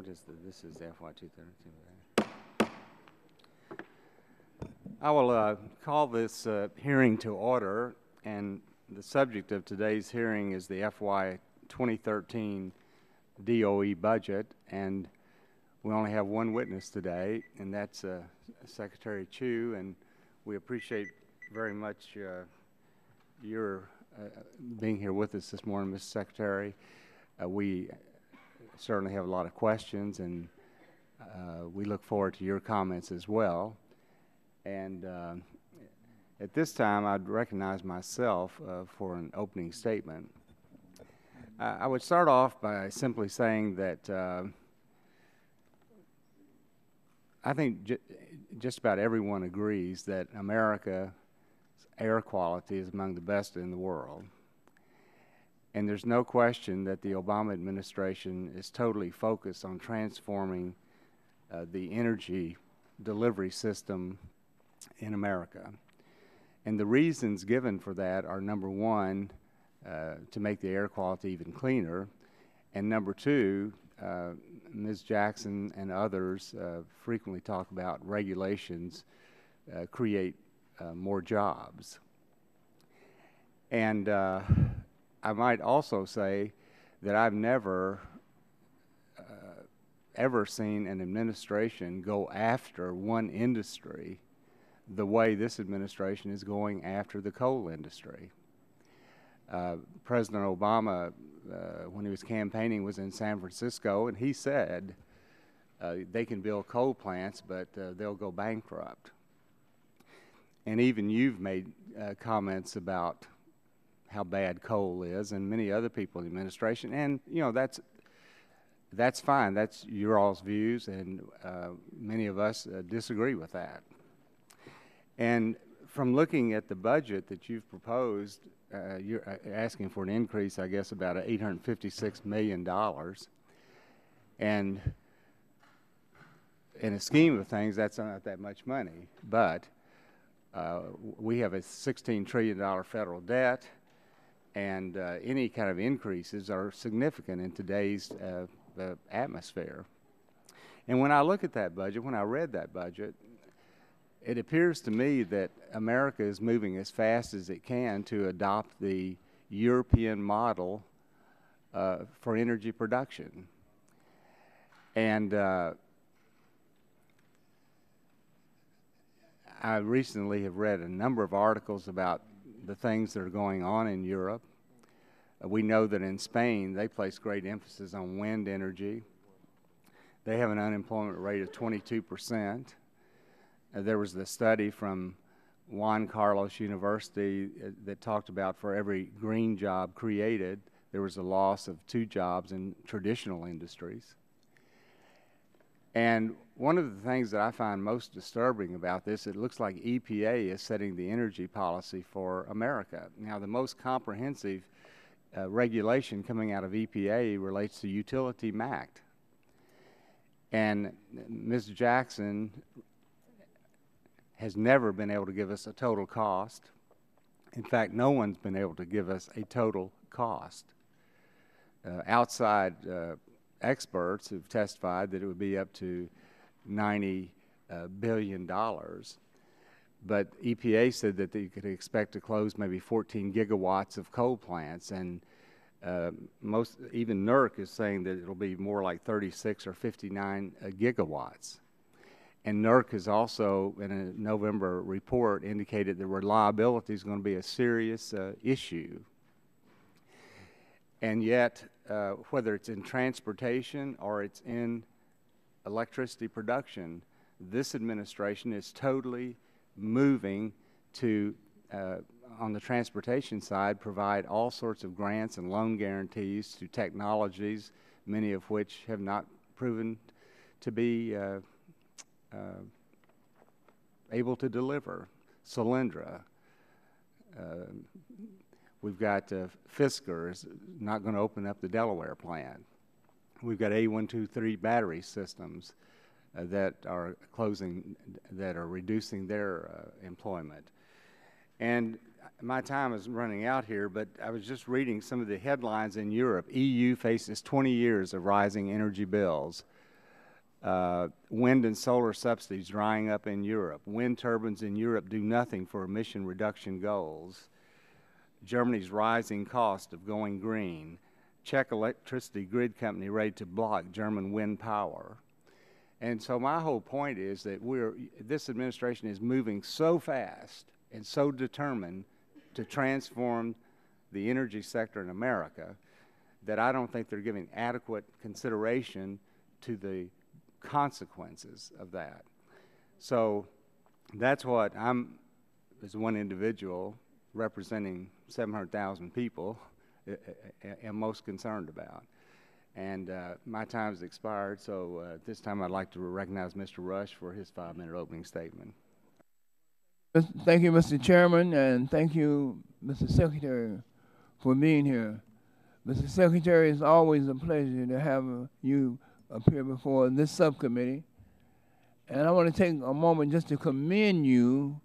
What is this is FY 213. I will call this hearing to order, and the subject of today's hearing is the FY 2013 DOE budget, and we only have one witness today, and that's Secretary Chu, and we appreciate very much your being here with us this morning, Mr. Secretary. We certainly have a lot of questions, and we look forward to your comments as well. And at this time, I'd recognize myself for an opening statement. I would start off by simply saying that I think just about everyone agrees that America's air quality is among the best in the world. And there's no question that the Obama administration is totally focused on transforming the energy delivery system in America. And the reasons given for that are, number one, to make the air quality even cleaner, and number two, Ms. Jackson and others frequently talk about regulations create more jobs. And I might also say that I've never ever seen an administration go after one industry the way this administration is going after the coal industry. President Obama, when he was campaigning, was in San Francisco, and he said they can build coal plants, but they'll go bankrupt. And even you've made comments about how bad coal is, and many other people in the administration, and you know that's fine. That's your all's views, and many of us disagree with that. And from looking at the budget that you've proposed, you're asking for an increase, I guess, about $856 million. And in a scheme of things, that's not that much money. But we have a $16 trillion federal debt, and any kind of increases are significant in today's atmosphere. And when I look at that budget, when I read that budget, it appears to me that America is moving as fast as it can to adopt the European model for energy production. And I recently have read a number of articles about the things that are going on in Europe. We know that in Spain, they place great emphasis on wind energy. They have an unemployment rate of 22%. There was the study from Juan Carlos University that talked about for every green job created, there was a loss of 2 jobs in traditional industries. And one of the things that I find most disturbing about this, it looks like EPA is setting the energy policy for America. Now, the most comprehensive regulation coming out of EPA relates to utility MACT. And Ms. Jackson has never been able to give us a total cost. In fact, no one's been able to give us a total cost. Outside experts have testified that it would be up to $90 billion. But EPA said that they could expect to close maybe 14 gigawatts of coal plants, and even NERC is saying that it'll be more like 36 or 59 gigawatts. And NERC has also, in a November report, indicated that reliability is going to be a serious issue. And yet, whether it's in transportation or it's in electricity production, this administration is totally moving to, on the transportation side, provide all sorts of grants and loan guarantees to technologies, many of which have not proven to be able to deliver. Solyndra. We've got Fisker is not going to open up the Delaware plant. We've got A123 battery systems that are closing, that are reducing their employment. And my time is running out here, but I was just reading some of the headlines in Europe. EU faces 20 years of rising energy bills. Wind and solar subsidies drying up in Europe. Wind turbines in Europe do nothing for emission reduction goals. Germany's rising cost of going green. Czech electricity grid company ready to block German wind power. And so my whole point is that this administration is moving so fast and so determined to transform the energy sector in America that I don't think they're giving adequate consideration to the consequences of that. So that's what I'm, as one individual representing 700,000 people, am most concerned about. And my time has expired, so this time I'd like to recognize Mr. Rush for his 5-minute opening statement. Thank you, Mr. Chairman, and thank you, Mr. Secretary, for being here. Mr. Secretary, it's always a pleasure to have you appear before this subcommittee. And I want to take a moment just to commend you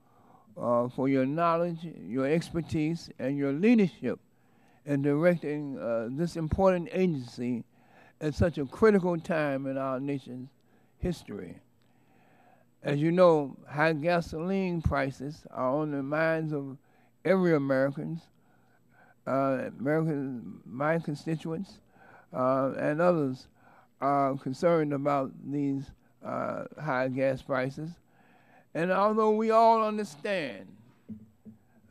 for your knowledge, your expertise, and your leadership in directing this important agency at such a critical time in our nation's history. As you know, high gasoline prices are on the minds of every American, my constituents, and others are concerned about these high gas prices. And although we all understand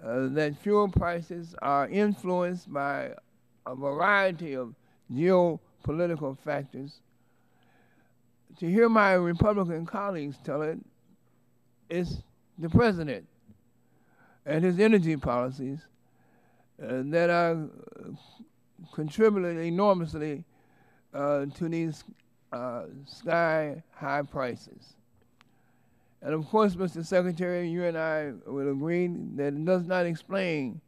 that fuel prices are influenced by a variety of geopolitical factors, to hear my Republican colleagues tell it, it's the president and his energy policies that are contributing enormously to these sky-high prices. And of course, Mr. Secretary, you and I will agree that it does not explain,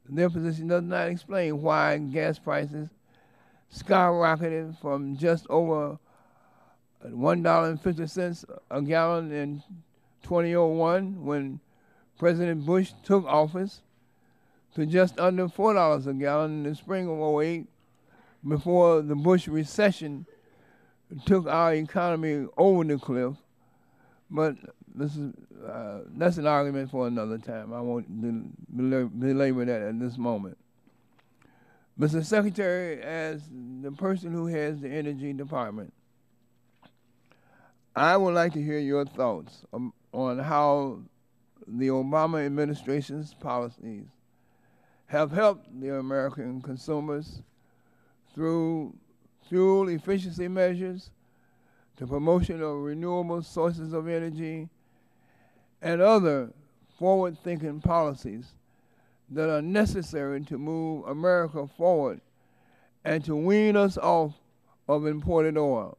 their position does not explain why gas prices skyrocketed from just over $1.50 a gallon in 2001 when President Bush took office to just under $4 a gallon in the spring of 2008 before the Bush recession took our economy over the cliff. But this is, that's an argument for another time. I won't belabor that at this moment. Mr. Secretary, as the person who heads the Energy Department, I would like to hear your thoughts on how the Obama administration's policies have helped the American consumers through fuel efficiency measures, the promotion of renewable sources of energy, and other forward-thinking policies that are necessary to move America forward and to wean us off of imported oil.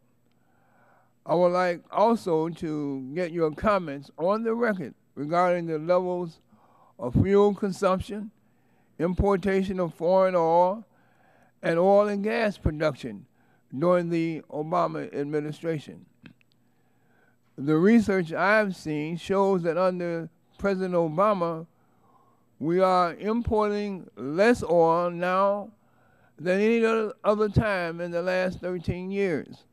I would like also to get your comments on the record regarding the levels of fuel consumption, importation of foreign oil, and oil and gas production during the Obama administration. The research I've seen shows that under President Obama, we are importing less oil now than any other time in the last 13 years.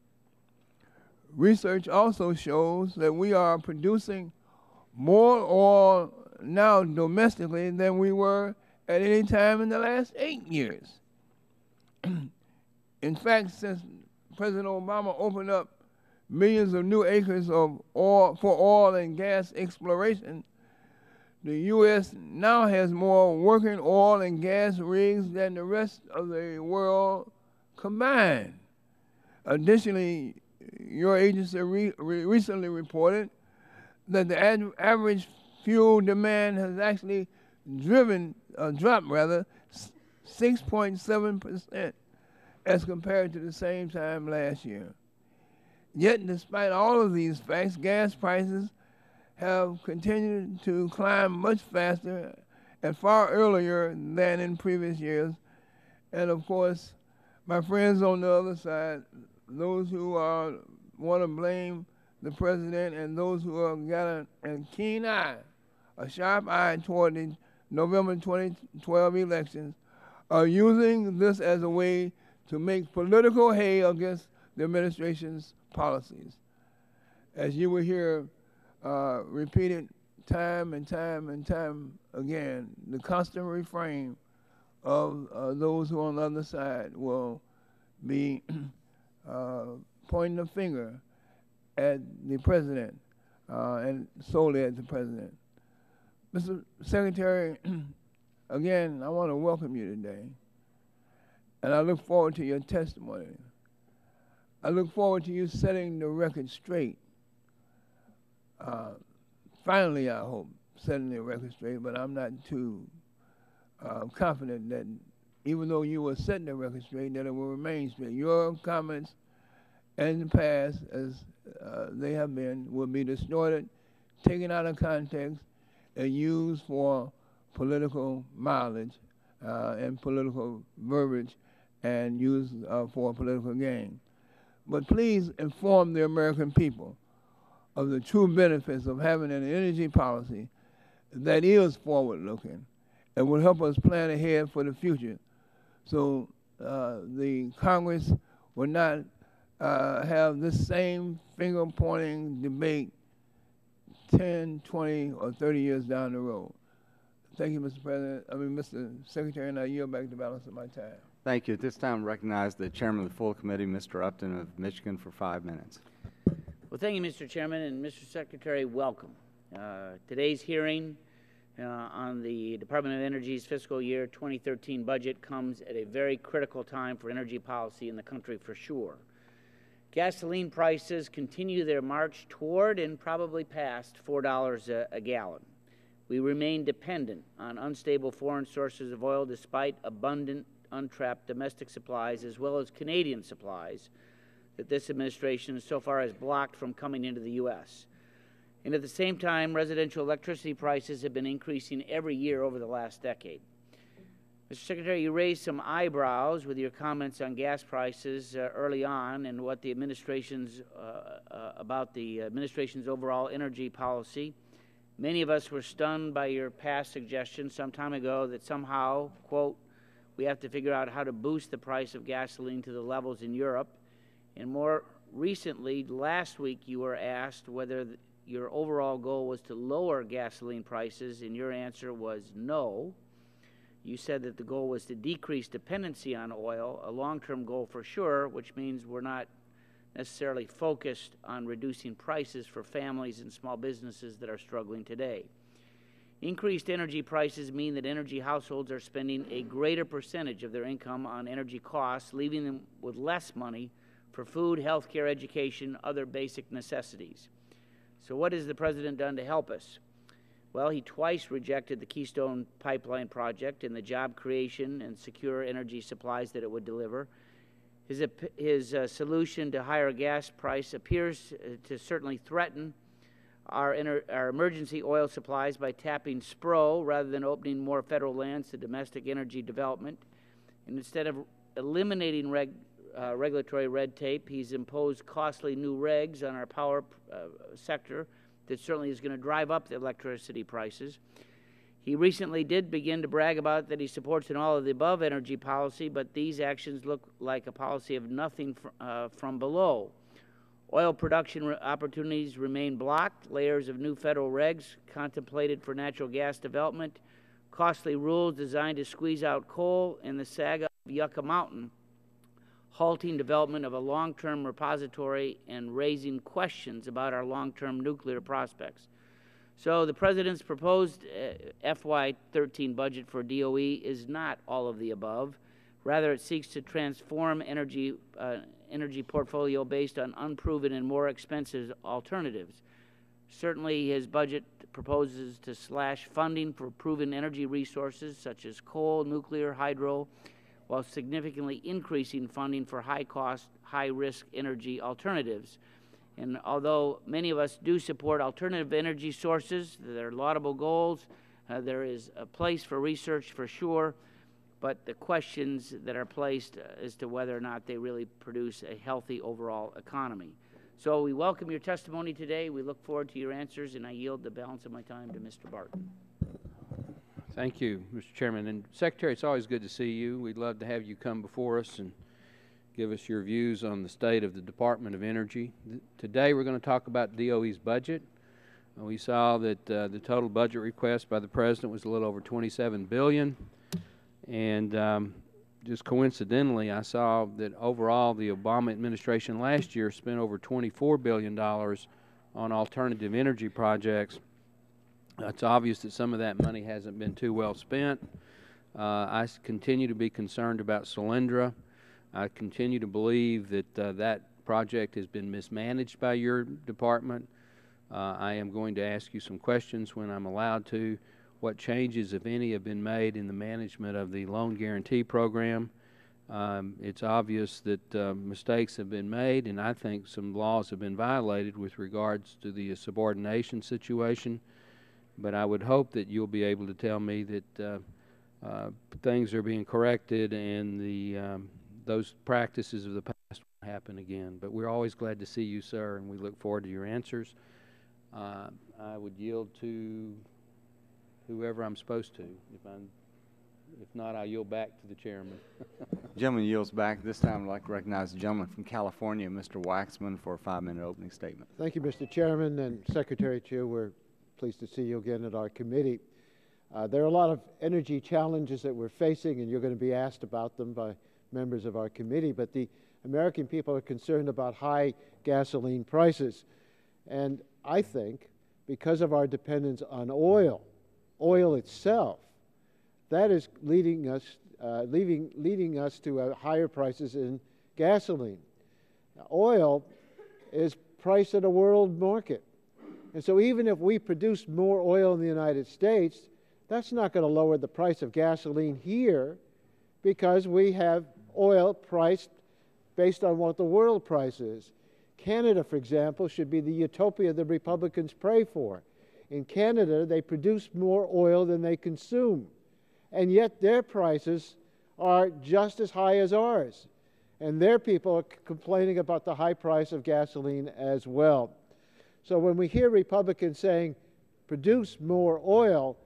Research also shows that we are producing more oil now domestically than we were at any time in the last 8 years. In fact, since President Obama opened up millions of new acres of oil for oil and gas exploration, the U.S. now has more working oil and gas rigs than the rest of the world combined. Additionally, your agency recently reported that the average fuel demand has actually dropped 6.7% as compared to the same time last year. Yet, despite all of these facts, gas prices have continued to climb much faster and far earlier than in previous years. And of course, my friends on the other side, those who want to blame the president and those who have got a keen eye, a sharp eye toward the November 2012 elections, are using this as a way to make political hay against the administration's policies. as you will hear repeated time and time and time again, the constant refrain of those who are on the other side will be pointing the finger at the president and solely at the president. Mr. Secretary, again, I want to welcome you today, and I look forward to your testimony. I look forward to you setting the record straight. Finally, I hope, setting the record straight, but I'm not too confident that even though you will set the record straight, that it will remain straight. Your comments in the past, as they have been, will be distorted, taken out of context, and used for political mileage and political verbiage and used for political gain. But please inform the American people of the true benefits of having an energy policy that is forward-looking and will help us plan ahead for the future. So the Congress will not have this same finger-pointing debate 10, 20, or 30 years down the road. Thank you, Mr. Secretary, and I yield back the balance of my time. Thank you. At this time, I recognize the Chairman of the full committee, Mr. Upton of Michigan, for 5 minutes. Well, thank you, Mr. Chairman, and Mr. Secretary, welcome. Today's hearing on the Department of Energy's fiscal year 2013 budget comes at a very critical time for energy policy in the country for sure. Gasoline prices continue their march toward and probably past $4 a gallon. We remain dependent on unstable foreign sources of oil despite abundant, untrapped domestic supplies as well as Canadian supplies that this administration so far has blocked from coming into the U.S. And at the same time, residential electricity prices have been increasing every year over the last decade. Mr. Secretary, you raised some eyebrows with your comments on gas prices early on and what the administration's about the administration's overall energy policy. Many of us were stunned by your past suggestion some time ago that somehow, quote, we have to figure out how to boost the price of gasoline to the levels in Europe. And more recently, last week, you were asked whether your overall goal was to lower gasoline prices, and your answer was no. You said that the goal was to decrease dependency on oil, a long-term goal for sure, which means we're not necessarily focused on reducing prices for families and small businesses that are struggling today. Increased energy prices mean that energy households are spending a greater percentage of their income on energy costs, leaving them with less money for food, health care, education, other basic necessities. So what has the President done to help us? Well, he twice rejected the Keystone Pipeline project and the job creation and secure energy supplies that it would deliver. His solution to higher gas price appears to certainly threaten our emergency oil supplies by tapping SPRO rather than opening more federal lands to domestic energy development. And instead of eliminating regulatory red tape, he's imposed costly new regs on our power sector that certainly is going to drive up the electricity prices. He recently did begin to brag about that he supports an all-of-the-above energy policy, but these actions look like a policy of nothing from below. Oil production opportunities remain blocked, layers of new federal regs contemplated for natural gas development, costly rules designed to squeeze out coal, and the saga of Yucca Mountain, halting development of a long-term repository and raising questions about our long-term nuclear prospects. So the President's proposed FY13 budget for DOE is not all of the above. Rather, it seeks to transform energy portfolio based on unproven and more expensive alternatives. Certainly, his budget proposes to slash funding for proven energy resources such as coal, nuclear, hydro, while significantly increasing funding for high-cost, high-risk energy alternatives. And although many of us do support alternative energy sources, they're laudable goals, there is a place for research for sure, but the questions that are placed as to whether or not they really produce a healthy overall economy. So we welcome your testimony today. We look forward to your answers, and I yield the balance of my time to Mr. Barton. Thank you, Mr. Chairman. And Secretary, it's always good to see you. We'd love to have you come before us and give us your views on the state of the Department of Energy. Today we're going to talk about DOE's budget. We saw that the total budget request by the President was a little over $27 billion, and just coincidentally, I saw that overall the Obama administration last year spent over $24 billion on alternative energy projects. It's obvious that some of that money hasn't been too well spent. I continue to be concerned about Solyndra. I continue to believe that that project has been mismanaged by your department. I am going to ask you some questions when I'm allowed to. What changes, if any, have been made in the management of the loan guarantee program? It's obvious that mistakes have been made, and I think some laws have been violated with regards to the subordination situation. But I would hope that you'll be able to tell me that things are being corrected and those practices of the past won't happen again. But we're always glad to see you, sir, and we look forward to your answers. I would yield to whoever I'm supposed to. If not, I'll yield back to the chairman. Gentleman yields back. This time I'd like to recognize the gentleman from California, Mr. Waxman, for a 5-minute opening statement. Thank you, Mr. Chairman and Secretary Chu. We're pleased to see you again at our committee. There are a lot of energy challenges that we're facing, and you're going to be asked about them by members of our committee, but the American people are concerned about high gasoline prices. And I think because of our dependence on oil itself, that is leading us to higher prices in gasoline. Now, oil is priced at a world market. And so even if we produce more oil in the United States, that's not going to lower the price of gasoline here because we have oil priced based on what the world price is. Canada, for example, should be the utopia the Republicans pray for. In Canada, they produce more oil than they consume, and yet their prices are just as high as ours. And their people are complaining about the high price of gasoline as well. So when we hear Republicans saying, produce more oil,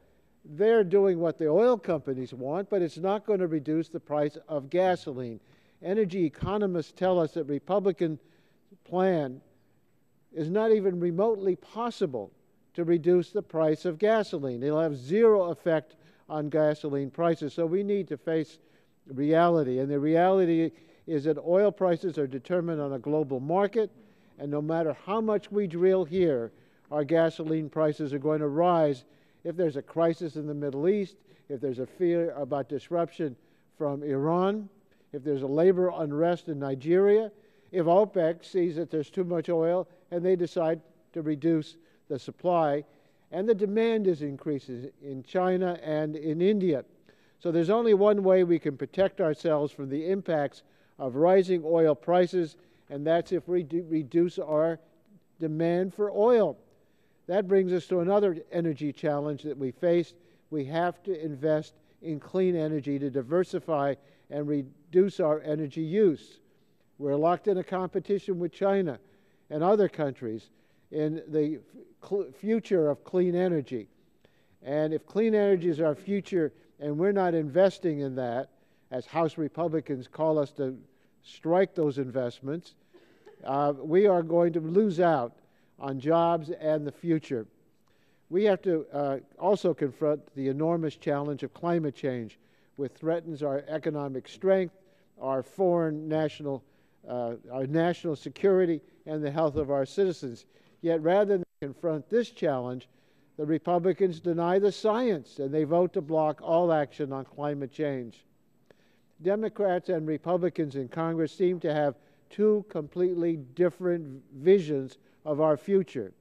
they're doing what the oil companies want, but it's not going to reduce the price of gasoline. Energy economists tell us that Republican plan is not even remotely possible to reduce the price of gasoline. It'll have zero effect on gasoline prices. So we need to face reality. And the reality is that oil prices are determined on a global market, and no matter how much we drill here, our gasoline prices are going to rise if there's a crisis in the Middle East, if there's a fear about disruption from Iran, if there's a labor unrest in Nigeria, if OPEC sees that there's too much oil and they decide to reduce the supply, and the demand is increasing in China and in India. So there's only one way we can protect ourselves from the impacts of rising oil prices, and that's if we reduce our demand for oil. That brings us to another energy challenge that we face. We have to invest in clean energy to diversify and reduce our energy use. We're locked in a competition with China and other countries in the future of clean energy. And if clean energy is our future and we're not investing in that, as House Republicans call us to strike those investments, we are going to lose out on jobs and the future. We have to also confront the enormous challenge of climate change, which threatens our economic strength, our national security, and the health of our citizens. Yet rather than confront this challenge, the Republicans deny the science, and they vote to block all action on climate change. Democrats and Republicans in Congress seem to have two completely different visions of our future.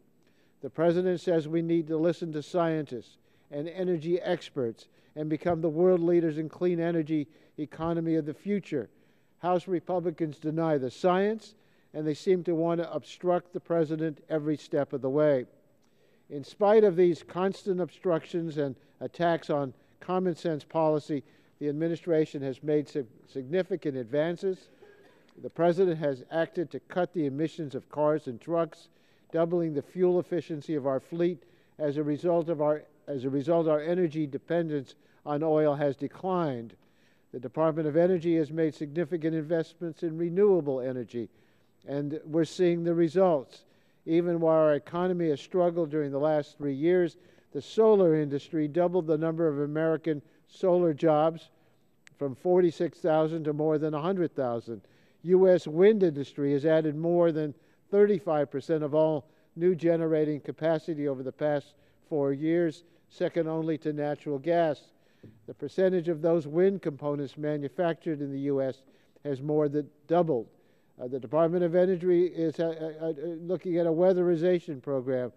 The President says we need to listen to scientists and energy experts and become the world leaders in clean energy economy of the future. House Republicans deny the science, and they seem to want to obstruct the President every step of the way. In spite of these constant obstructions and attacks on common sense policy, the administration has made significant advances. The President has acted to cut the emissions of cars and trucks, doubling the fuel efficiency of our fleet. As a result, our energy dependence on oil has declined. The Department of Energy has made significant investments in renewable energy, and we're seeing the results. Even while our economy has struggled during the last 3 years, the solar industry doubled the number of American solar jobs from 46,000 to more than 100,000. U.S. wind industry has added more than 35% of all new generating capacity over the past 4 years, second only to natural gas. The percentage of those wind components manufactured in the U.S. has more than doubled. The Department of Energy is looking at a weatherization program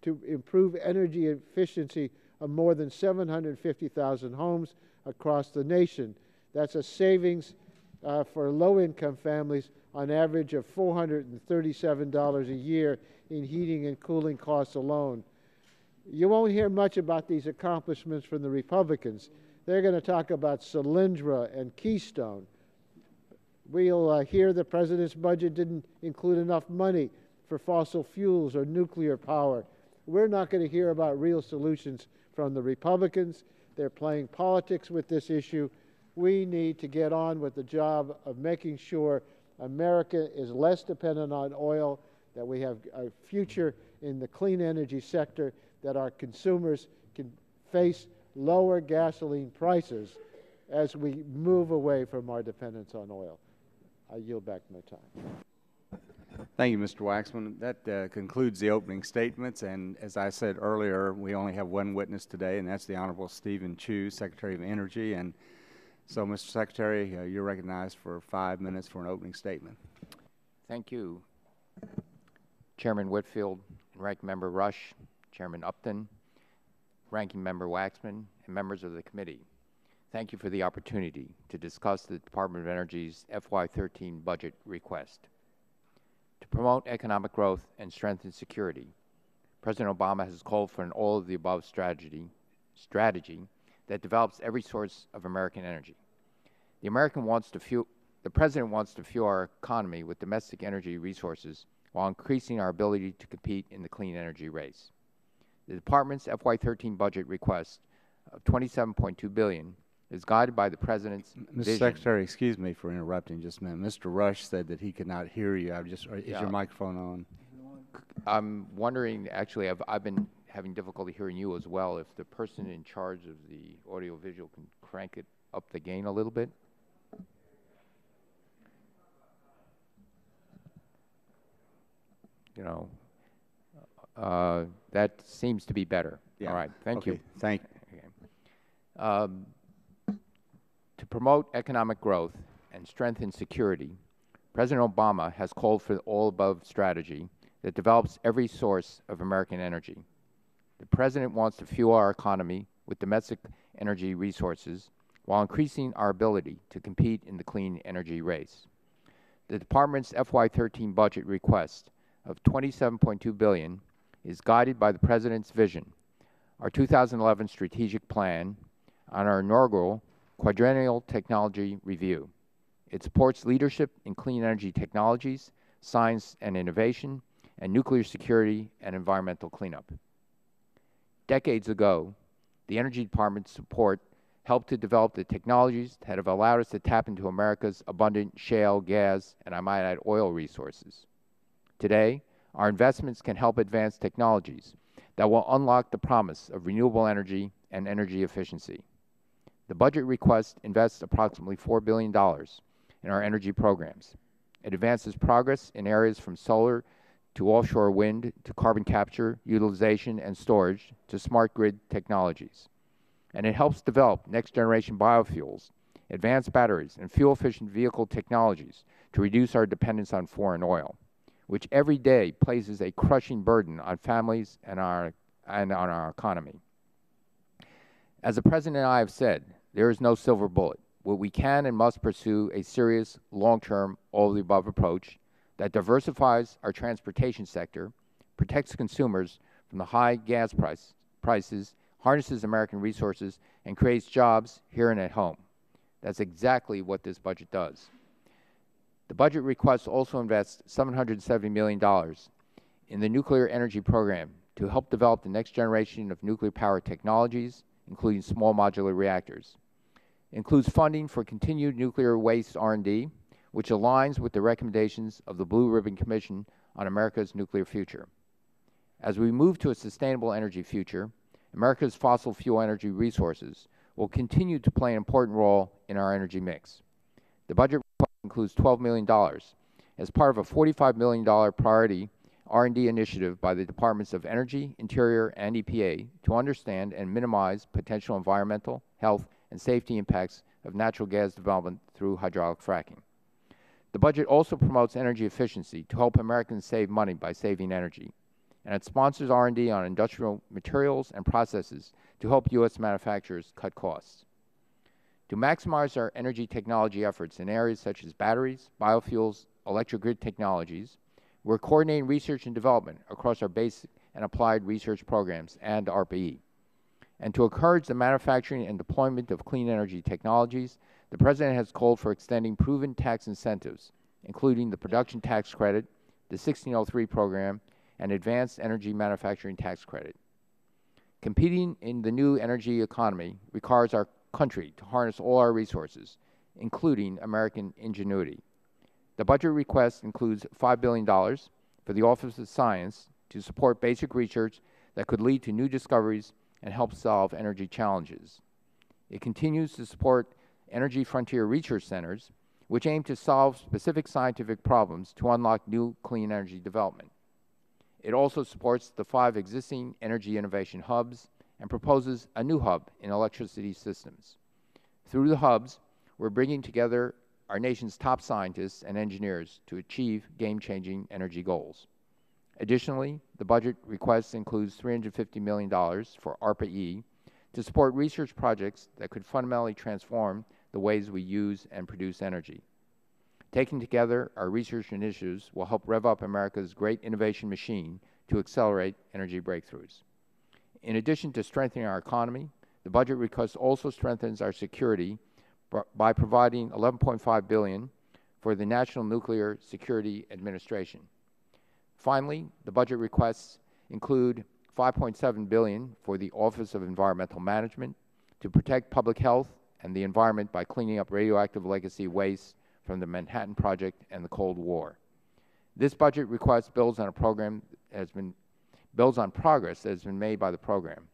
to improve energy efficiency of more than 750,000 homes across the nation. That's a savings for low-income families on average of $437 a year in heating and cooling costs alone. You won't hear much about these accomplishments from the Republicans. They're going to talk about Solyndra and Keystone. We'll hear the President's budget didn't include enough money for fossil fuels or nuclear power. We're not going to hear about real solutions from the Republicans. They're playing politics with this issue. We need to get on with the job of making sure America is less dependent on oil, that we have a future in the clean energy sector, that our consumers can face lower gasoline prices as we move away from our dependence on oil. I yield back my time. Thank you, Mr. Waxman. That concludes the opening statements, and as I said earlier, we only have one witness today, and that's the Honorable Stephen Chu, Secretary of Energy. And so, Mr. Secretary, you're recognized for 5 minutes for an opening statement. Thank you, Chairman Whitfield, Ranking Member Rush, Chairman Upton, Ranking Member Waxman, and members of the committee. Thank you for the opportunity to discuss the Department of Energy's FY13 budget request. To promote economic growth and strengthen security, President Obama has called for an all-of-the-above strategy that develops every source of American energy. The President wants to fuel our economy with domestic energy resources while increasing our ability to compete in the clean energy race. The Department's FY13 budget request of $27.2 billion is guided by the President's vision. Mr. Secretary, excuse me for interrupting just a minute. Mr. Rush said that he could not hear you. Is your microphone on? I'm wondering, actually, I've been having difficulty hearing you as well. If the person in charge of the audiovisual can crank it up the gain a little bit. You know, that seems to be better. Yeah. All right, thank you. Thank you. Okay. To promote economic growth and strengthen security, President Obama has called for the all-above strategy that develops every source of American energy. The President wants to fuel our economy with domestic energy resources while increasing our ability to compete in the clean energy race. The Department's FY13 budget request of $27.2 billion is guided by the President's vision, our 2011 strategic plan, on our inaugural quadrennial technology review. It supports leadership in clean energy technologies, science and innovation, and nuclear security and environmental cleanup. Decades ago, the Energy Department's support helped to develop the technologies that have allowed us to tap into America's abundant shale, gas, and I might add oil resources. Today, our investments can help advance technologies that will unlock the promise of renewable energy and energy efficiency. The budget request invests approximately $4 billion in our energy programs. It advances progress in areas from solar to offshore wind to carbon capture, utilization, and storage to smart grid technologies. And it helps develop next-generation biofuels, advanced batteries, and fuel-efficient vehicle technologies to reduce our dependence on foreign oil, which every day places a crushing burden on families and on our economy. As the President and I have said, there is no silver bullet. What we can and must pursue a serious, long-term, all-of-the-above approach that diversifies our transportation sector, protects consumers from the high gas prices, harnesses American resources, and creates jobs here and at home. That's exactly what this budget does. The budget request also invests $770 million in the nuclear energy program to help develop the next generation of nuclear power technologies, including small modular reactors. includes funding for continued nuclear waste R&D, which aligns with the recommendations of the Blue Ribbon Commission on America's Nuclear Future. As we move to a sustainable energy future, America's fossil fuel energy resources will continue to play an important role in our energy mix. The budget includes $12 million as part of a $45 million priority R&D initiative by the Departments of Energy, Interior, and EPA to understand and minimize potential environmental, health, and safety impacts of natural gas development through hydraulic fracking. The budget also promotes energy efficiency to help Americans save money by saving energy, and it sponsors R&D on industrial materials and processes to help U.S. manufacturers cut costs. To maximize our energy technology efforts in areas such as batteries, biofuels, electric grid technologies, we're coordinating research and development across our basic and applied research programs and ARPA-E. And to encourage the manufacturing and deployment of clean energy technologies, the President has called for extending proven tax incentives, including the production tax credit, the 1603 program, and advanced energy manufacturing tax credit. Competing in the new energy economy requires our country to harness all our resources, including American ingenuity. The budget request includes $5 billion for the Office of Science to support basic research that could lead to new discoveries and help solve energy challenges. It continues to support Energy Frontier Research Centers, which aim to solve specific scientific problems to unlock new clean energy development. It also supports the 5 existing energy innovation hubs and proposes a new hub in electricity systems. Through the hubs, we're bringing together our nation's top scientists and engineers to achieve game-changing energy goals. Additionally, the budget request includes $350 million for ARPA-E to support research projects that could fundamentally transform the ways we use and produce energy. Taken together, our research initiatives will help rev up America's great innovation machine to accelerate energy breakthroughs. In addition to strengthening our economy, the budget request also strengthens our security by providing $11.5 billion for the National Nuclear Security Administration. Finally, the budget requests include $5.7 billion for the Office of Environmental Management to protect public health and the environment by cleaning up radioactive legacy waste from the Manhattan Project and the Cold War. This budget request builds on progress that has been made by the program.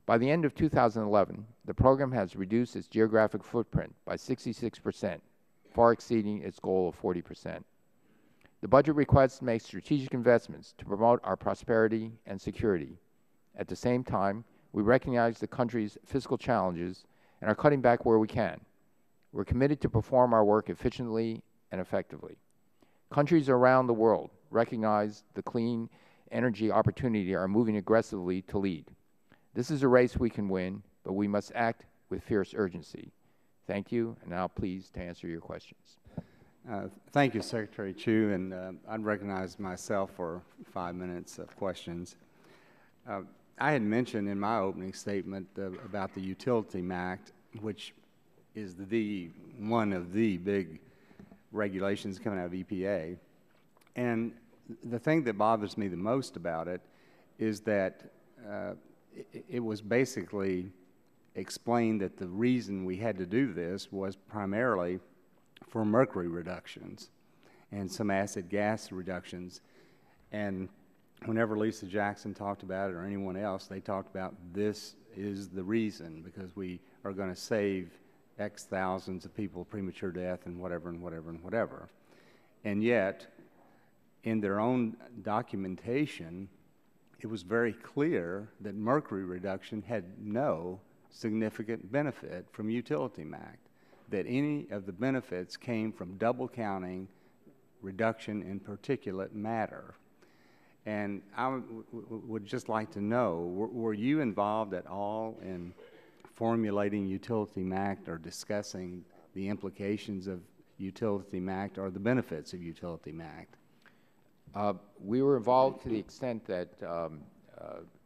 By the end of 2011, the program has reduced its geographic footprint by 66%, far exceeding its goal of 40%. The budget request makes strategic investments to promote our prosperity and security. At the same time, we recognize the country's fiscal challenges and are cutting back where we can. We're committed to perform our work efficiently and effectively. Countries around the world recognize the clean energy opportunity and are moving aggressively to lead. This is a race we can win, but we must act with fierce urgency. Thank you, and now pleased to answer your questions. Thank you, Secretary Chu, and I'd recognize myself for 5 minutes of questions. I had mentioned in my opening statement about the Utility Act, which is one of the big regulations coming out of EPA. And the thing that bothers me the most about it is that it was basically explained that the reason we had to do this was primarily for mercury reductions and some acid gas reductions. And whenever Lisa Jackson talked about it or anyone else, they talked about this is the reason, because we are going to save X thousands of people premature death and whatever and whatever and whatever. And yet, in their own documentation, it was very clear that mercury reduction had no significant benefit from Utility Act, that any of the benefits came from double counting reduction in particulate matter. And I would just like to know, were you involved at all in formulating Utility Act or discussing the implications of Utility Act or the benefits of Utility Act? We were involved to the extent that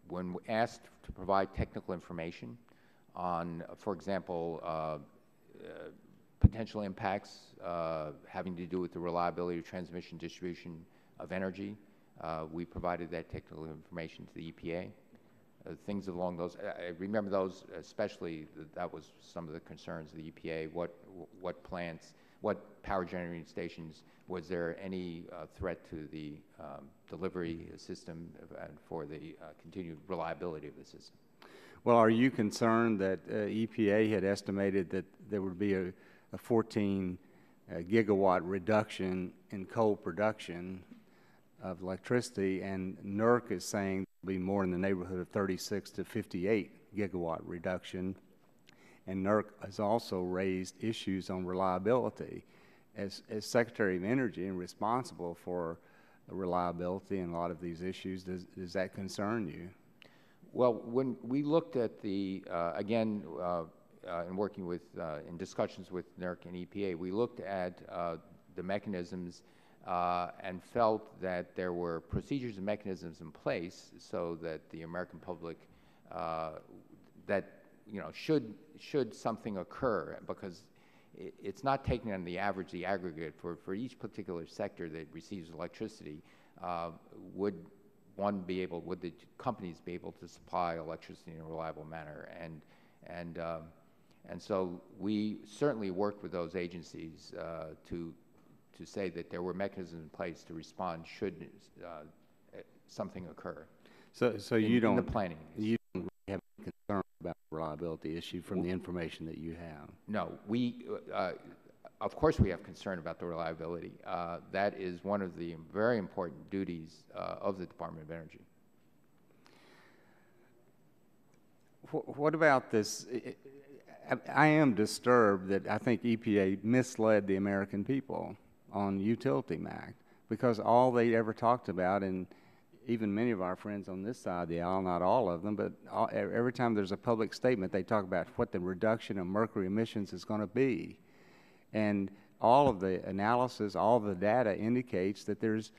when asked to provide technical information on, for example, potential impacts having to do with the reliability of transmission distribution of energy, we provided that technical information to the EPA. things along those. I remember those especially. That was some of the concerns of the EPA. What plants, what power generating stations? Was there any threat to the delivery system and for the continued reliability of the system? Well, are you concerned that EPA had estimated that there would be a 14 gigawatt reduction in coal production of electricity, and NERC is saying there will be more in the neighborhood of 36 to 58 gigawatt reduction, and NERC has also raised issues on reliability. As Secretary of Energy and responsible for reliability and a lot of these issues, does that concern you? Well, when we looked at the, again, in working with, in discussions with NERC and EPA, we looked at the mechanisms and felt that there were procedures and mechanisms in place so that the American public, that, you know, should something occur, because it's not taken on the average, the aggregate for each particular sector that receives electricity, would the companies be able to supply electricity in a reliable manner? And so we certainly worked with those agencies to say that there were mechanisms in place to respond should something occur. So you don't, in the planning. You don't really have any concern about the reliability issue from the information that you have? No, of course we have concern about the reliability. That is one of the very important duties of the Department of Energy. What about this? I am disturbed that I think EPA misled the American people on Utility MAC, because all they ever talked about, and even many of our friends on this side of the aisle, not all of them, but every time there's a public statement, they talk about what the reduction of mercury emissions is going to be. And all of the analysis, all of the data indicates that there's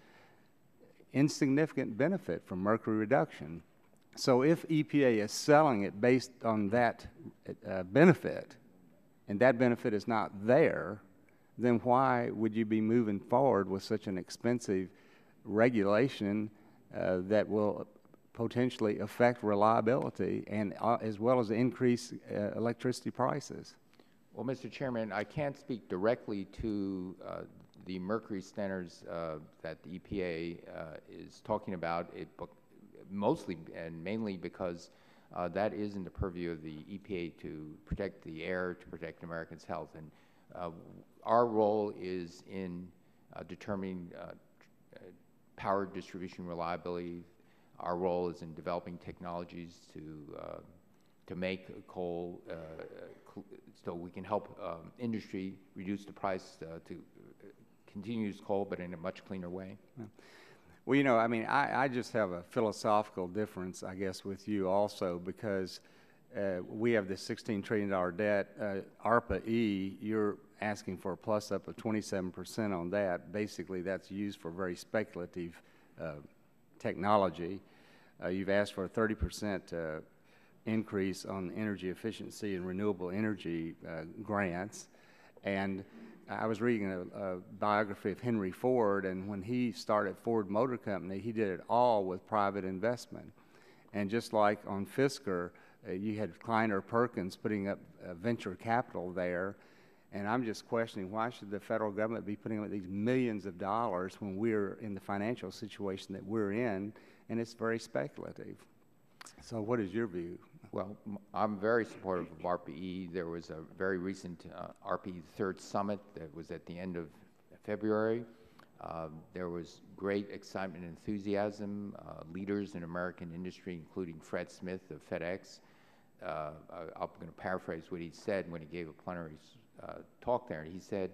insignificant benefit from mercury reduction. So if EPA is selling it based on that benefit, and that benefit is not there, then why would you be moving forward with such an expensive regulation that will potentially affect reliability and as well as increase electricity prices? Well, Mr. Chairman, I can't speak directly to the mercury standards that the EPA is talking about, mostly and mainly because that is in the purview of the EPA to protect the air, to protect Americans' health. And our role is in determining power distribution reliability. Our role is in developing technologies to make coal so we can help industry reduce the price to continue to use coal, but in a much cleaner way. Yeah. Well, you know, I mean, I just have a philosophical difference, I guess, with you also, because we have this $16 trillion debt. ARPA-E, you're asking for a plus-up of 27% on that. Basically, that's used for very speculative technology. You've asked for a 30% increase on energy efficiency and renewable energy grants. And I was reading a biography of Henry Ford, and when he started Ford Motor Company, he did it all with private investment. And just like on Fisker, you had Kleiner Perkins putting up venture capital there, and I'm just questioning, why should the federal government be putting up these millions of dollars when we're in the financial situation that we're in, and it's very speculative? So what is your view? Well, I'm very supportive of ARPA-E. There was a very recent ARPA-E third summit that was at the end of February. There was great excitement and enthusiasm. Leaders in American industry, including Fred Smith of FedEx, I'm going to paraphrase what he said when he gave a plenary talk there. He said,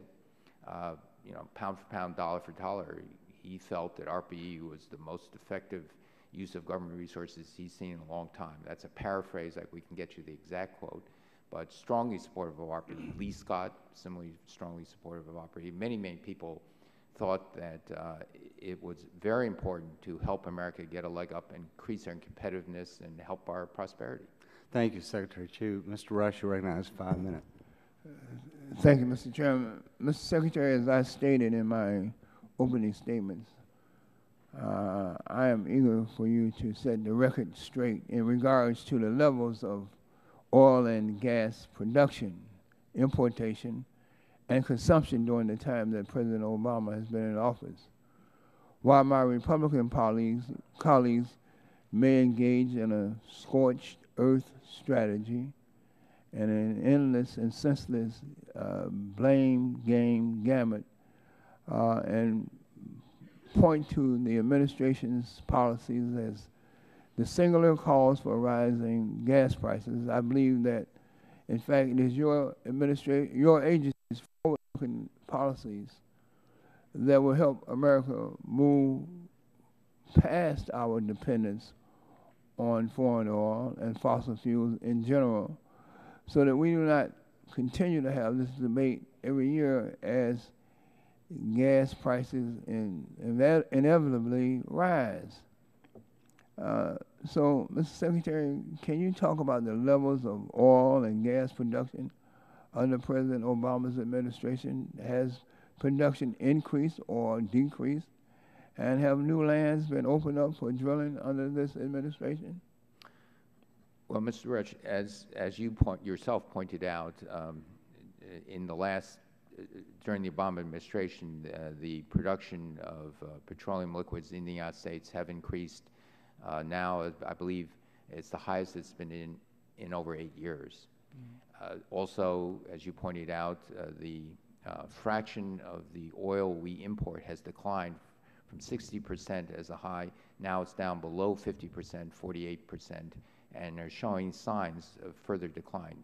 you know, pound for pound, dollar for dollar, he felt that ARPA-E was the most effective use of government resources he's seen in a long time. That's a paraphrase, like we can get you the exact quote, but strongly supportive of ARPA-E. Lee Scott, similarly strongly supportive of ARPA-E. Many, many people thought that it was very important to help America get a leg up, increase our competitiveness, and help our prosperity. Thank you, Secretary Chu. Mr. Rush, you recognize 5 minutes. Thank you, Mr. Chairman. Mr. Secretary, as I stated in my opening statements, I am eager for you to set the record straight in regards to the levels of oil and gas production, importation, and consumption during the time that President Obama has been in office. While my Republican colleagues may engage in a scorched earth strategy and an endless and senseless blame game gamut and point to the administration's policies as the singular cause for rising gas prices, I believe that, in fact, it is your agency's forward-looking policies that will help America move past our dependence on foreign oil and fossil fuels in general, so that we do not continue to have this debate every year as gas prices inevitably rise. So, Mr. Secretary, can you talk about the levels of oil and gas production under President Obama's administration? Has production increased or decreased? And have new lands been opened up for drilling under this administration? Well, Mr. Rich, as you yourself pointed out, in the last during the Obama administration, the production of petroleum liquids in the United States have increased. Now, I believe it's the highest it's been in over 8 years. Also, as you pointed out, the fraction of the oil we import has declined from 60% as a high. Now it's down below 50%, 48%, and are showing signs of further decline.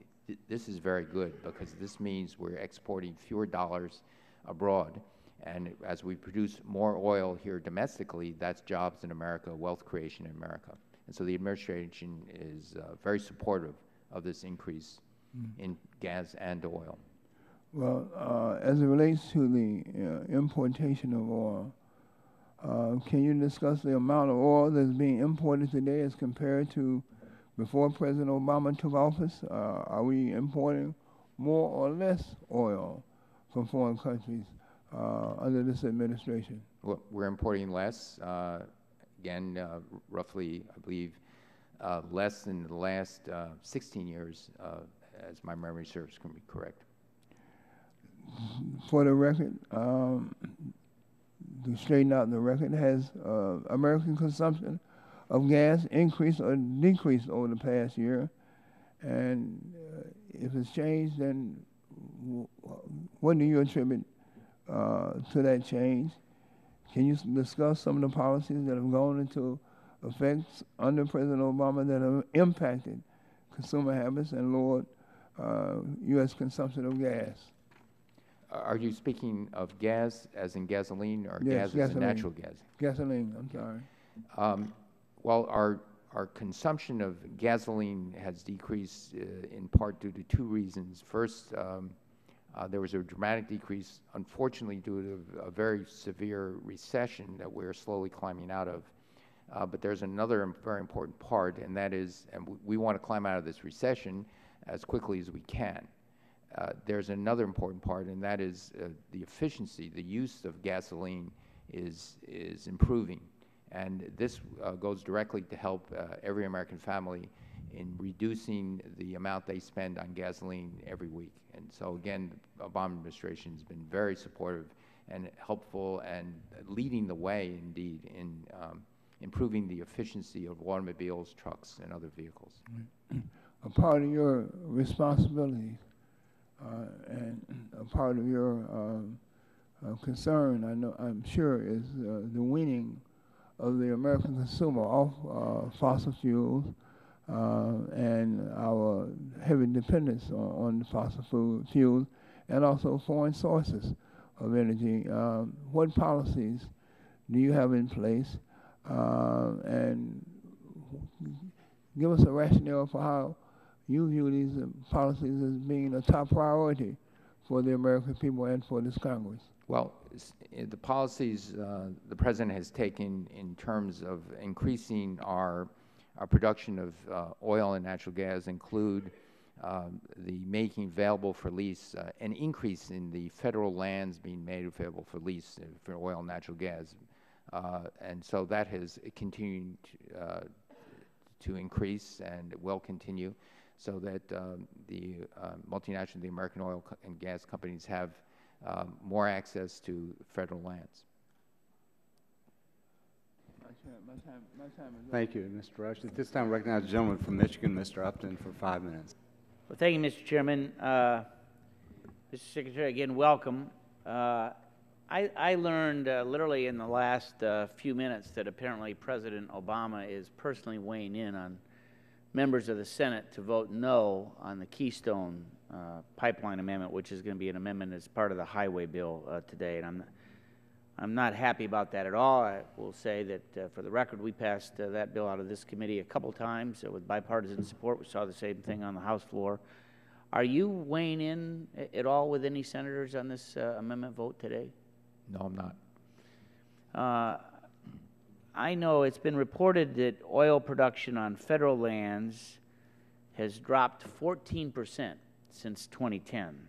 This is very good because this means we're exporting fewer dollars abroad. And as we produce more oil here domestically, that's jobs in America, wealth creation in America. And so the administration is very supportive of this increase in gas and oil. Well, as it relates to the importation of oil, can you discuss the amount of oil that's being imported today as compared to before President Obama took office? Are we importing more or less oil from foreign countries under this administration? Well, we're importing less. Again, roughly, I believe, less than the last 16 years, as my memory serves can be correct. For the record, to straighten out the record, has American consumption of gas increased or decreased over the past year? And if it's changed, then what do you attribute to that change? Can you discuss some of the policies that have gone into effect under President Obama that have impacted consumer habits and lowered U.S. consumption of gas? Are you speaking of gas as in gasoline or Yes, gas as in natural gas? Gasoline, I'm sorry. Well, our consumption of gasoline has decreased in part due to two reasons. First, there was a dramatic decrease, unfortunately, due to a very severe recession that we're slowly climbing out of. But there's another very important part, and that is, and we want to climb out of this recession as quickly as we can. There's another important part, and that is the efficiency. The use of gasoline is improving. And this goes directly to help every American family in reducing the amount they spend on gasoline every week. And so, again, the Obama administration has been very supportive and helpful and leading the way, indeed, in improving the efficiency of automobiles, trucks, and other vehicles. A part of your responsibility and a part of your concern, I'm sure, is the weaning of the American consumer off fossil fuels and our heavy dependence on the fossil fuels and also foreign sources of energy. What policies do you have in place? And give us a rationale for how you view these policies as being a top priority for the American people and for this Congress. Well, the policies the President has taken in terms of increasing our production of oil and natural gas include the making available for lease, an increase in the federal lands being made available for lease for oil and natural gas And so that has continued to increase and will continue, so that the multinational, the American oil and gas companies have more access to federal lands. My time is up. Thank you, Mr. Rush. At this time, I recognize the gentleman from Michigan, Mr. Upton, for 5 minutes. Well, thank you, Mr. Chairman. Mr. Secretary, again, welcome. I learned literally in the last few minutes that apparently President Obama is personally weighing in on members of the Senate to vote no on the Keystone Pipeline Amendment, which is going to be an amendment as part of the highway bill today. And I'm not happy about that at all. I will say that, for the record, we passed that bill out of this committee a couple times with bipartisan support. We saw the same thing on the House floor. Are you weighing in at all with any senators on this amendment vote today? No, I'm not. I know it's been reported that oil production on federal lands has dropped 14% since 2010.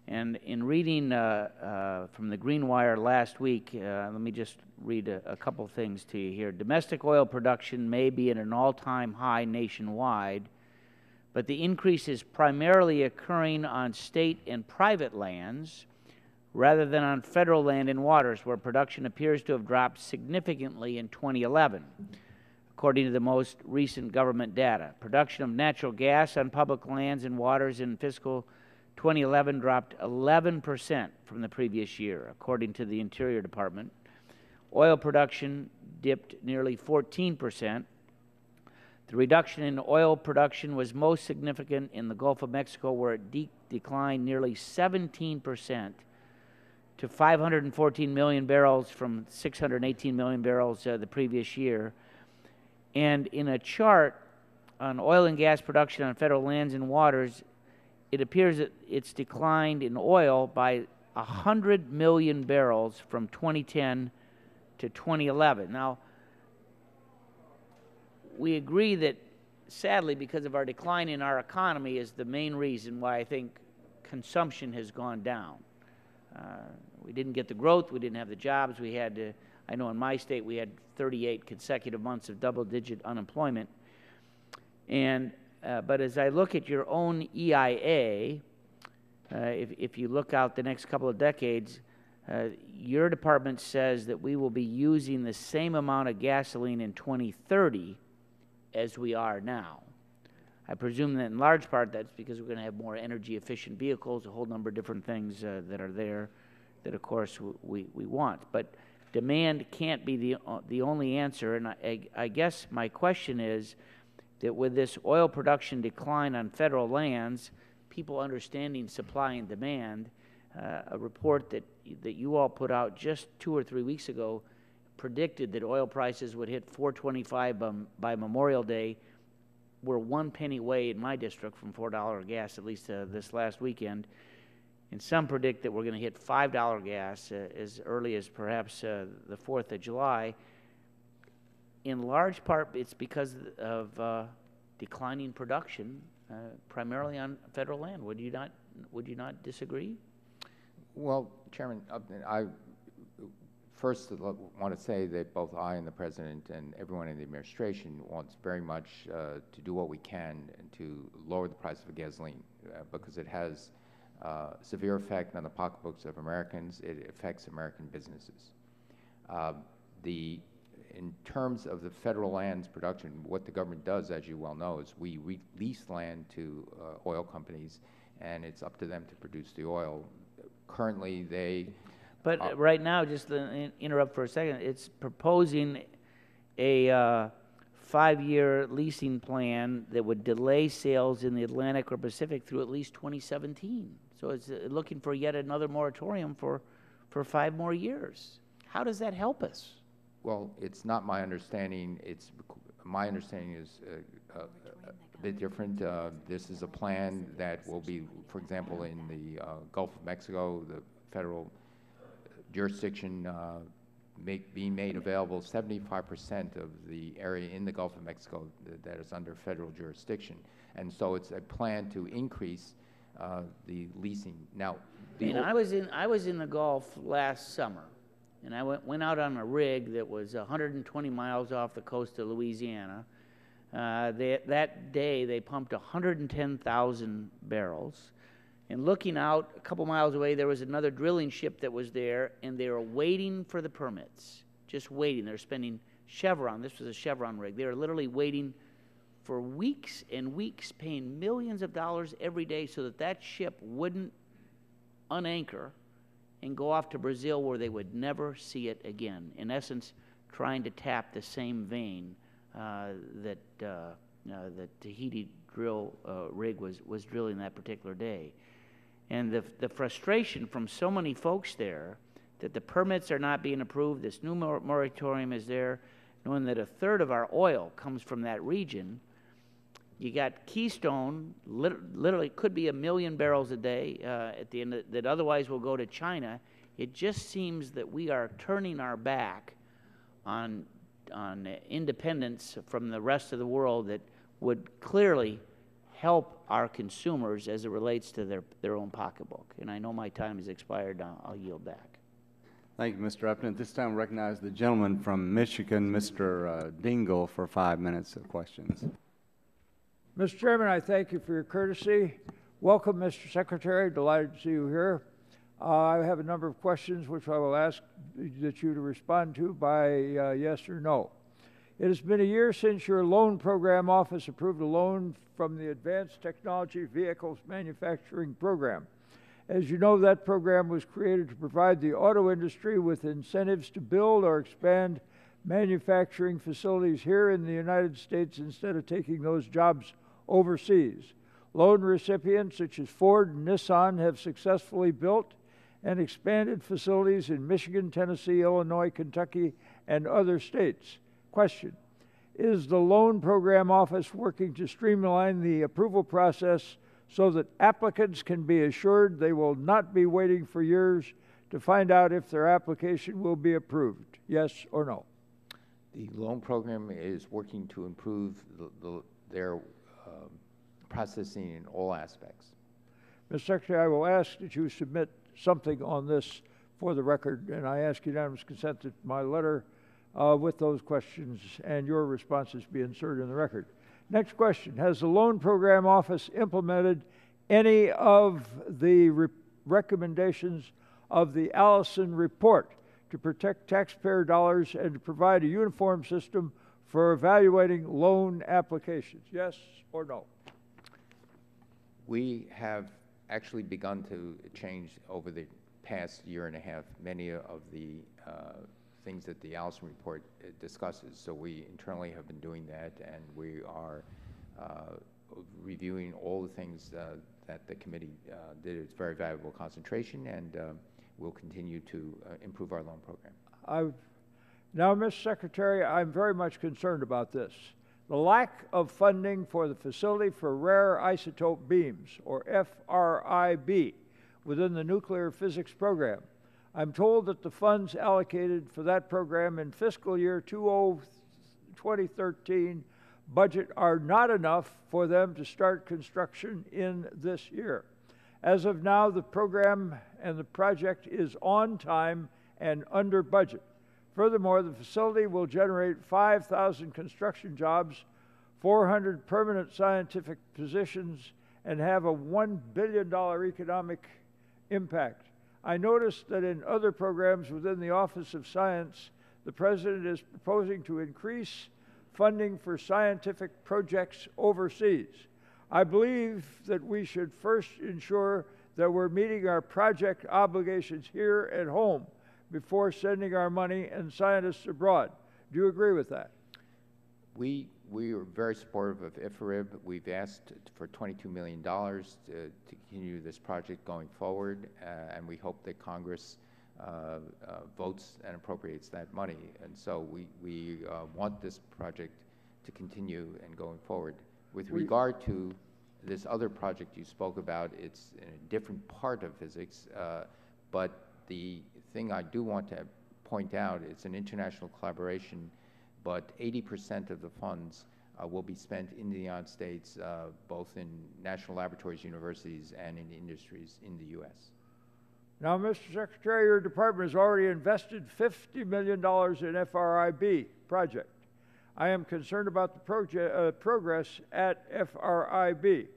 And in reading from the Green Wire last week, let me just read a couple things to you here. Domestic oil production may be at an all-time high nationwide, but the increase is primarily occurring on state and private lands rather than on federal land and waters, where production appears to have dropped significantly in 2011. According to the most recent government data, production of natural gas on public lands and waters in fiscal 2011 dropped 11% from the previous year, according to the Interior Department. Oil production dipped nearly 14%. The reduction in oil production was most significant in the Gulf of Mexico, where it declined nearly 17% to 514 million barrels from 618 million barrels the previous year. And in a chart on oil and gas production on federal lands and waters, it appears that it's declined in oil by 100 million barrels from 2010 to 2011. Now, we agree that, sadly, because of our decline in our economy is the main reason why I think consumption has gone down. We didn't get the growth, we didn't have the jobs, we had to, I know in my state we had 38 consecutive months of double-digit unemployment. And but as I look at your own EIA, if you look out the next couple of decades, your department says that we will be using the same amount of gasoline in 2030 as we are now. I presume that in large part that's because we're going to have more energy-efficient vehicles, a whole number of different things that are there that, of course, we want. But demand can't be the only answer, and I guess my question is that with this oil production decline on federal lands, people understanding supply and demand, a report that you all put out just 2 or 3 weeks ago predicted that oil prices would hit $4.25 by Memorial Day. We're 1 penny away in my district from $4 gas, at least this last weekend. And some predict that we're going to hit $5 gas as early as perhaps the 4th of July. In large part, it's because of declining production, primarily on federal land. Would you not disagree? Well, Chairman, I first want to say that both I and the President and everyone in the administration wants very much to do what we can to lower the price of gasoline because it has severe effect on the pocketbooks of Americans. It affects American businesses. In terms of the federal lands production, what the government does, as you well know, is we lease land to oil companies, and it's up to them to produce the oil. Currently, they... But right now, just to interrupt for a second, it's proposing a 5-year leasing plan that would delay sales in the Atlantic or Pacific through at least 2017. So it's looking for yet another moratorium for 5 more years. How does that help us? Well, it's not my understanding. My understanding is a bit different. This is a plan that will be, for example, in the Gulf of Mexico, the federal jurisdiction being made available. 75% of the area in the Gulf of Mexico that is under federal jurisdiction, and so it's a plan to increase the leasing. Now, I was in the Gulf last summer, and I went out on a rig that was 120 miles off the coast of Louisiana. That day, they pumped 110,000 barrels. And looking out a couple miles away, there was another drilling ship that was there, and they were waiting for the permits, just waiting. They were spending Chevron. This was a Chevron rig. They were literally waiting for weeks and weeks, paying millions of dollars every day so that that ship wouldn't unanchor and go off to Brazil where they would never see it again. In essence, trying to tap the same vein that the Tahiti drill rig was drilling that particular day. And the frustration from so many folks there that the permits are not being approved, this new moratorium is there, knowing that a third of our oil comes from that region. You got Keystone, literally could be 1 million barrels a day at the end that otherwise will go to China. It just seems that we are turning our back on independence from the rest of the world that would clearly help our consumers as it relates to their own pocketbook. And I know my time has expired. I'll yield back. Thank you, Mr. Upton. At this time, I recognize the gentleman from Michigan, Mr. Dingle, for 5 minutes of questions. Mr. Chairman, I thank you for your courtesy. Welcome, Mr. Secretary. Delighted to see you here. I have a number of questions which I will ask that you to respond to by yes or no. It has been a year since your loan program office approved a loan from the Advanced Technology Vehicles Manufacturing Program. As you know, that program was created to provide the auto industry with incentives to build or expand manufacturing facilities here in the United States instead of taking those jobs overseas. Loan recipients such as Ford and Nissan have successfully built and expanded facilities in Michigan, Tennessee, Illinois, Kentucky, and other states. Question: is the loan program office working to streamline the approval process so that applicants can be assured they will not be waiting for years to find out if their application will be approved? Yes or no? The loan program is working to improve their processing in all aspects. Mr. Secretary, I will ask that you submit something on this for the record, and I ask unanimous consent that my letter with those questions and your responses be inserted in the record. Next question: has the loan program office implemented any of the recommendations of the Allison report to protect taxpayer dollars and to provide a uniform system for evaluating loan applications? Yes or no? We have actually begun to change over the past year and a half many of the things that the Allison report discusses. So we internally have been doing that, and we are reviewing all the things that the committee did. It's very valuable concentration, and we'll continue to improve our loan program. Now, Mr. Secretary, I'm very much concerned about this. The lack of funding for the Facility for Rare Isotope Beams, or FRIB, within the nuclear physics program. I'm told that the funds allocated for that program in fiscal year 2013 budget are not enough for them to start construction in this year. As of now, the program and the project is on time and under budget. Furthermore, the facility will generate 5,000 construction jobs, 400 permanent scientific positions, and have a $1 billion economic impact. I noticed that in other programs within the Office of Science, the President is proposing to increase funding for scientific projects overseas. I believe that we should first ensure that we're meeting our project obligations here at home before sending our money and scientists abroad. Do you agree with that? We are very supportive of IFRIB. We've asked for $22 million to continue this project going forward, and we hope that Congress votes and appropriates that money. And so we want this project to continue and going forward. With regard to this other project you spoke about, it's in a different part of physics, but the thing I do want to point out, it's an international collaboration, but 80% of the funds will be spent in the United States, both in national laboratories, universities, and in industries in the U.S. Now, Mr. Secretary, your department has already invested $50 million in FRIB project. I am concerned about the progress at FRIB.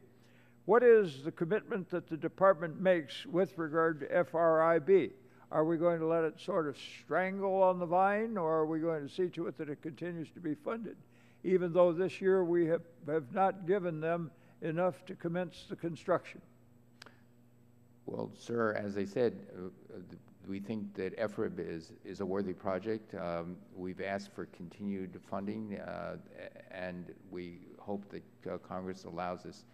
What is the commitment that the department makes with regard to FRIB? Are we going to let it sort of strangle on the vine, or are we going to see to it that it continues to be funded, even though this year we have not given them enough to commence the construction? Well, sir, as I said, we think that FRIB is a worthy project. We've asked for continued funding, and we hope that Congress allows us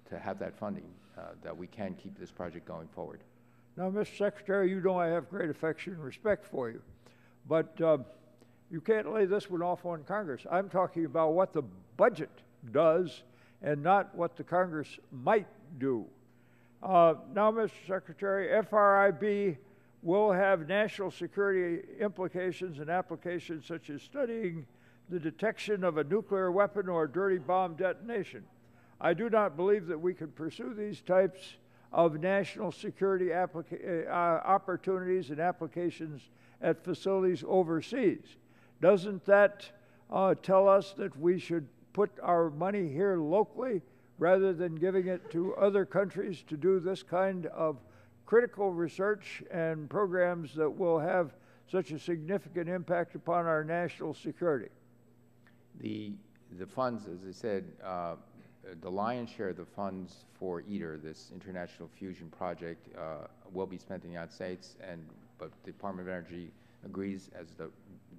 to have that funding, that we can keep this project going forward. Now, Mr. Secretary, you know I have great affection and respect for you, but you can't lay this one off on Congress. I'm talking about what the budget does and not what the Congress might do. Now, Mr. Secretary, FRIB will have national security implications and applications such as studying the detection of a nuclear weapon or dirty bomb detonation. I do not believe that we can pursue these types of national security opportunities and applications at facilities overseas. Doesn't that tell us that we should put our money here locally rather than giving it to other countries to do this kind of critical research and programs that will have such a significant impact upon our national security? The funds, as I said, the lion's share of the funds for ITER, this International Fusion Project, will be spent in the United States, but the Department of Energy agrees, as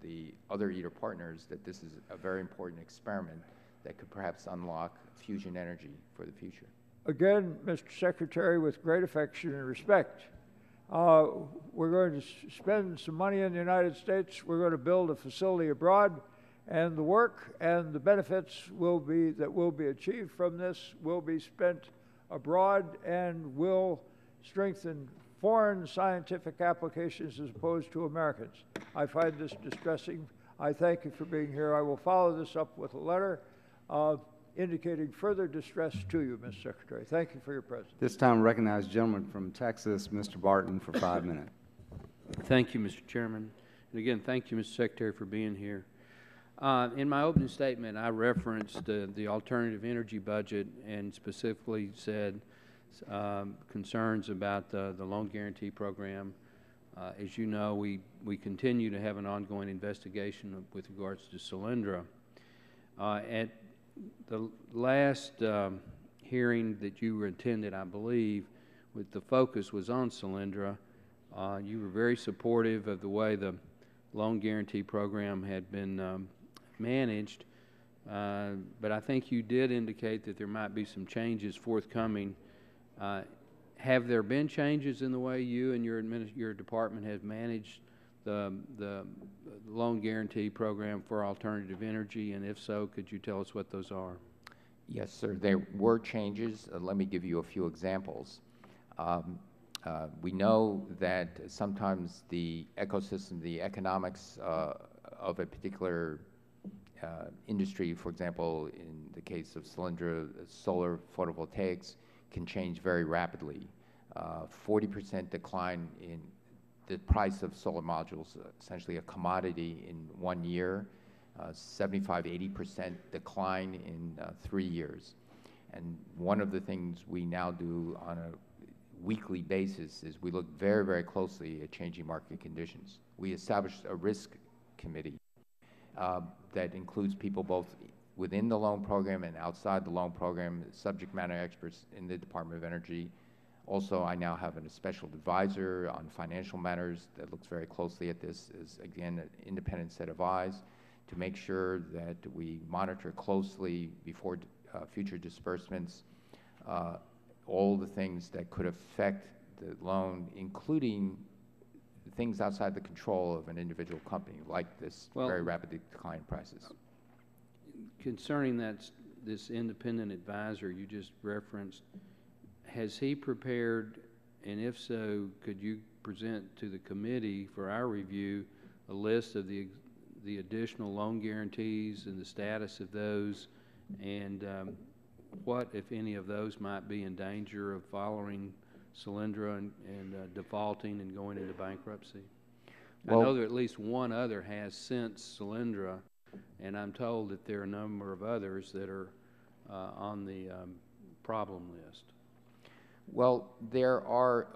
the other ITER partners, that this is a very important experiment that could perhaps unlock fusion energy for the future. Again, Mr. Secretary, with great affection and respect, we're going to spend some money in the United States. We're going to build a facility abroad, and the work and the benefits that will be achieved from this will be spent abroad and will strengthen foreign scientific applications as opposed to Americans. I find this distressing. I thank you for being here. I will follow this up with a letter indicating further distress to you, Mr. Secretary. Thank you for your presence. This time recognize gentleman from Texas, Mr. Barton, for 5 minutes. Thank you, Mr. Chairman. And again, thank you, Mr. Secretary, for being here. In my opening statement, I referenced the alternative energy budget and specifically said concerns about the loan guarantee program. As you know, we continue to have an ongoing investigation with regards to Solyndra. At the last hearing that you attended, I believe, with the focus was on Solyndra, you were very supportive of the way the loan guarantee program had been managed, but I think you did indicate that there might be some changes forthcoming. Have there been changes in the way you and your department have managed the loan guarantee program for alternative energy, and if so, could you tell us what those are? Yes, sir. There were changes. Let me give you a few examples. We know that sometimes the ecosystem, the economics of a particular industry, for example, in the case of Solyndra, solar photovoltaics, can change very rapidly. 40% decline in the price of solar modules, essentially a commodity in 1 year, 75–80% decline in 3 years. And one of the things we now do on a weekly basis is we look very, very closely at changing market conditions. We established a risk committee that includes people both within the loan program and outside the loan program, subject matter experts in the Department of Energy. Also, I now have a special advisor on financial matters that looks very closely at this, as again an independent set of eyes, to make sure that we monitor closely before future disbursements all the things that could affect the loan, including things outside the control of an individual company, like this very rapidly declining prices. Concerning this independent advisor you just referenced, has he prepared, and if so, could you present to the committee for our review a list of the additional loan guarantees and the status of those, and what, if any, of those might be in danger of following Solyndra and defaulting and going into bankruptcy? Well, I know that at least one other has since Solyndra, and I'm told that there are a number of others that are on the problem list. well, there are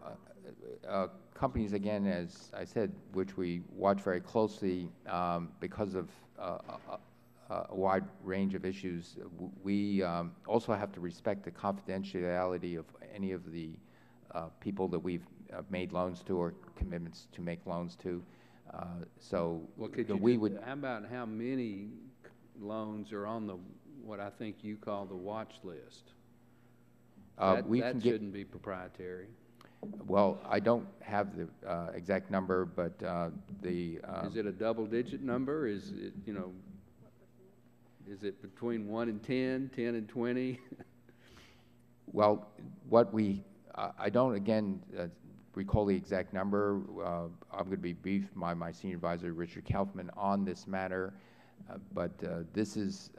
companies, again, as I said, which we watch very closely because of a wide range of issues. We also have to respect the confidentiality of any of the people that we've made loans to or commitments to make loans to. So Well, could that you we would. how about how many loans are on the what I think you call the watch list? That shouldn't be proprietary. Well, I don't have the exact number, but Is it a double-digit number? Is it, you know, is it between 1 and 10, 10 and 20? well, what we I don't again recall the exact number. I'm going to be briefed by my senior advisor Richard Kaufman on this matter, but this is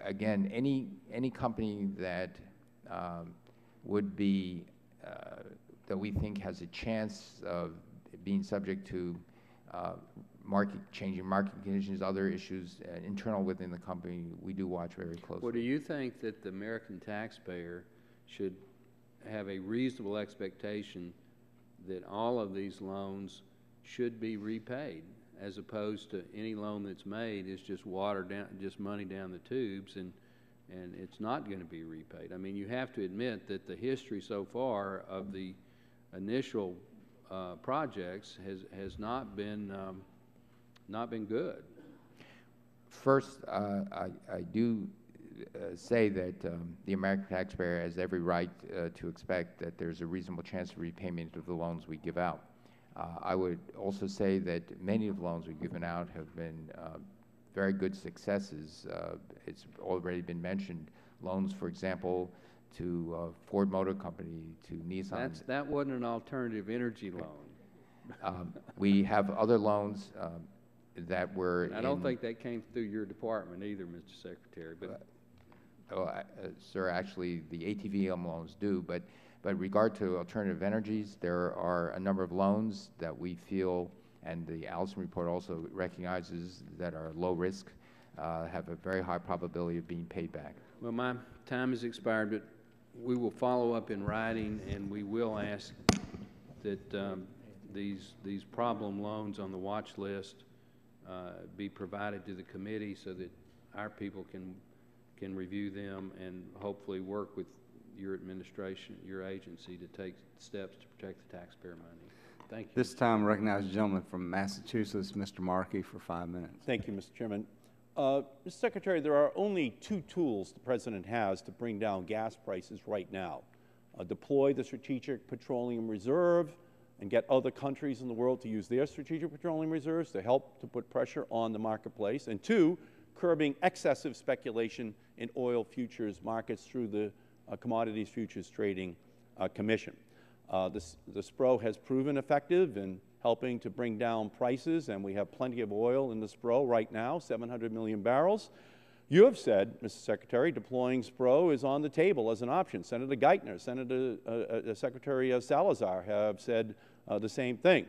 again any company that would be that we think has a chance of being subject to changing market conditions, other issues internal within the company, we do watch very closely. Well, do you think that the American taxpayer should have a reasonable expectation that all of these loans should be repaid, as opposed to any loan that's made is just watered down, just money down the tubes, and it's not going to be repaid? I mean, you have to admit that the history so far of the initial projects has not been good. First, I do say that the American taxpayer has every right to expect that there's a reasonable chance of repayment of the loans we give out. I would also say that many of the loans we've given out have been very good successes. It's already been mentioned, loans, for example, to Ford Motor Company, to Nissan. That wasn't an alternative energy loan. We have other loans that were I don't think that came through your department either, Mr. Secretary. But sir, actually, the ATVM loans do. But regard to alternative energies, there are a number of loans that we feel, and the Allison report also recognizes, that are low risk, have a very high probability of being paid back. Well, my time has expired, but we will follow up in writing, and we will ask that these problem loans on the watch list be provided to the committee so that our people can review them and hopefully work with your administration, your agency, to take steps to protect the taxpayer money. Thank you. This time, recognize the gentleman from Massachusetts, Mr. Markey, for 5 minutes. Thank you, Mr. Chairman. Mr. Secretary, there are only 2 tools the President has to bring down gas prices right now. Deploy the Strategic Petroleum Reserve and get other countries in the world to use their Strategic Petroleum Reserves to help to put pressure on the marketplace. And 2, curbing excessive speculation in oil futures markets through the Commodities Futures Trading Commission. The SPRO has proven effective in helping to bring down prices, and we have plenty of oil in the SPRO right now, 700 million barrels. You have said, Mr. Secretary, deploying SPRO is on the table as an option. Senator Geithner, Secretary Salazar have said the same thing,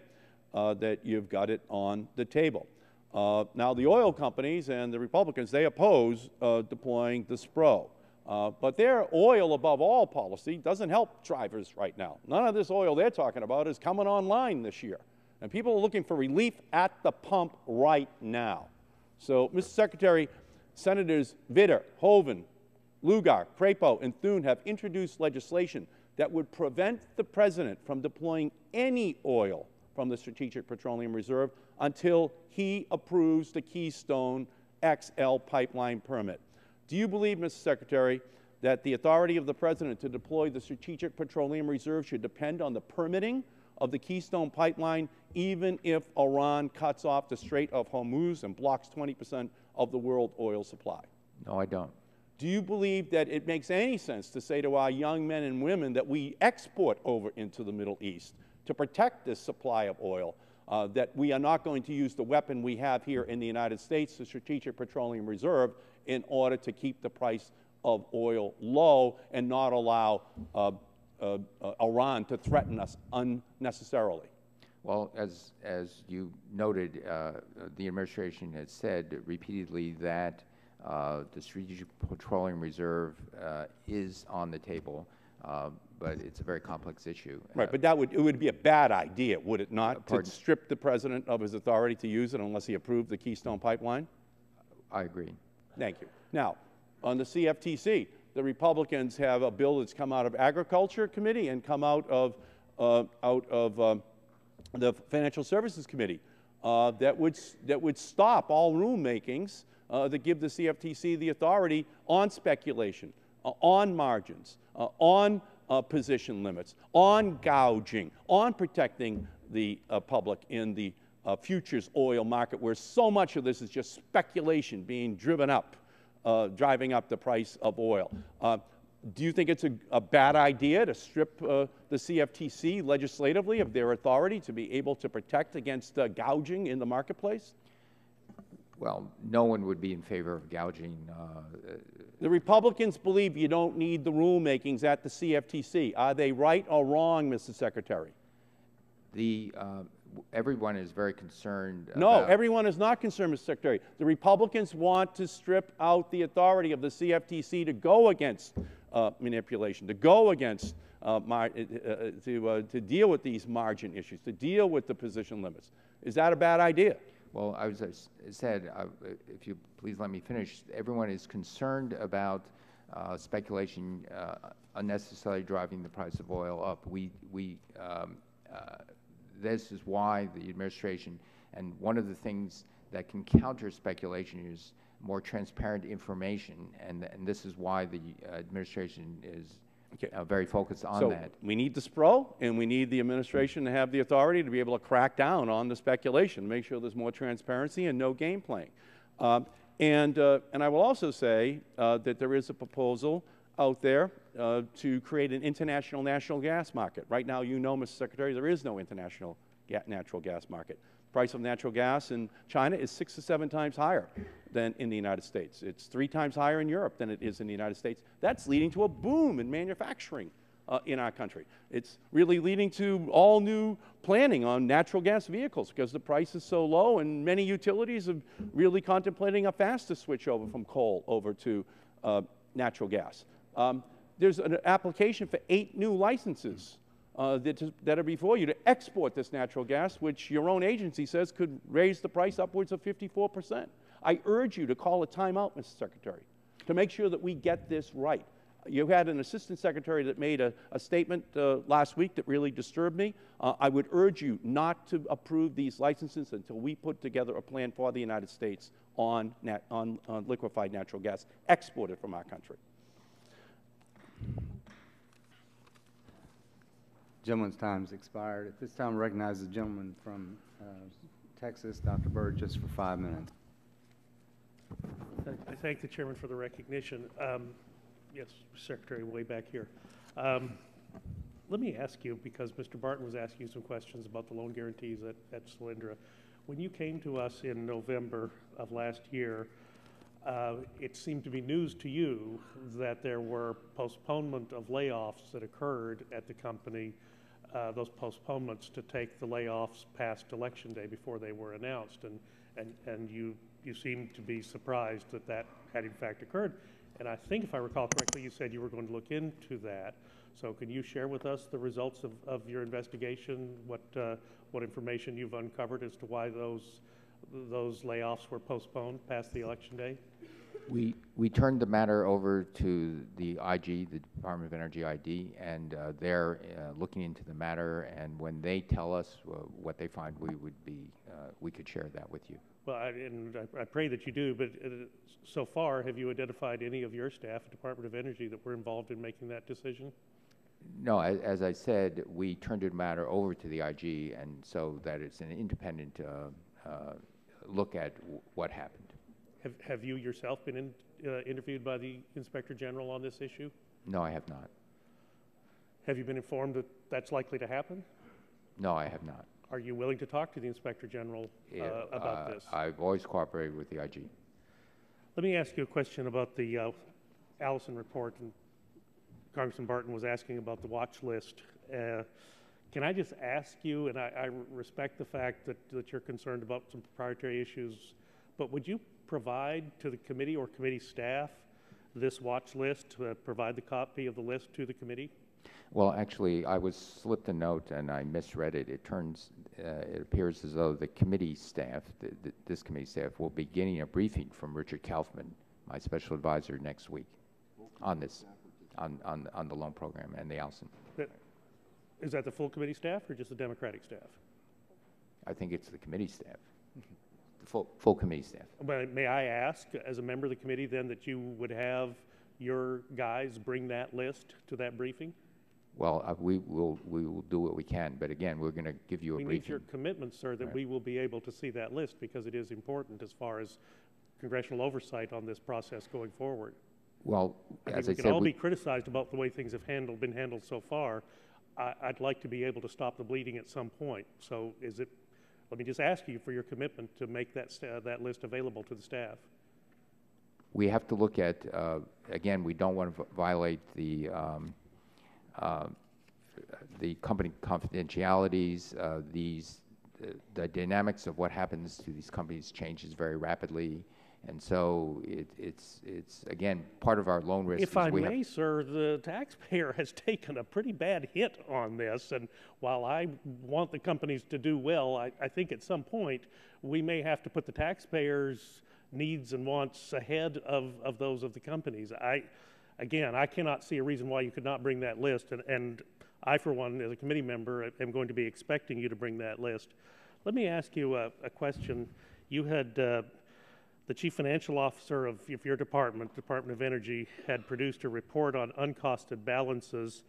that you've got it on the table. Now, the oil companies and the Republicans, they oppose deploying the SPRO. But their oil above all policy doesn't help drivers right now. None of this oil they're talking about is coming online this year. And people are looking for relief at the pump right now. So, Mr. Secretary, Senators Vitter, Hoeven, Lugar, Crapo, and Thune have introduced legislation that would prevent the President from deploying any oil from the Strategic Petroleum Reserve until he approves the Keystone XL pipeline permit. Do you believe, Mr. Secretary, that the authority of the President to deploy the Strategic Petroleum Reserve should depend on the permitting of the Keystone pipeline, even if Iran cuts off the Strait of Hormuz and blocks 20% of the world oil supply? No, I don't. Do you believe that it makes any sense to say to our young men and women that we export over into the Middle East to protect this supply of oil, that we are not going to use the weapon we have here in the United States, the Strategic Petroleum Reserve, in order to keep the price of oil low and not allow Iran to threaten us unnecessarily? Well, as you noted, the administration has said repeatedly that the Strategic Petroleum Reserve is on the table, but it's a very complex issue. Right, but it would be a bad idea, would it not, to pardon? strip the president of his authority to use it unless he approved the Keystone Pipeline? I agree. Thank you. Now, on the CFTC, the Republicans have a bill that's come out of Agriculture Committee and come out of the Financial Services Committee that would stop all rulemakings that give the CFTC the authority on speculation, on margins, on position limits, on gouging, on protecting the public in the futures oil market, where so much of this is just speculation being driven up, driving up the price of oil. Do you think it's a bad idea to strip the CFTC legislatively of their authority to be able to protect against gouging in the marketplace? Well, no one would be in favor of gouging. The Republicans believe you don't need the rulemakings at the CFTC. Are they right or wrong, Mr. Secretary? Everyone is very concerned. No, everyone is not concerned, Mr. Secretary. The Republicans want to strip out the authority of the CFTC to go against manipulation, to go against, to deal with these margin issues, to deal with the position limits. Is that a bad idea? Well, as I said, if you please let me finish, everyone is concerned about speculation unnecessarily driving the price of oil up. This is why the administration, and one of the things that can counter speculation is more transparent information, and this is why the administration is very focused on that. We need the SPRO, and we need the administration to have the authority to be able to crack down on the speculation, make sure there's more transparency and no game playing. And I will also say that there is a proposal out there to create an international natural gas market. Right now, you know, Mr. Secretary, there is no international natural gas market. The price of natural gas in China is 6 to 7 times higher than in the United States. It's 3 times higher in Europe than it is in the United States. That's leading to a boom in manufacturing in our country. It's really leading to all new planning on natural gas vehicles because the price is so low, and many utilities are really contemplating a faster switch over from coal over to natural gas. There's an application for 8 new licenses that are before you to export this natural gas, which your own agency says could raise the price upwards of 54%. I urge you to call a timeout, Mr. Secretary, to make sure that we get this right. You had an assistant secretary that made a statement last week that really disturbed me. I would urge you not to approve these licenses until we put together a plan for the United States on liquefied natural gas exported from our country. Gentleman's time has expired. At this time, I recognize the gentleman from Texas, Dr. Burgess, for 5 minutes. I thank the chairman for the recognition. Yes, Secretary, way back here. Let me ask you, because Mr. Barton was asking you some questions about the loan guarantees at Solyndra. When you came to us in November of last year, it seemed to be news to you that there were postponement of layoffs that occurred at the company, those postponements to take the layoffs past Election Day before they were announced. And you seemed to be surprised that that had in fact occurred. And I think, if I recall correctly, you said you were going to look into that. So can you share with us the results of your investigation, what information you've uncovered as to why those layoffs were postponed past the Election Day? We turned the matter over to the IG, the Department of Energy ID, and they're looking into the matter. And when they tell us what they find, we could share that with you. Well, I pray that you do. But so far, have you identified any of your staff at Department of Energy that were involved in making that decision? No, as I said, we turned the matter over to the IG, and so that it's an independent look at what happened. Have you yourself been interviewed by the Inspector General on this issue? No, I have not. Have you been informed that that's likely to happen? No, I have not. Are you willing to talk to the Inspector General about this? I've always cooperated with the IG. Let me ask you a question about the Allison report, and Congressman Barton was asking about the watch list. Can I just ask you, and I respect the fact that you're concerned about some proprietary issues, but would you provide to the committee or committee staff this watch list, provide the copy of the list to the committee? Well, actually, I was slipped a note and I misread it. It appears as though the committee staff, this committee staff, will be getting a briefing from Richard Kaufman, my special advisor, next week on this, on the loan program and the Allison. Is that the full committee staff or just the Democratic staff? I think it's the committee staff, the full committee staff. May I ask, as a member of the committee, then, that you would have your guys bring that list to that briefing? Well, we will do what we can, but again, we're going to give you a briefing. We need your commitment, sir, that we will be able to see that list, because it is important as far as congressional oversight on this process going forward. Well, as I said, we can all be criticized about the way things have been handled so far. I'd like to be able to stop the bleeding at some point. So let me just ask you for your commitment to make that list available to the staff. We have to look at, again, we don't want to violate the company confidentialities. The dynamics of what happens to these companies changes very rapidly. And so it's again, part of our loan risk. If I may, sir, the taxpayer has taken a pretty bad hit on this. And while I want the companies to do well, I think at some point we may have to put the taxpayers' needs and wants ahead of those of the companies. Again, I cannot see a reason why you could not bring that list. And I, for one, as a committee member, am going to be expecting you to bring that list. Let me ask you a question. You had... the Chief Financial Officer of your Department of Energy, had produced a report on uncosted balances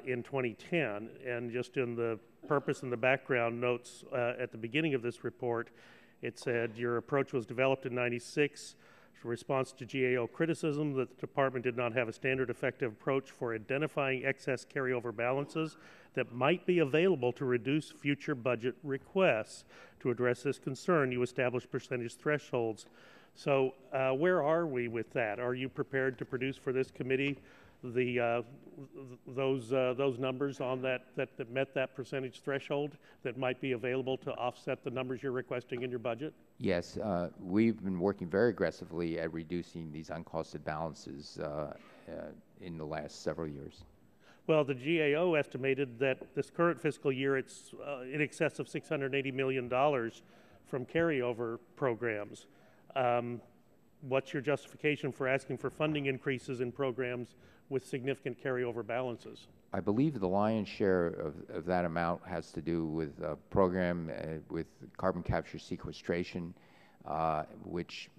in 2010. And just in the purpose and the background notes at the beginning of this report, it said your approach was developed in '96 in response to GAO criticism that the Department did not have a standard effective approach for identifying excess carryover balances that might be available to reduce future budget requests. To address this concern, you established percentage thresholds. So where are we with that? Are you prepared to produce for this committee those numbers on that met that percentage threshold that might be available to offset the numbers you're requesting in your budget? Yes, we've been working very aggressively at reducing these uncosted balances in the last several years. Well, the GAO estimated that this current fiscal year it's in excess of $680 million from carryover programs. What's your justification for asking for funding increases in programs with significant carryover balances? I believe the lion's share of that amount has to do with a program with carbon capture sequestration, which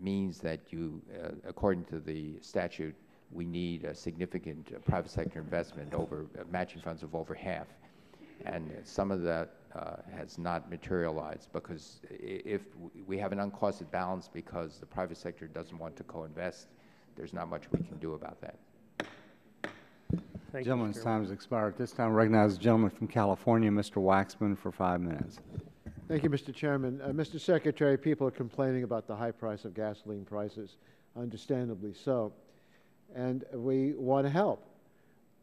means that you, according to the statute, we need a significant private sector investment over matching funds of over half. And some of that has not materialized because if we have an uncosted balance because the private sector doesn't want to co-invest, there's not much we can do about that. Thank Gentleman's you, time has expired. At this time, I recognize the gentleman from California, Mr. Waxman, for 5 minutes. Thank you, Mr. Chairman. Mr. Secretary, people are complaining about the high price of gasoline prices, understandably so. And we want to help.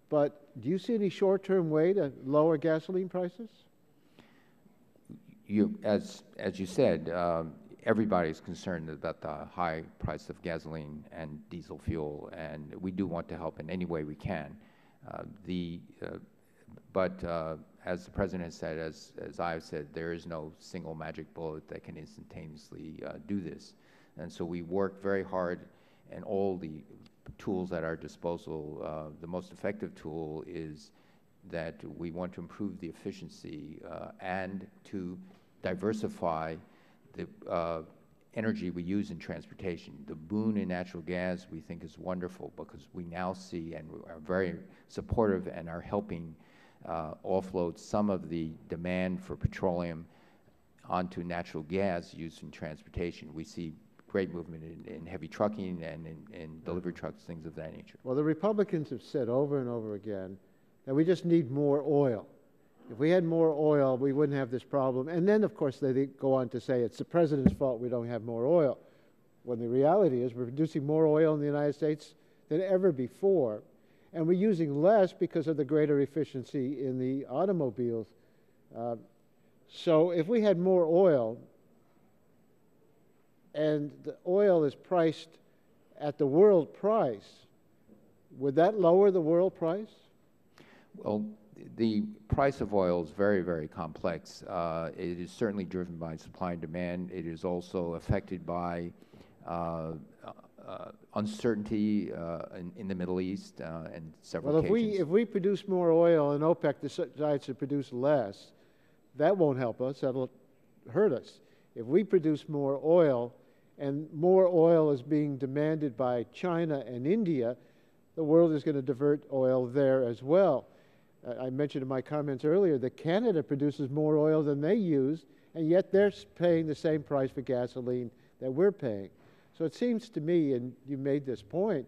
But do you see any short-term way to lower gasoline prices? As you said, everybody's concerned about the high price of gasoline and diesel fuel, and we do want to help in any way we can. But as the President has said, as I have said, there is no single magic bullet that can instantaneously do this. And so we work very hard, and all the tools at our disposal, the most effective tool is that we want to improve the efficiency and to diversify the energy we use in transportation. The boom in natural gas we think is wonderful because we now see and are very supportive and are helping offload some of the demand for petroleum onto natural gas used in transportation. We see great movement in heavy trucking and in delivery trucks, things of that nature. Well, the Republicans have said over and over again that we just need more oil. If we had more oil, we wouldn't have this problem. And then, of course, they go on to say it's the president's fault we don't have more oil. When the reality is we're producing more oil in the United States than ever before, and we're using less because of the greater efficiency in the automobiles. So if we had more oil, and the oil is priced at the world price, would that lower the world price? Well, the price of oil is very, very complex. It is certainly driven by supply and demand. It is also affected by uncertainty in the Middle East and several Well, occasions. if we produce more oil and OPEC decides to produce less, that won't help us. That'll hurt us. If we produce more oil and more oil is being demanded by China and India, the world is going to divert oil there as well. I mentioned in my comments earlier that Canada produces more oil than they use, and yet they're paying the same price for gasoline that we're paying. So it seems to me, and you made this point,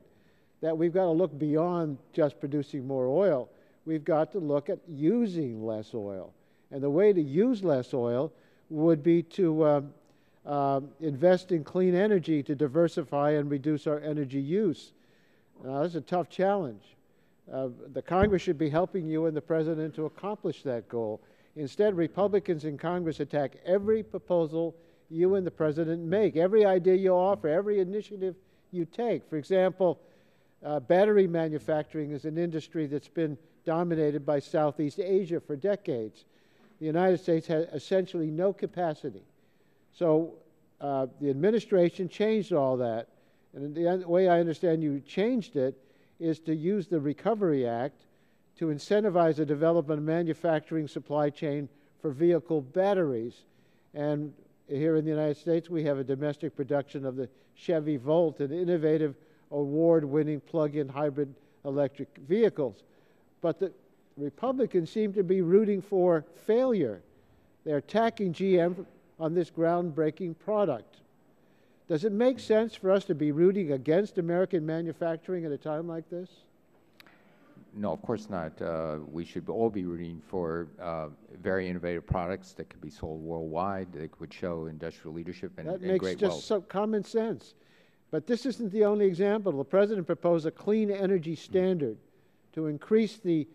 that we've got to look beyond just producing more oil. We've got to look at using less oil. And the way to use less oil would be to invest in clean energy to diversify and reduce our energy use. Now, that's a tough challenge. The Congress should be helping you and the President to accomplish that goal. Instead, Republicans in Congress attack every proposal you and the President make, every idea you offer, every initiative you take. For example, battery manufacturing is an industry that's been dominated by Southeast Asia for decades. The United States has essentially no capacity. So the administration changed all that. And the way I understand you changed it is to use the Recovery Act to incentivize the development of manufacturing supply chain for vehicle batteries. And here in the United States, we have a domestic production of the Chevy Volt, an innovative, award-winning plug-in hybrid electric vehicles. But the Republicans seem to be rooting for failure. They're attacking GM on this groundbreaking product. Does it make sense for us to be rooting against American manufacturing at a time like this? No, of course not. We should all be rooting for very innovative products that could be sold worldwide, that would show industrial leadership and great wealth. That makes just so common sense. But this isn't the only example. The President proposed a clean energy standard to increase the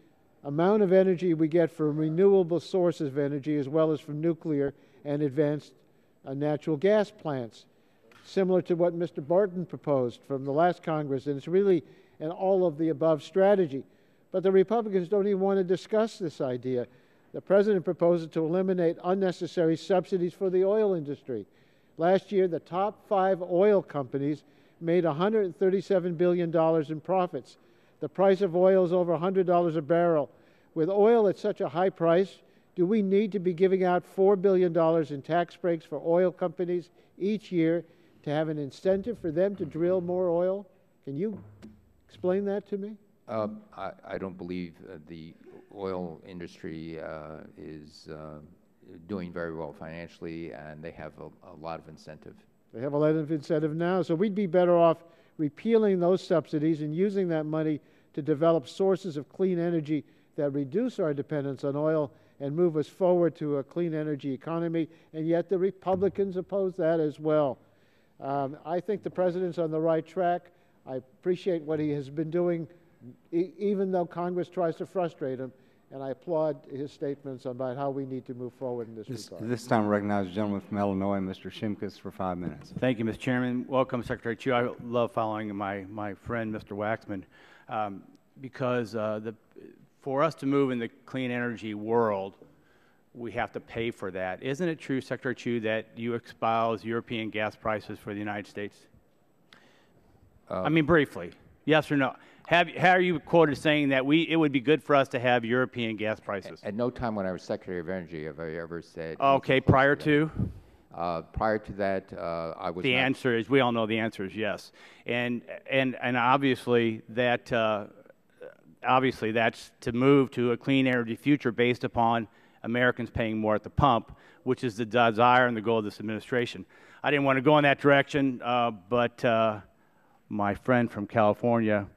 amount of energy we get from renewable sources of energy as well as from nuclear and advanced natural gas plants, similar to what Mr. Barton proposed from the last Congress. And it's really an all-of-the-above strategy. But the Republicans don't even want to discuss this idea. The President proposed to eliminate unnecessary subsidies for the oil industry. Last year, the top 5 oil companies made $137 billion in profits. The price of oil is over $100 a barrel. With oil at such a high price, do we need to be giving out $4 billion in tax breaks for oil companies each year to have an incentive for them to drill more oil? Can you explain that to me? I don't believe the oil industry is doing very well financially, and they have a lot of incentive. They have a lot of incentive now, so we'd be better off repealing those subsidies and using that money to develop sources of clean energy that reduce our dependence on oil and move us forward to a clean energy economy, and yet the Republicans oppose that as well. I think the President's on the right track. I appreciate what he has been doing, even though Congress tries to frustrate him, and I applaud his statements about how we need to move forward in this regard. This time I recognize the gentleman from Illinois, Mr. Shimkus, for 5 minutes. Thank you, Mr. Chairman. Welcome, Secretary Chu. I love following my friend, Mr. Waxman, because for us to move in the clean energy world, we have to pay for that. Isn't it true, Secretary Chu, that you espouse European gas prices for the United States? I mean, briefly, yes or no? How are you quoted saying that it would be good for us to have European gas prices? At no time when I was Secretary of Energy have I ever said. Okay, prior to? Prior to that, I was. The answer is, we all know the answer is yes, and obviously that that's to move to a clean energy future based upon Americans paying more at the pump, which is the desire and the goal of this administration. I didn't want to go in that direction, but my friend from California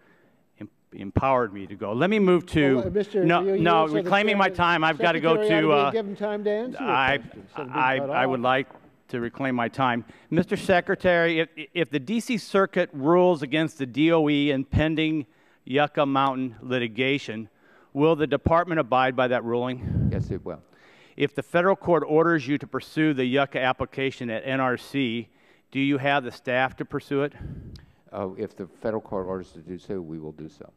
empowered me to go. Let me move to reclaiming my time. I've got to go to. Give him time to answer your questions. I would like to reclaim my time. Mr. Secretary, if the D.C. Circuit rules against the DOE in pending Yucca Mountain litigation, will the Department abide by that ruling? Yes, it will. If the federal court orders you to pursue the Yucca application at NRC, do you have the staff to pursue it? If the federal court orders to do so, we will do so.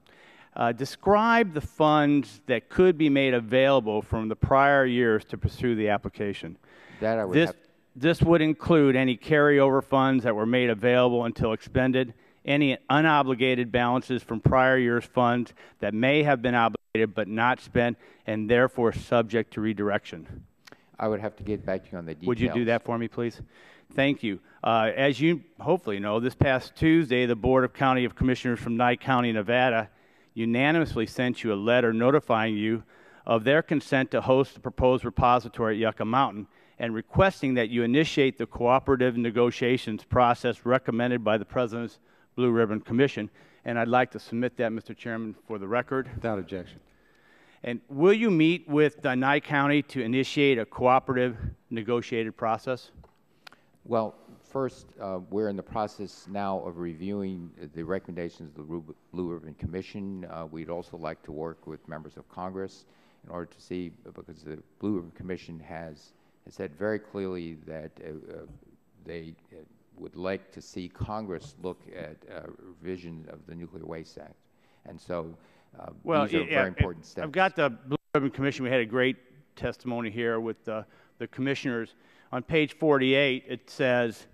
Describe the funds that could be made available from the prior years to pursue the application. That I would This would include any carryover funds that were made available until expended, any unobligated balances from prior year's funds that may have been obligated but not spent and therefore subject to redirection. I would have to get back to you on the details. Would you do that for me, please? Thank you. As you hopefully know, this past Tuesday, the Board of County of Commissioners from Nye County, Nevada, unanimously sent you a letter notifying you of their consent to host the proposed repository at Yucca Mountain and requesting that you initiate the cooperative negotiations process recommended by the President's Blue Ribbon Commission. And I'd like to submit that, Mr. Chairman, for the record. Without objection. And will you meet with Nye County to initiate a cooperative negotiated process? Well, first, we're in the process now of reviewing the recommendations of the Blue Ribbon Commission. We'd also like to work with members of Congress in order to see, because the Blue Ribbon Commission has said very clearly that they would like to see Congress look at a revision of the Nuclear Waste Act. And so these are very important steps. I've got the Blue Ribbon Commission. We had a great testimony here with the commissioners. On page 48, it says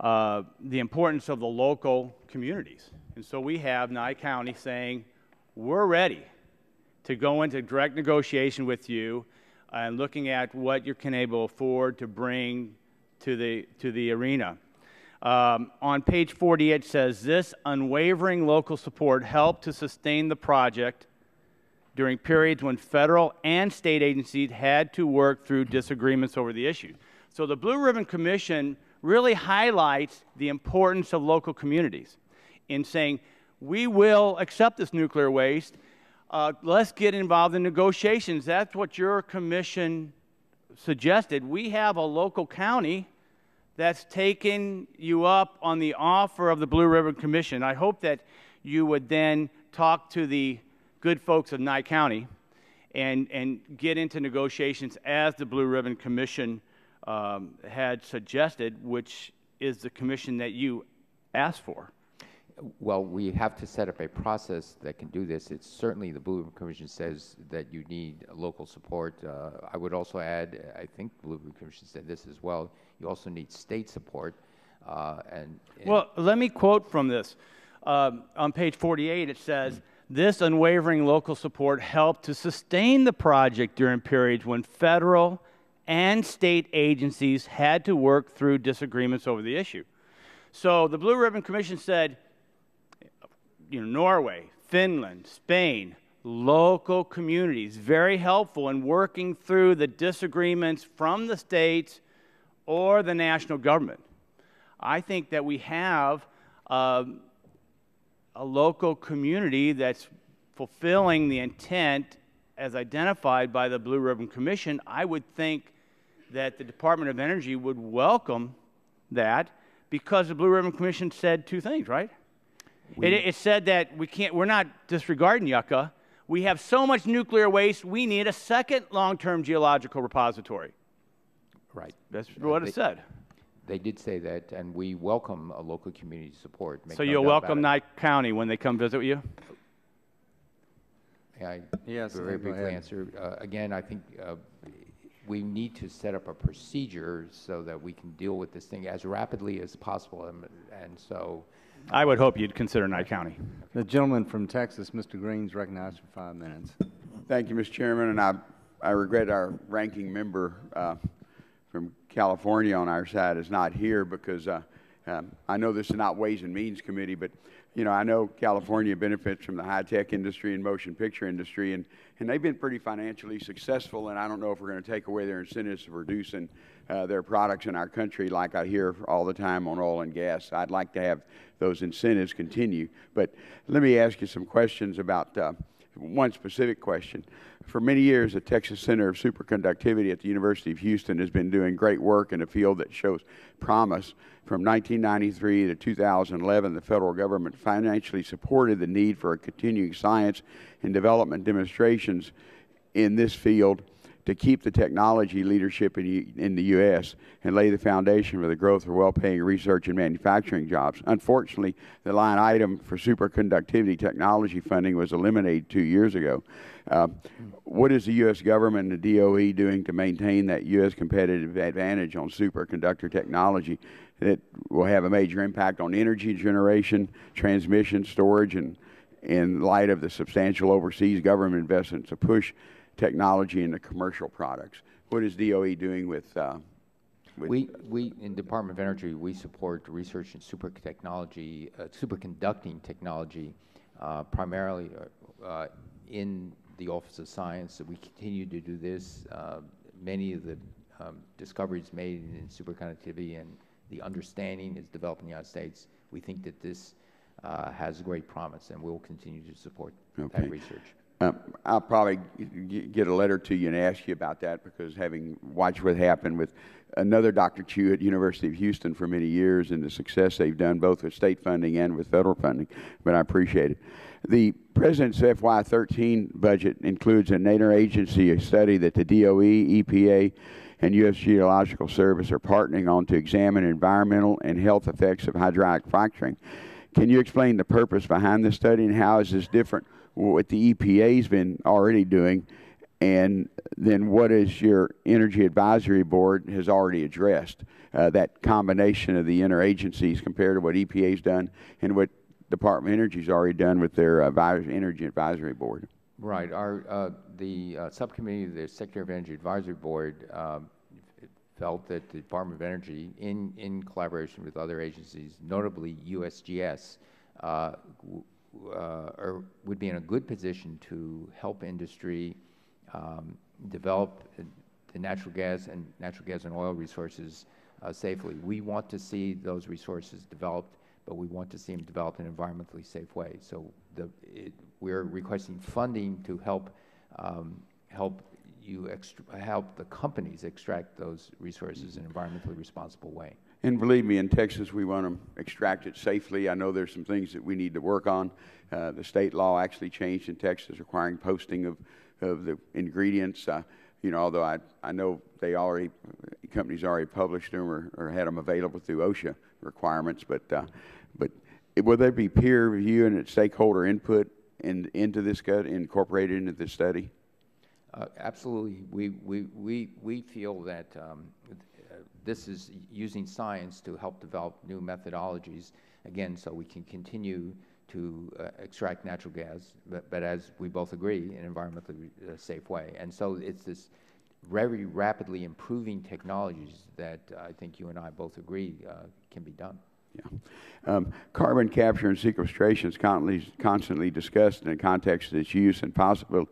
the importance of the local communities. And so we have Nye County saying, we're ready to go into direct negotiation with you and looking at what you can able to afford to bring to the arena. On page 48, it says, this unwavering local support helped to sustain the project during periods when federal and state agencies had to work through disagreements over the issue. So the Blue Ribbon Commission really highlights the importance of local communities in saying, we will accept this nuclear waste. Let's get involved in negotiations. That's what your commission suggested. We have a local county that's taken you up on the offer of the Blue Ribbon Commission. I hope that you would then talk to the good folks of Nye County and get into negotiations as the Blue Ribbon Commission had suggested, which is the commission that you asked for. Well, we have to set up a process that can do this. It's certainly the Blue Ribbon Commission says that you need local support. I would also add, I think the Blue Ribbon Commission said this as well, you also need state support. Well, let me quote from this. On page 48, it says, this unwavering local support helped to sustain the project during periods when federal and state agencies had to work through disagreements over the issue. So the Blue Ribbon Commission said, Norway, Finland, Spain, local communities, very helpful in working through the disagreements from the states or the national government. I think that we have a local community that's fulfilling the intent as identified by the Blue Ribbon Commission. I would think that the Department of Energy would welcome that because the Blue Ribbon Commission said two things, right? It said that we're not disregarding Yucca. We have so much nuclear waste, we need a second long-term geological repository. Right. That's what it said. They did say that, and we welcome a local community support. So you'll welcome Nye County when they come visit you? Yes, very briefly answer. Again, I think we need to set up a procedure so that we can deal with this thing as rapidly as possible, and so... I would hope you'd consider Nye County. The gentleman from Texas, Mr. Green, is recognized for 5 minutes. Thank you, Mr. Chairman, and I regret our ranking member from California on our side is not here because I know this is not Ways and Means Committee, but I know California benefits from the high-tech industry and motion picture industry, and they've been pretty financially successful, and I don't know if we're going to take away their incentives for producing their products in our country like I hear all the time on oil and gas. I'd like to have those incentives continue. But let me ask you some questions about one specific question. For many years, the Texas Center of Superconductivity at the University of Houston has been doing great work in a field that shows promise. From 1993 to 2011, the federal government financially supported the need for continuing science and development demonstrations in this field to keep the technology leadership in the U.S. and lay the foundation for the growth of well-paying research and manufacturing jobs. Unfortunately, the line item for superconductivity technology funding was eliminated 2 years ago. What is the U.S. government and the DOE doing to maintain that U.S. competitive advantage on superconductor technology that will have a major impact on energy generation, transmission, storage, and in light of the substantial overseas government investments to push technology into commercial products? What is DOE doing with we in Department of Energy, we support research in superconducting technology, primarily in the Office of Science. So we continue to do this. Many of the discoveries made in superconductivity and the understanding is developed in the United States. We think that this has great promise, and we'll continue to support that research. I'll probably get a letter to you and ask you about that, because having watched what happened with another Dr. Chu at University of Houston for many years and the success they've done both with state funding and with federal funding, but I appreciate it. The President's FY13 budget includes an interagency study that the DOE, EPA, and U.S. Geological Service are partnering on to examine environmental and health effects of hydraulic fracturing. Can you explain the purpose behind this study, and how is this different what the EPA's been already doing, and then what is your Energy Advisory Board has already addressed, that combination of the interagencies compared to what EPA's done and what Department of Energy's already done with their Energy Advisory Board? Right. The subcommittee of the Secretary of Energy Advisory Board felt that the Department of Energy, in collaboration with other agencies, notably USGS, would be in a good position to help industry develop the natural gas and oil resources safely. We want to see those resources developed, but we want to see them developed in an environmentally safe way. So we're requesting funding to help help the companies extract those resources in an environmentally responsible way. And believe me, in Texas, we want to extract it safely. I know there's some things that we need to work on. The state law actually changed in Texas, requiring posting of the ingredients. You know, although I know companies already published them or had them available through OSHA requirements. But will there be peer review and stakeholder input into this incorporated into this study? Absolutely. We feel that this is using science to help develop new methodologies, again, so we can continue to extract natural gas, but as we both agree, in an environmentally safe way. And so it's this very rapidly improving technologies that I think you and I both agree can be done. Yeah. Carbon capture and sequestration is constantly discussed in the context of its use and possibly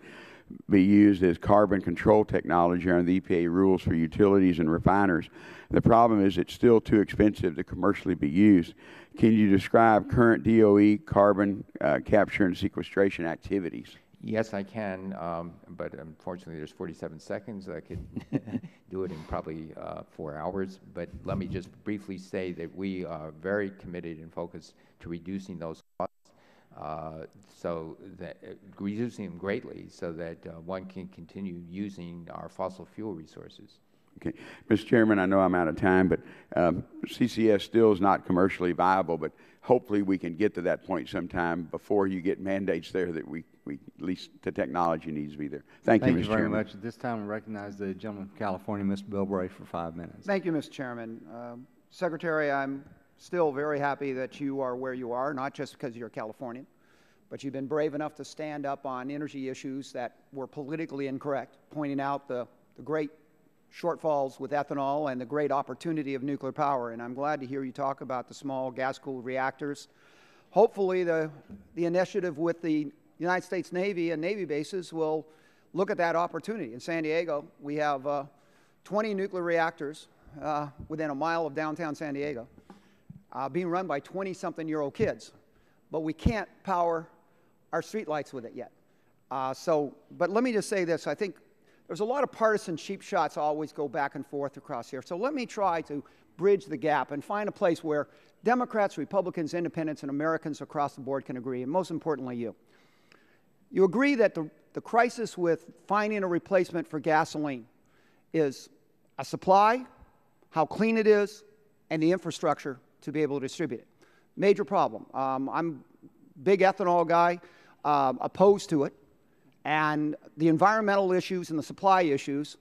be used as carbon control technology under the EPA rules for utilities and refiners. The problem is it's still too expensive to commercially be used. Can you describe current DOE carbon capture and sequestration activities? Yes, I can, but unfortunately there's 47 seconds. I could do it in probably 4 hours, but let me just briefly say that we are very committed and focused to reducing those costs, so that reducing them greatly so that one can continue using our fossil fuel resources. Okay. Mr. Chairman, I know I'm out of time, but CCS still is not commercially viable, but hopefully we can get to that point sometime before you get mandates there that we at least the technology needs to be there. Thank you, Mr. Chairman. Thank you very much. At this time, I recognize the gentleman from California, Mr. Bilbray, for 5 minutes. Thank you, Mr. Chairman. Secretary, I'm still very happy that you are where you are, not just because you're Californian, but you've been brave enough to stand up on energy issues that were politically incorrect, pointing out the great shortfalls with ethanol and the great opportunity of nuclear power. And I'm glad to hear you talk about the small gas-cooled reactors. Hopefully the initiative with the United States Navy and Navy bases will look at that opportunity. In San Diego, we have 20 nuclear reactors within a mile of downtown San Diego, being run by 20-something-year-old kids. But we can't power our streetlights with it yet. But let me just say this. I think there's a lot of partisan cheap shots always go back and forth across here. So let me try to bridge the gap and find a place where Democrats, Republicans, Independents, and Americans across the board can agree, and most importantly, you. You agree that the crisis with finding a replacement for gasoline is a supply, how clean it is, and the infrastructure to be able to distribute it. Major problem. I'm a big ethanol guy, opposed to it, and the environmental issues and the supply issues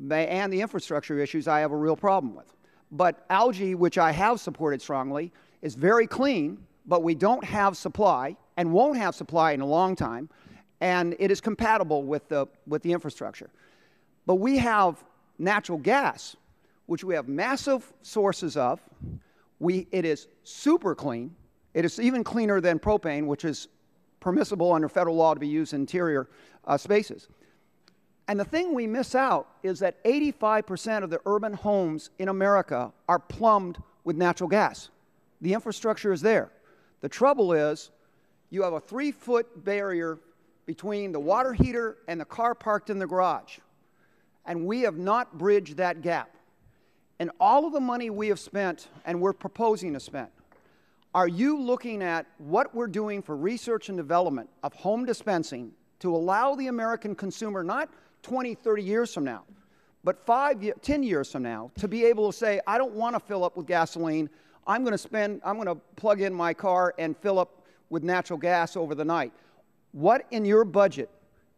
and the infrastructure issues I have a real problem with. But algae, which I have supported strongly, is very clean, but we don't have supply and won't have supply in a long time, and it is compatible with the infrastructure. But we have natural gas, which we have massive sources of. It is super clean. It is even cleaner than propane, which is permissible under federal law to be used in interior spaces. And the thing we miss out is that 85% of the urban homes in America are plumbed with natural gas. The infrastructure is there. The trouble is you have a 3-foot barrier between the water heater and the car parked in the garage. And we have not bridged that gap. And all of the money we have spent and we're proposing to spend, are you looking at what we're doing for research and development of home dispensing to allow the American consumer, not 20, 30 years from now, but 10 years from now, to be able to say, I don't want to fill up with gasoline. I'm going to plug in my car and fill up with natural gas over the night. What in your budget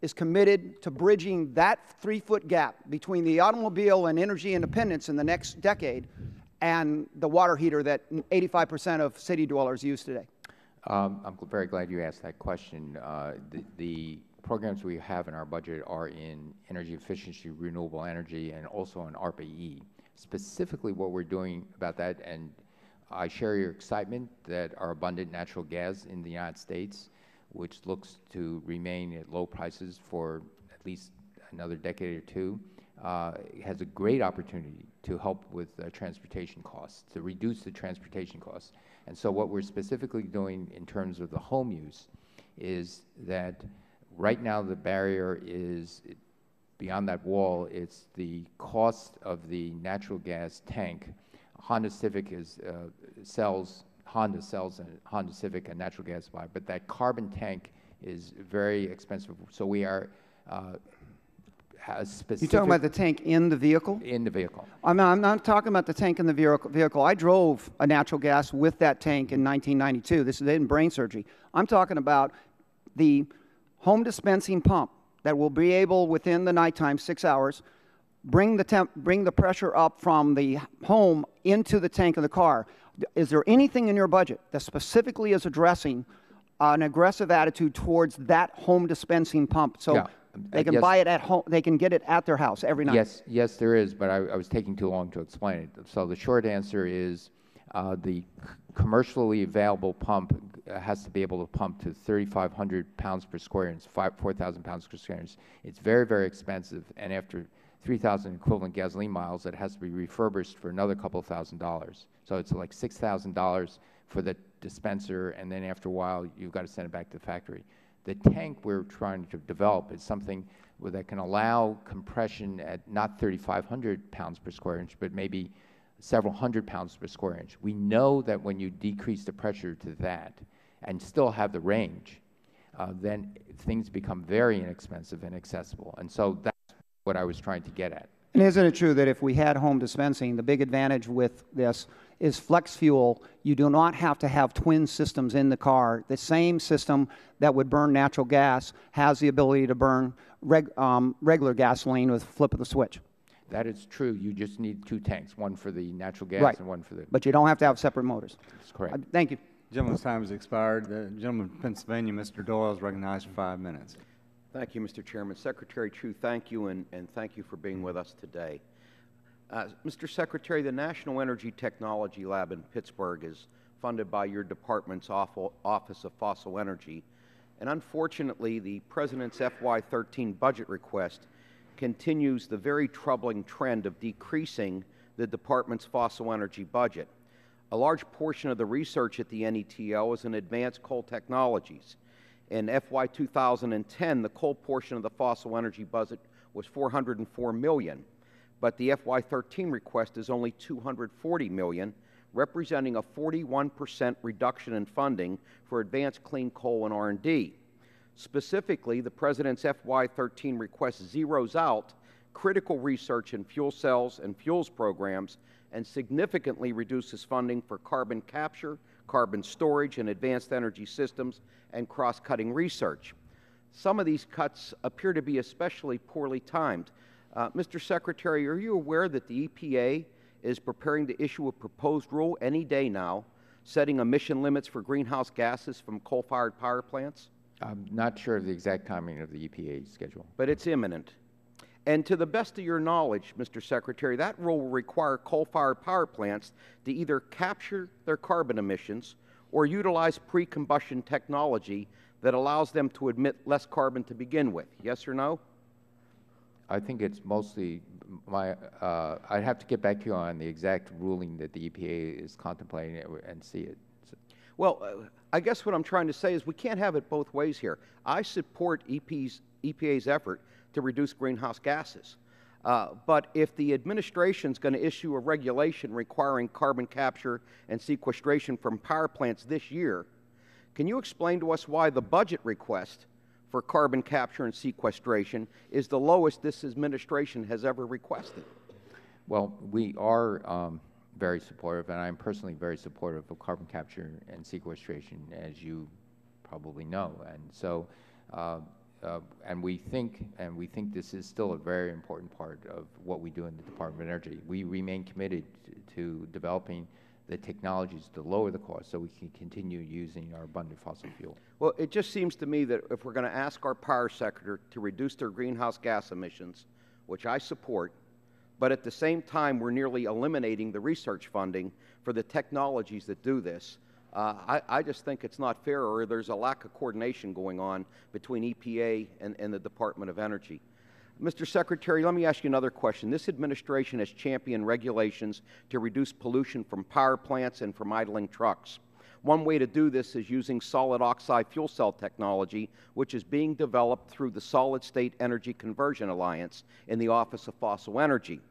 is committed to bridging that 3-foot gap between the automobile and energy independence in the next decade and the water heater that 85% of city dwellers use today? I'm very glad you asked that question. The programs we have in our budget are in energy efficiency, renewable energy, and also in ARPA-E. Specifically what we're doing about that, and I share your excitement that our abundant natural gas in the United States, which looks to remain at low prices for at least another decade or two, has a great opportunity to help with transportation costs, to reduce the transportation costs. And so what we're specifically doing in terms of the home use is that right now the barrier is beyond that wall. It's the cost of the natural gas tank. Honda Civic Honda sells a Honda Civic a natural gas supply, but that carbon tank is very expensive. So we are specific. You're talking about the tank in the vehicle? In the vehicle. I'm not talking about the tank in the vehicle. I drove a natural gas with that tank in 1992. This is in brain surgery. I'm talking about the home dispensing pump that will be able, within the nighttime, 6 hours, bring the pressure up from the home into the tank of the car. Is there anything in your budget that specifically is addressing an aggressive attitude towards that home dispensing pump, so they can buy it at home, they can get it at their house every night? Yes, there is, but I was taking too long to explain it. So the short answer is the commercially available pump has to be able to pump to 3,500 pounds per square inch, 4,000 pounds per square inch. It's very, very expensive, and after 3,000 equivalent gasoline miles, it has to be refurbished for another couple of $1,000s. So it's like $6,000 for the dispenser, and then after a while, you've got to send it back to the factory. The tank we're trying to develop is something that can allow compression at not 3,500 pounds per square inch, but maybe several hundred pounds per square inch. We know that when you decrease the pressure to that and still have the range, then things become very inexpensive and accessible. And so that's what I was trying to get at. And isn't it true that if we had home dispensing, the big advantage with this is flex fuel? You do not have to have twin systems in the car. The same system that would burn natural gas has the ability to burn regular gasoline with a flip of the switch. That is true. You just need 2 tanks, one for the natural gas and one for the... But you don't have to have separate motors. That's correct. Thank you. Gentleman's time has expired. The gentleman from Pennsylvania, Mr. Doyle, is recognized for 5 minutes. Thank you, Mr. Chairman. Secretary Chu, thank you, and thank you for being with us today. Mr. Secretary, the National Energy Technology Lab in Pittsburgh is funded by your department's Office of Fossil Energy, and unfortunately, the President's FY13 budget request continues the very troubling trend of decreasing the department's fossil energy budget. A large portion of the research at the NETL is in advanced coal technologies, In FY 2010, the coal portion of the fossil energy budget was $404 million, but the FY 13 request is only $240 million, representing a 41% reduction in funding for advanced clean coal and R&D. Specifically, the President's FY 13 request zeroes out critical research in fuel cells and fuels programs and significantly reduces funding for carbon capture, carbon storage, and advanced energy systems and cross-cutting research. Some of these cuts appear to be especially poorly timed. Mr. Secretary, are you aware that the EPA is preparing to issue a proposed rule any day now, setting emission limits for greenhouse gases from coal-fired power plants? I'm not sure of the exact timing of the EPA schedule. But it's imminent. And to the best of your knowledge, Mr. Secretary, that rule will require coal-fired power plants to either capture their carbon emissions or utilize pre-combustion technology that allows them to emit less carbon to begin with. Yes or no? I think it's mostly I'd have to get back to you on the exact ruling that the EPA is contemplating and see it. So. Well, I guess what I'm trying to say is we can't have it both ways here. I support EPA's effort to reduce greenhouse gases. But if the administration is going to issue a regulation requiring carbon capture and sequestration from power plants this year, can you explain to us why the budget request for carbon capture and sequestration is the lowest this administration has ever requested? Well, we are very supportive, and I'm personally very supportive of carbon capture and sequestration, as you probably know. And so, and we think this is still a very important part of what we do in the Department of Energy. We remain committed to developing the technologies to lower the cost so we can continue using our abundant fossil fuel. Well, it just seems to me that if we're going to ask our power sector to reduce their greenhouse gas emissions, which I support, but at the same time we're nearly eliminating the research funding for the technologies that do this, I just think it's not fair, or there's a lack of coordination going on between EPA and the Department of Energy. Mr. Secretary, let me ask you another question. This administration has championed regulations to reduce pollution from power plants and from idling trucks. One way to do this is using solid oxide fuel cell technology, which is being developed through the Solid State Energy Conversion Alliance in the Office of Fossil Energy.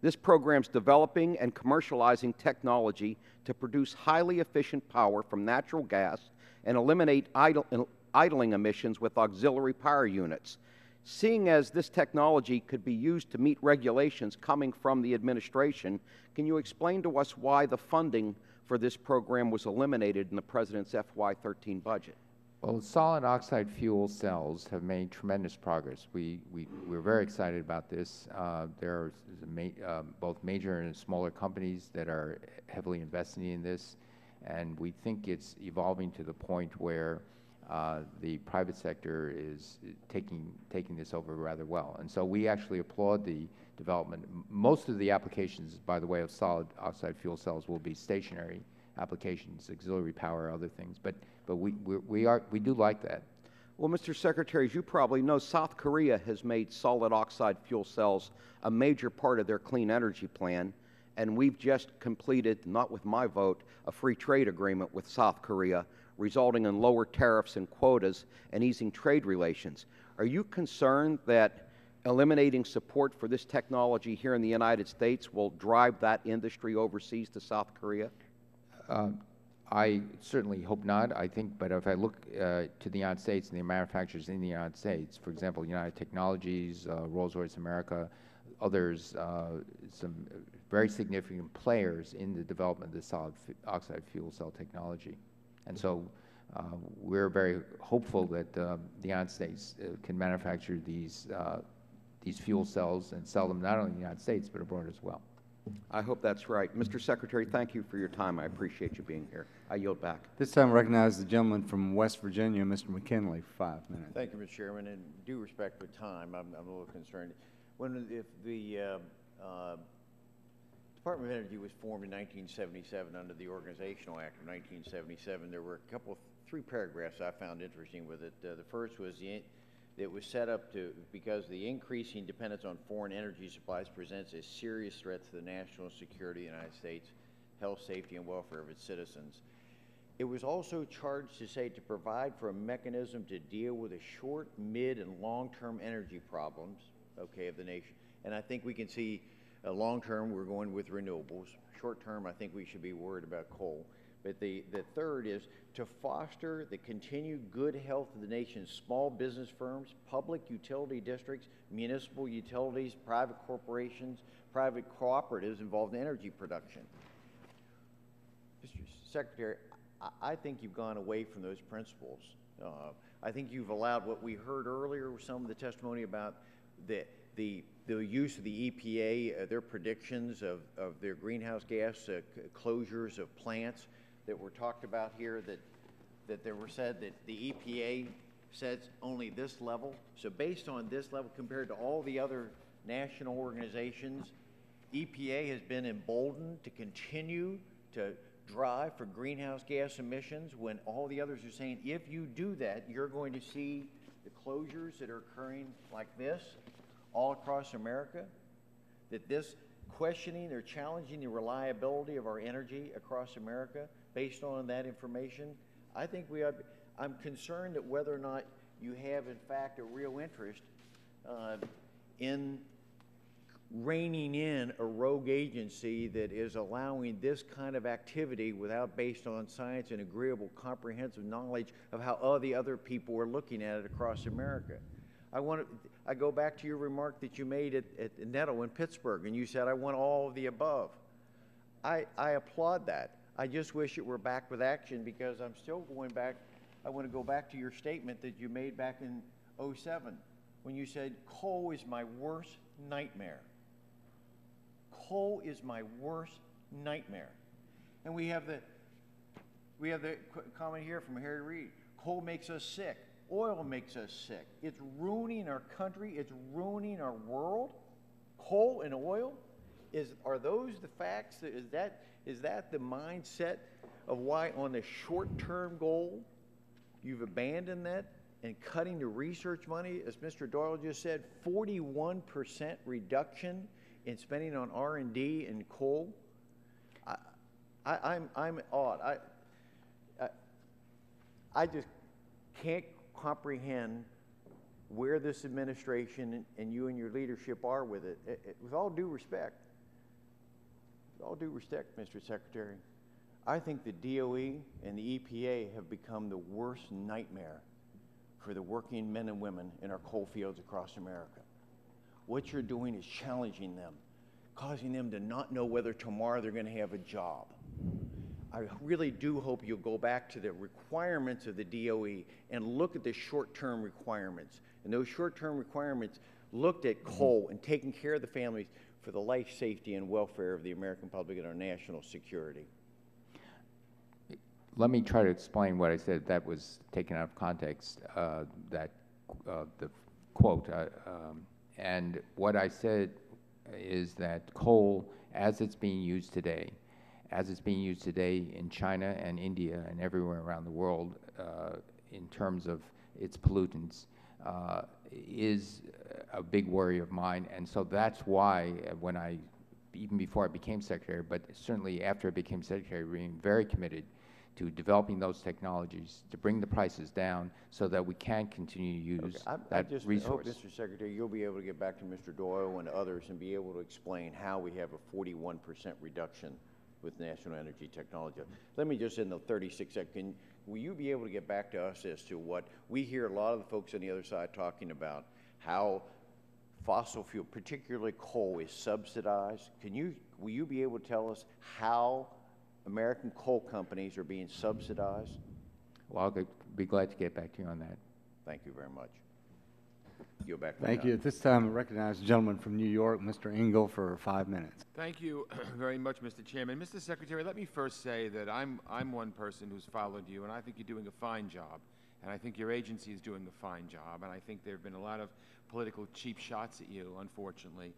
This program is developing and commercializing technology to produce highly efficient power from natural gas and eliminate idling emissions with auxiliary power units. Seeing as this technology could be used to meet regulations coming from the administration, can you explain to us why the funding for this program was eliminated in the President's FY 13 budget? Well, solid oxide fuel cells have made tremendous progress. We're very excited about this. There are both major and smaller companies that are heavily investing in this, and we think it's evolving to the point where the private sector is taking this over rather well. And so we actually applaud the development. Most of the applications, by the way, of solid oxide fuel cells will be stationary applications, auxiliary power, other things. But we do like that. Well, Mr. Secretary, as you probably know, South Korea has made solid oxide fuel cells a major part of their clean energy plan, and we've just completed, not with my vote, a free trade agreement with South Korea, resulting in lower tariffs and quotas and easing trade relations. Are you concerned that eliminating support for this technology here in the United States will drive that industry overseas to South Korea? I certainly hope not. I think, but if I look to the United States and the manufacturers in the United States, for example, United Technologies, Rolls-Royce America, others, some very significant players in the development of the solid oxide fuel cell technology. And so we're very hopeful that the United States can manufacture these fuel cells and sell them not only in the United States but abroad as well. I hope that's right. Mr. Secretary, thank you for your time. I appreciate you being here. I yield back. This time I recognize the gentleman from West Virginia, Mr. McKinley, for 5 minutes. Thank you, Mr. Chairman. And due respect for time, I'm a little concerned. If the Department of Energy was formed in 1977 under the Organizational Act of 1977, there were three paragraphs I found interesting with it. The first was it was set up because the increasing dependence on foreign energy supplies presents a serious threat to the national security of the United States, health, safety, and welfare of its citizens. It was also charged to say to provide for a mechanism to deal with the short, mid, and long-term energy problems, okay, of the nation. And I think we can see long-term we're going with renewables. Short-term, I think we should be worried about coal. But the third is to foster the continued good health of the nation's small business firms, public utility districts, municipal utilities, private corporations, private cooperatives involved in energy production. Mr. Secretary, I think you've gone away from those principles. I think you've allowed what we heard earlier with some of the testimony about the use of the EPA, their predictions of their greenhouse gas closures of plants that were talked about here, that there were said that the EPA says only this level. So based on this level compared to all the other national organizations, EPA has been emboldened to continue to drive for greenhouse gas emissions when all the others are saying, if you do that, you're going to see the closures that are occurring like this all across America, that this questioning or challenging the reliability of our energy across America based on that information, I think we ought, I'm concerned that whether or not you have in fact a real interest in reining in a rogue agency that is allowing this kind of activity without based on science and agreeable comprehensive knowledge of how all the other people are looking at it across America. I go back to your remark that you made at Nettle in Pittsburgh, and you said, I want all of the above. I applaud that. I just wish it were back with action, because I'm still going back. I want to go back to your statement that you made back in '07 when you said, coal is my worst nightmare. Coal is my worst nightmare. And we have the comment here from Harry Reid. Coal makes us sick. Oil makes us sick. It's ruining our country. It's ruining our world. Coal and oil, are those the facts? Is that the mindset of why on the short-term goal you've abandoned that and cutting the research money? As Mr. Doyle just said, 41% reduction in spending on R&D and coal. I'm awed. I just can't comprehend where this administration and you and your leadership are with it. With all due respect, Mr. Secretary, I think the DOE and the EPA have become the worst nightmare for the working men and women in our coal fields across America. What you're doing is challenging them, causing them to not know whether tomorrow they're going to have a job. I really do hope you'll go back to the requirements of the DOE and look at the short-term requirements. And those short-term requirements looked at coal and taking care of the families for the life, safety, and welfare of the American public and our national security. Let me try to explain what I said. That was taken out of context, the quote. And what I said is that coal, as it's being used today in China and India and everywhere around the world, in terms of its pollutants, is a big worry of mine. And so that's why even before I became Secretary, but certainly after I became Secretary, being very committed to developing those technologies to bring the prices down so that we can continue to use that resource. I hope, Mr. Secretary, you'll be able to get back to Mr. Doyle and others and be able to explain how we have a 41% reduction with national energy technology. Let me just, in the 36 seconds, will you be able to get back to us as to what we hear a lot of the folks on the other side talking about, how fossil fuel, particularly coal, is subsidized? Will you be able to tell us how American coal companies are being subsidized? Well, I'll be glad to get back to you on that. Thank you very much. Go back. Thank you. At this time, I recognize the gentleman from New York, Mr. Engel, for 5 minutes. Thank you very much, Mr. Chairman. Mr. Secretary, let me first say that I'm one person who's followed you, and I think you're doing a fine job. And I think your agency is doing a fine job. And I think there have been a lot of political cheap shots at you, unfortunately,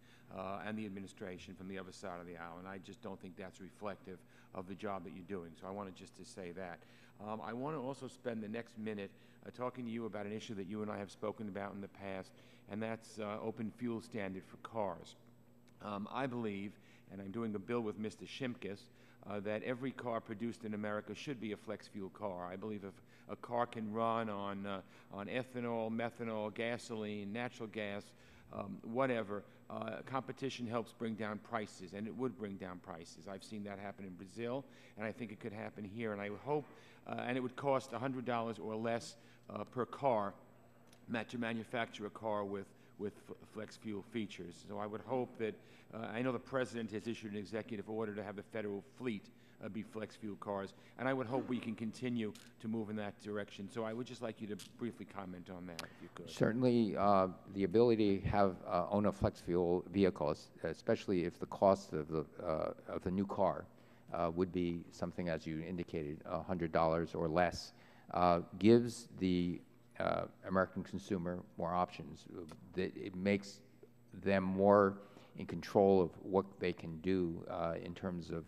and the administration from the other side of the aisle. And I just don't think that's reflective of the job that you're doing. So I wanted just to say that. I want to also spend the next minute talking to you about an issue that you and I have spoken about in the past, and that's open fuel standard for cars. I believe, and I'm doing a bill with Mr. Shimkus, that every car produced in America should be a flex fuel car. I believe if a car can run on ethanol, methanol, gasoline, natural gas, whatever, competition helps bring down prices, and it would bring down prices. I've seen that happen in Brazil, and I think it could happen here. And I would hope, and it would cost $100 or less per car to manufacture a car with flex fuel features. So I would hope that, I know the President has issued an executive order to have the federal fleet be flex fuel cars, and I would hope we can continue to move in that direction. So I would just like you to briefly comment on that, if you could. Certainly, the ability to have own a flex fuel vehicle, especially if the cost of the new car would be something, as you indicated, $100 or less, gives the American consumer more options. It makes them more in control of what they can do in terms of,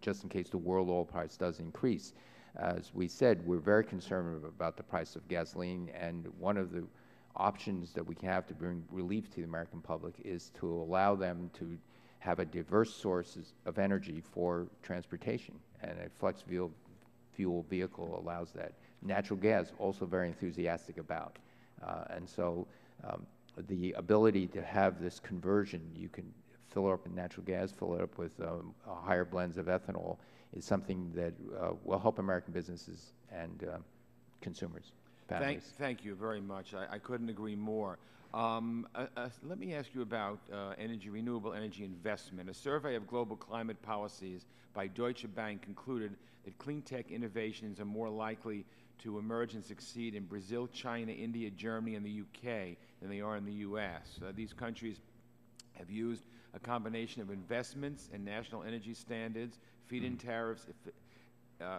just in case the world oil price does increase. As we said, we're very concerned about the price of gasoline, and one of the options that we can have to bring relief to the American public is to allow them to have a diverse sources of energy for transportation, and a flex fuel vehicle allows that. Natural gas, also very enthusiastic about. And so the ability to have this conversion, you can fill it up with natural gas, fill it up with higher blends of ethanol, is something that will help American businesses and consumers, families. Thank you very much. I couldn't agree more. Let me ask you about renewable energy investment. A survey of global climate policies by Deutsche Bank concluded that clean tech innovations are more likely to emerge and succeed in Brazil, China, India, Germany, and the UK than they are in the U.S. These countries have used a combination of investments and national energy standards, feed-in tariffs,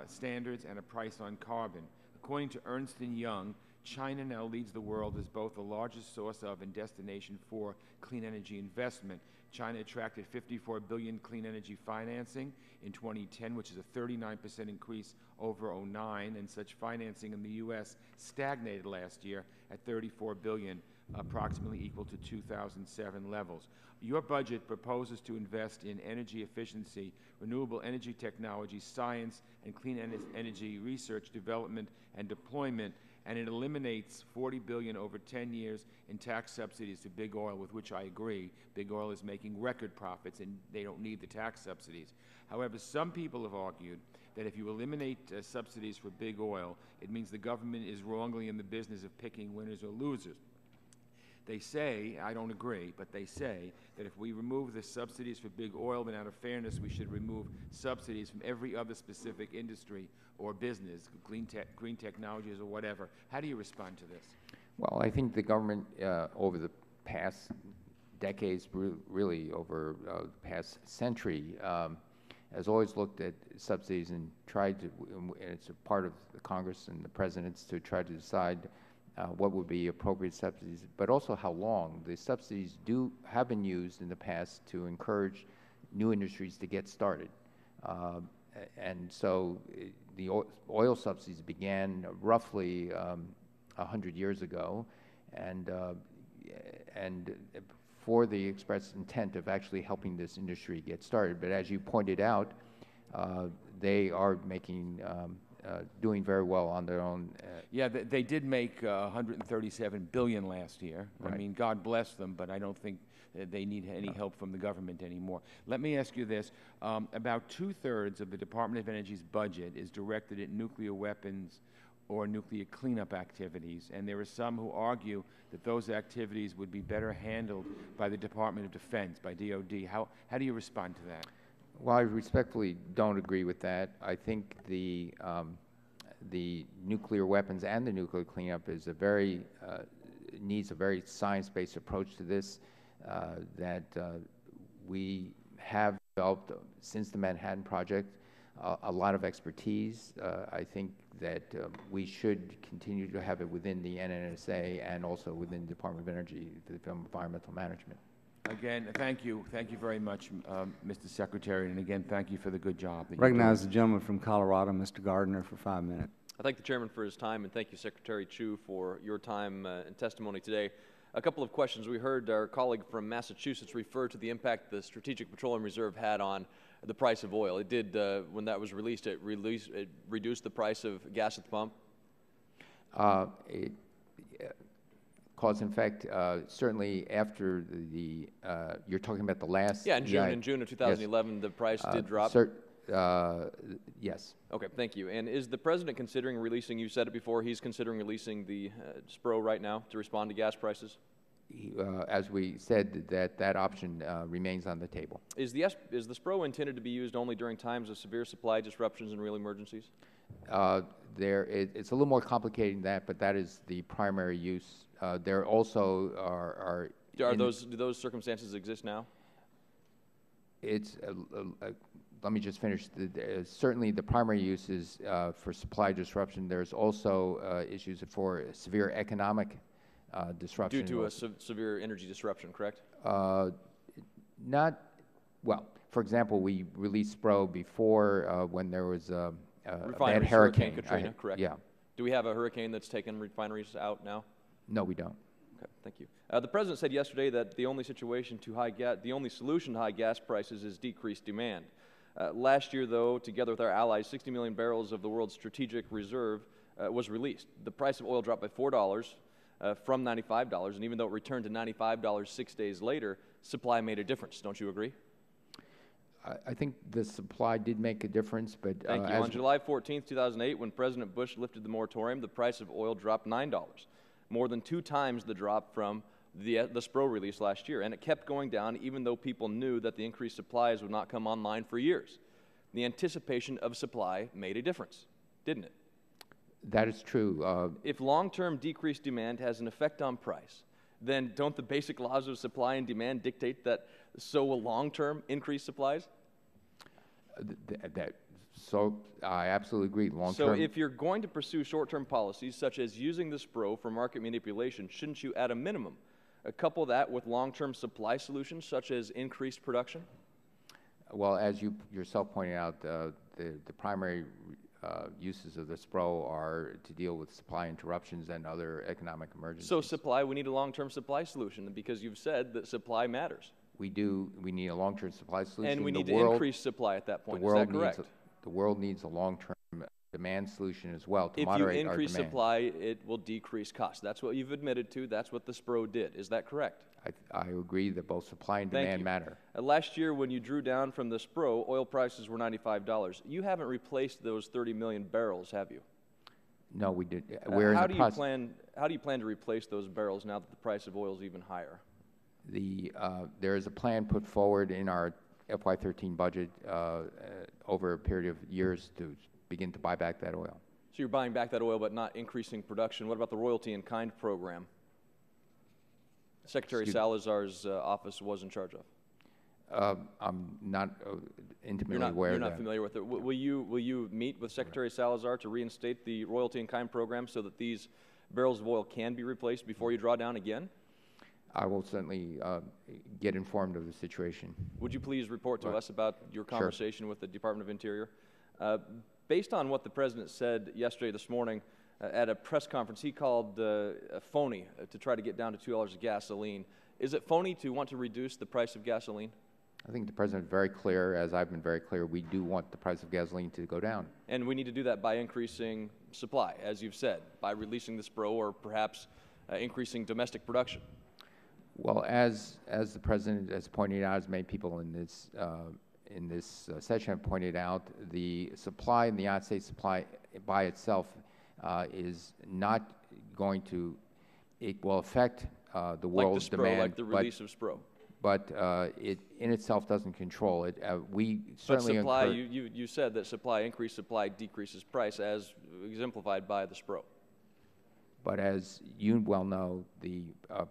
standards, and a price on carbon. According to Ernst & Young, China now leads the world as both the largest source of and destination for clean energy investment. China attracted $54 billion clean energy financing in 2010, which is a 39% increase over 2009, and such financing in the U.S. stagnated last year at $34 billion, approximately equal to 2007 levels. Your budget proposes to invest in energy efficiency, renewable energy technology, science, and clean energy research, development, and deployment, and it eliminates $40 billion over 10 years in tax subsidies to big oil, with which I agree. Big oil is making record profits, and they don't need the tax subsidies. However, some people have argued that if you eliminate subsidies for big oil, it means the government is wrongly in the business of picking winners or losers. They say, I don't agree, but they say that if we remove the subsidies for big oil, then out of fairness, we should remove subsidies from every other specific industry or business, green technologies or whatever. How do you respond to this? Well, I think the government over the past decades, really over the past century, has always looked at subsidies and tried to, and it's a part of the Congress and the presidents to try to decide what would be appropriate subsidies, but also how long. The subsidies have been used in the past to encourage new industries to get started. And so the oil subsidies began roughly 100 years ago, and for the express intent of actually helping this industry get started. But as you pointed out, they are making doing very well on their own. Yeah, they did make $137 billion last year. Right. I mean, God bless them, but I don't think they need any help from the government anymore. Let me ask you this. About 2/3 of the Department of Energy's budget is directed at nuclear weapons or nuclear cleanup activities, and there are some who argue that those activities would be better handled by the Department of Defense, by DOD. How do you respond to that? Well, I respectfully don't agree with that. I think the nuclear weapons and the nuclear cleanup is needs a very science-based approach to this that we have developed since the Manhattan Project. A lot of expertise. I think that we should continue to have it within the NNSA and also within the Department of Energy, the Environmental Management. Again, thank you. Thank you very much, Mr. Secretary, and again, thank you for the good job that Recognize the gentleman from Colorado, Mr. Gardner, for 5 minutes. I thank the Chairman for his time, and thank you, Secretary Chu, for your time and testimony today. A couple of questions. We heard our colleague from Massachusetts refer to the impact the Strategic Petroleum Reserve had on the price of oil. It did, when that was released, it reduced the price of gas at the pump? Cause and effect, certainly after you're talking about the last... Yeah, in June of 2011, yes. The price did drop? Yes. Okay, thank you. And is the President considering releasing, you said it before, he's considering releasing the SPRO right now to respond to gas prices? As we said, that option remains on the table. Is the SPRO intended to be used only during times of severe supply disruptions and real emergencies? It's a little more complicated than that, but that is the primary use. There also do those circumstances exist now? It's let me just finish. Certainly, the primary use is for supply disruption. There's also issues for severe economic disruption. Due to a severe energy disruption, correct? Not well. For example, we released SPRO before when there was a bad hurricane. Katrina, correct? Yeah. Do we have a hurricane that's taken refineries out now? No, we don't. Okay, thank you. The President said yesterday that the only solution to high gas prices is decreased demand. Last year, though, together with our allies, 60 million barrels of the world's strategic reserve was released. The price of oil dropped by $4 from $95, and even though it returned to $95 6 days later, supply made a difference. Don't you agree? I think the supply did make a difference, but... Thank you. On July 14, 2008, when President Bush lifted the moratorium, the price of oil dropped $9, more than 2 times the drop from the SPRO release last year, and it kept going down even though people knew that the increased supplies would not come online for years. The anticipation of supply made a difference, didn't it? That is true. If long-term decreased demand has an effect on price, then don't the basic laws of supply and demand dictate that so will long-term increased supplies? So I absolutely agree. Long-term. So if you're going to pursue short-term policies such as using the SPRO for market manipulation, shouldn't you, at a minimum, couple that with long-term supply solutions such as increased production? Well, as you yourself pointed out, the primary uses of the SPRO are to deal with supply interruptions and other economic emergencies. So supply, we need a long-term supply solution because you've said that supply matters. We do. We need a long-term supply solution. And we need to increase supply at that point. Is that correct? The world needs a long-term demand solution as well to moderate our demand. If you increase supply, it will decrease costs. That's what you've admitted to. That's what the SPRO did. Is that correct? I agree that both supply and demand matter. Last year, when you drew down from the SPRO, oil prices were $95. You haven't replaced those 30 million barrels, have you? No, we did. How do you plan to replace those barrels now that the price of oil is even higher? There is a plan put forward in our FY13 budget over a period of years to begin to buy back that oil. So you're buying back that oil but not increasing production. What about the royalty in kind program? Secretary Salazar's office was in charge of. I'm not intimately aware of that. You're not familiar with it. Will you meet with Secretary Salazar to reinstate the royalty in kind program so that these barrels of oil can be replaced before you draw down again? I will certainly get informed of the situation. Would you please report to us about your conversation with the Department of Interior? Based on what the President said yesterday, this morning, at a press conference, he called phony to try to get down to $2 of gasoline. Is it phony to want to reduce the price of gasoline? I think the President is very clear, as I've been very clear, we do want the price of gasoline to go down. And we need to do that by increasing supply, as you've said, by releasing the SPRO or perhaps increasing domestic production. Well, as the President has pointed out, as many people in this session have pointed out, the supply in the United States supply by itself is not going to, it will affect the world's demand. Like the release of SPRO. But it in itself doesn't control it. We certainly supply, you said that increased supply decreases price as exemplified by the SPRO. But as you well know, the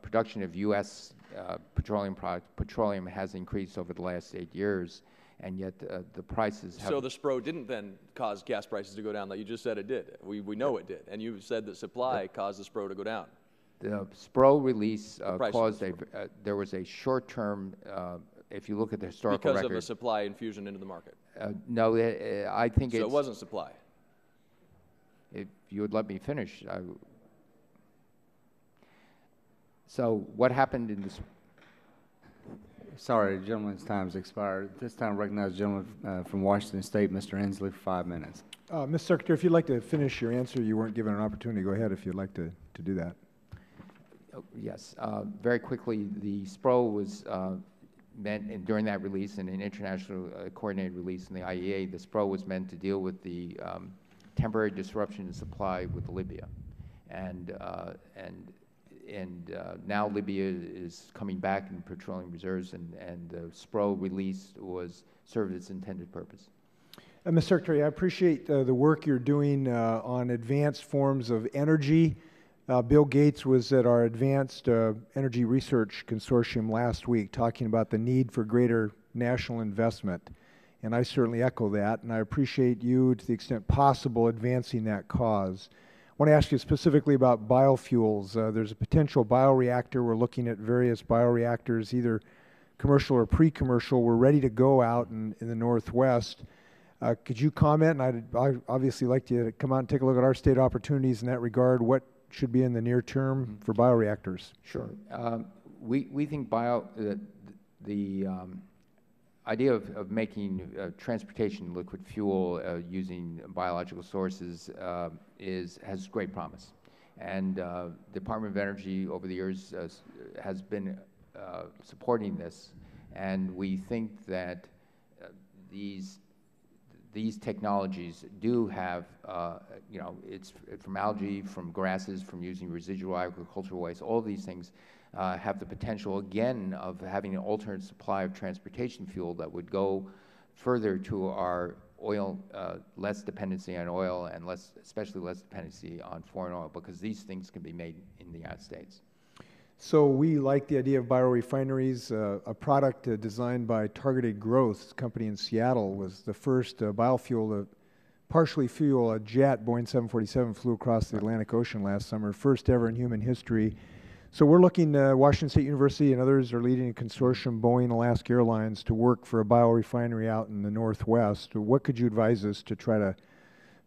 production of U.S. petroleum has increased over the last 8 years, and yet the prices have... So the SPRO didn't then cause gas prices to go down, like you just said it did. We know it did, and you said that supply caused the SPRO to go down. The SPRO release caused there was a short-term, if you look at the historical record... Because of the supply infusion into the market? No, I think So it wasn't supply? If you would let me finish, So what happened in this? Sorry, the gentleman's time's expired. This time, recognize the gentleman from Washington State, Mr. Inslee, for 5 minutes. Mr. Secretary, if you'd like to finish your answer, you weren't given an opportunity. Go ahead if you'd like to do that. Oh, yes. Very quickly, the SPRO was meant, and during that release, and an international coordinated release in the IEA, the SPRO was meant to deal with the temporary disruption in supply with Libya. And now Libya is coming back in petroleum reserves, and the SPRO release served its intended purpose. Mr. Secretary, I appreciate the work you're doing on advanced forms of energy. Bill Gates was at our Advanced Energy Research Consortium last week talking about the need for greater national investment, and I certainly echo that, and I appreciate you, to the extent possible, advancing that cause. I want to ask you specifically about biofuels. There's a potential bioreactor. We're looking at various bioreactors, either commercial or pre-commercial. We're ready to go out in the Northwest. Could you comment? And I'd obviously like you to come out and take a look at our state opportunities in that regard. What should be in the near term for bioreactors? Sure. We think the idea of making transportation liquid fuel using biological sources has great promise. And the Department of Energy over the years has been supporting this. And we think that these technologies do have, it's from algae, from grasses, from using residual agricultural waste. All of these things have the potential, again, of having an alternate supply of transportation fuel that would go further to our oil, less dependency on oil, and especially less dependency on foreign oil, because these things can be made in the United States. So we like the idea of biorefineries. A product designed by Targeted Growth, a company in Seattle, was the first biofuel to partially fuel a jet. Boeing 747 flew across the Atlantic Ocean last summer, first ever in human history. So we're looking, Washington State University and others are leading a consortium, Boeing, Alaska Airlines, to work for a biorefinery out in the Northwest. What could you advise us to try to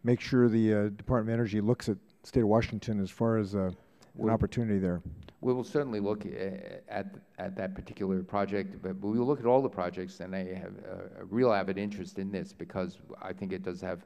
make sure the Department of Energy looks at the state of Washington as far as an opportunity there? We will certainly look at that particular project, but we will look at all the projects, and I have a real avid interest in this because I think it does have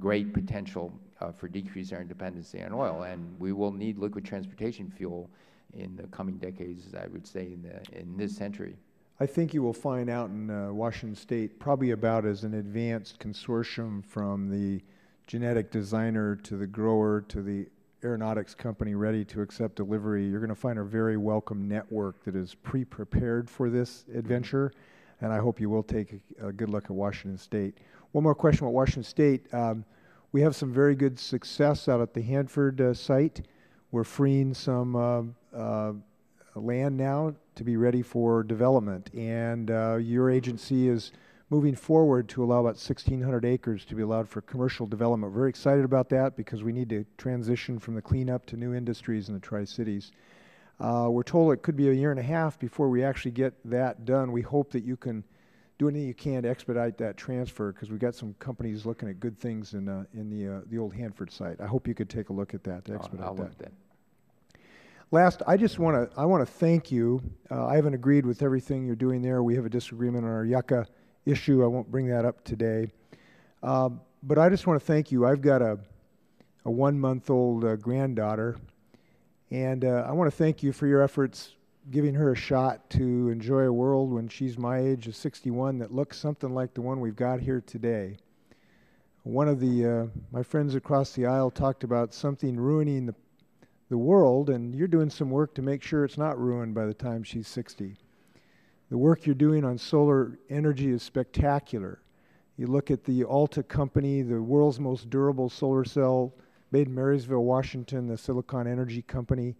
great potential for decreasing our dependency on oil, and we will need liquid transportation fuel in the coming decades, I would say, in this century. I think you will find out in Washington State probably about as an advanced consortium from the genetic designer to the grower to the aeronautics company ready to accept delivery. You're going to find a very welcome network that is pre-prepared for this adventure, and I hope you will take a good look at Washington State. One more question about Washington State. We have some very good success out at the Hanford site. We're freeing some land now to be ready for development, and your agency is moving forward to allow about 1,600 acres to be allowed for commercial development. We're very excited about that because we need to transition from the cleanup to new industries in the Tri-Cities. We're told it could be a year and a half before we actually get that done. We hope that you can do anything you can to expedite that transfer because we've got some companies looking at good things in the old Hanford site. I hope you could take a look at that to expedite I'll look at that. Last, I want to thank you. I haven't agreed with everything you're doing there. We have a disagreement on our yucca issue. I won't bring that up today. But I just want to thank you. I've got a 1-month-old granddaughter, and I want to thank you for your efforts giving her a shot to enjoy a world when she's my age of 61 that looks something like the one we've got here today. One of my friends across the aisle talked about something ruining the world, and you're doing some work to make sure it's not ruined by the time she's 60. The work you're doing on solar energy is spectacular. You look at the Alta company, the world's most durable solar cell, made in Marysville, Washington, the Silicon Energy Company,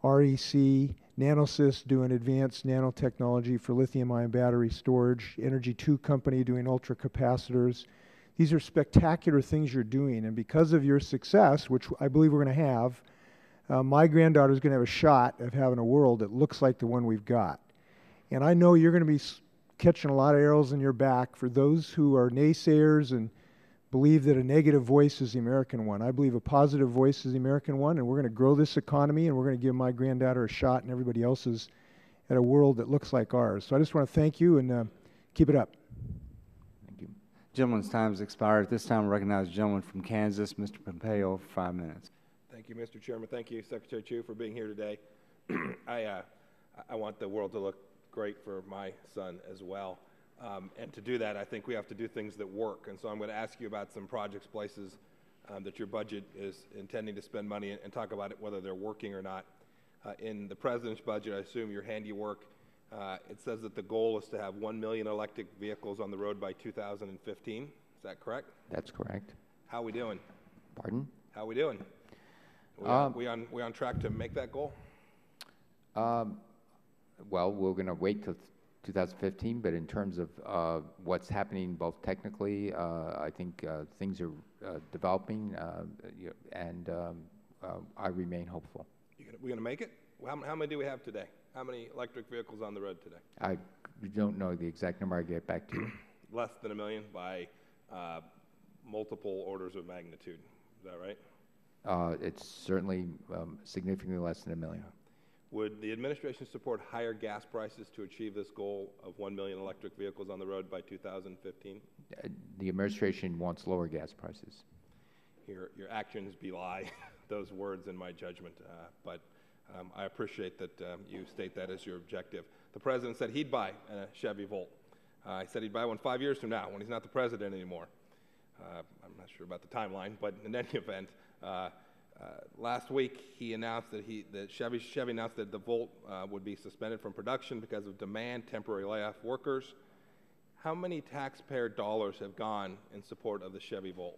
REC, Nanosys doing advanced nanotechnology for lithium-ion battery storage, Energy 2 company doing ultracapacitors. These are spectacular things you're doing, and because of your success, which I believe we're going to have, my granddaughter's going to have a shot of having a world that looks like the one we've got. And I know you're going to be catching a lot of arrows in your back for those who are naysayers and believe that a negative voice is the American one. I believe a positive voice is the American one, and we're going to grow this economy, and we're going to give my granddaughter a shot and everybody else's at a world that looks like ours. So I just want to thank you, and keep it up. Thank you. Gentleman's time has expired. At this time, I recognize the gentleman from Kansas, Mr. Pompeo, for 5 minutes. Thank you, Mr. Chairman. Thank you, Secretary Chu, for being here today. I want the world to look great for my son as well. And to do that, I think we have to do things that work. And so I'm going to ask you about some projects, places that your budget is intending to spend money and talk about it, whether they're working or not. In the President's budget, I assume your handiwork, it says that the goal is to have 1 million electric vehicles on the road by 2015. Is that correct? That's correct. How are we doing? Pardon? How are we doing? We on track to make that goal? Well, we're going to wait till 2015, but in terms of what's happening both technically, I think things are developing, and I remain hopeful. We're going to make it? How many do we have today? How many electric vehicles on the road today? I don't know the exact number. I'll get back to you. Less than 1 million by multiple orders of magnitude. Is that right? It's certainly significantly less than 1 million. Would the administration support higher gas prices to achieve this goal of 1 million electric vehicles on the road by 2015? The administration wants lower gas prices. Your actions belie those words in my judgment, but I appreciate that you state that as your objective. The President said he'd buy a Chevy Volt. He said he'd buy one 5 years from now when he's not the President anymore. I'm not sure about the timeline, but in any event, last week he announced that Chevy announced that the Volt would be suspended from production because of demand, temporary layoff workers. How many taxpayer dollars have gone in support of the Chevy Volt?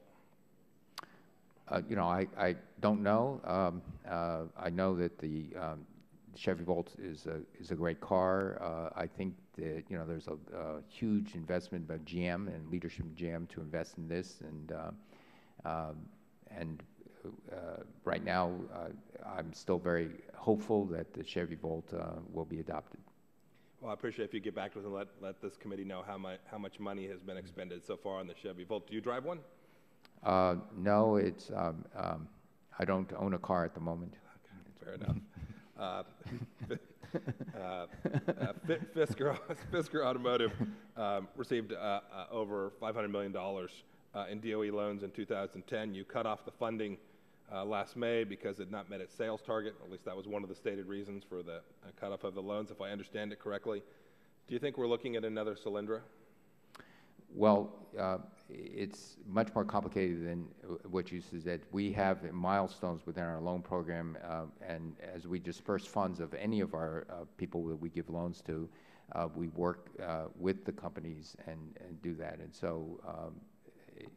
You know, I don't know. I know that the Chevy Volt is a great car. I think that, you know, there's a huge investment by GM and leadership of GM to invest in this, and right now I'm still very hopeful that the Chevy Volt will be adopted. Well, I appreciate if you get back to us and let this committee know how much money has been expended so far on the Chevy Volt. Do you drive one? No, it's I don't own a car at the moment. Okay, fair enough. Fisker Automotive received over $500 million in DOE loans in 2010. You cut off the funding last May because it had not met its sales target. At least that was one of the stated reasons for the cutoff of the loans, if I understand it correctly. Do you think we're looking at another Solyndra? Well, it's much more complicated than what you said. We have milestones within our loan program, and as we disperse funds of any of our people that we give loans to, we work with the companies and do that. And so,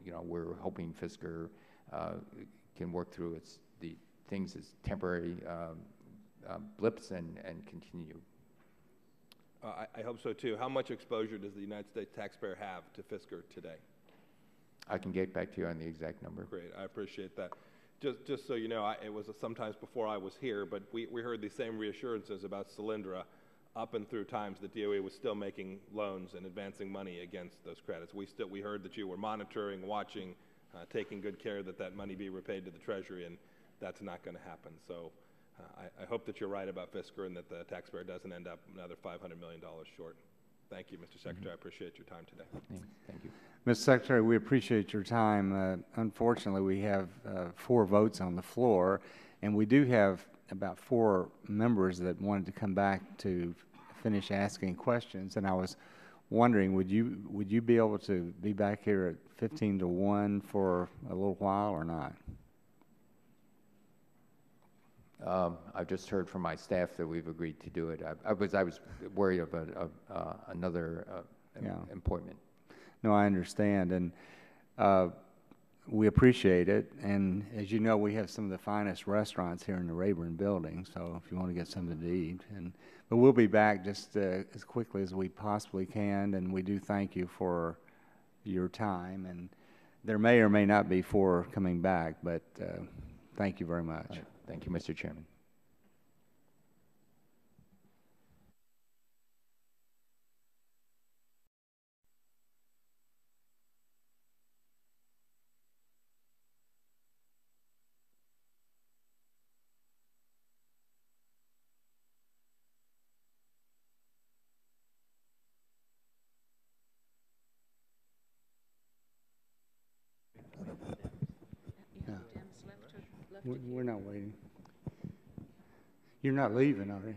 you know, we're hoping Fisker can work through the things as temporary blips and continue. I hope so too. How much exposure does the United States taxpayer have to Fisker today? I can get back to you on the exact number. Great, I appreciate that. Just so you know, it was sometimes before I was here, but we heard these same reassurances about Solyndra up and through times that DOE was still making loans and advancing money against those credits. We heard that you were monitoring, watching, taking good care that that money be repaid to the Treasury, and that's not going to happen. So I hope that you're right about Fisker and that the taxpayer doesn't end up another $500 million short. Thank you, Mr. Secretary. I appreciate your time today. Thank you. Mr. Secretary, we appreciate your time. Unfortunately, we have 4 votes on the floor, and we do have about 4 members that wanted to come back to finish asking questions. And I was wondering, would you be able to be back here at 15 to 1 for a little while or not? I've just heard from my staff that we've agreed to do it. I was worried about another appointment. No, I understand, and we appreciate it. And as you know, we have some of the finest restaurants here in the Rayburn building. So if you want to get something to eat, but we'll be back just as quickly as we possibly can. And we do thank you for your time. And there may or may not be 4 coming back, but thank you very much. Right. Thank you, Mr. Chairman. We're not waiting. You're not leaving, are you?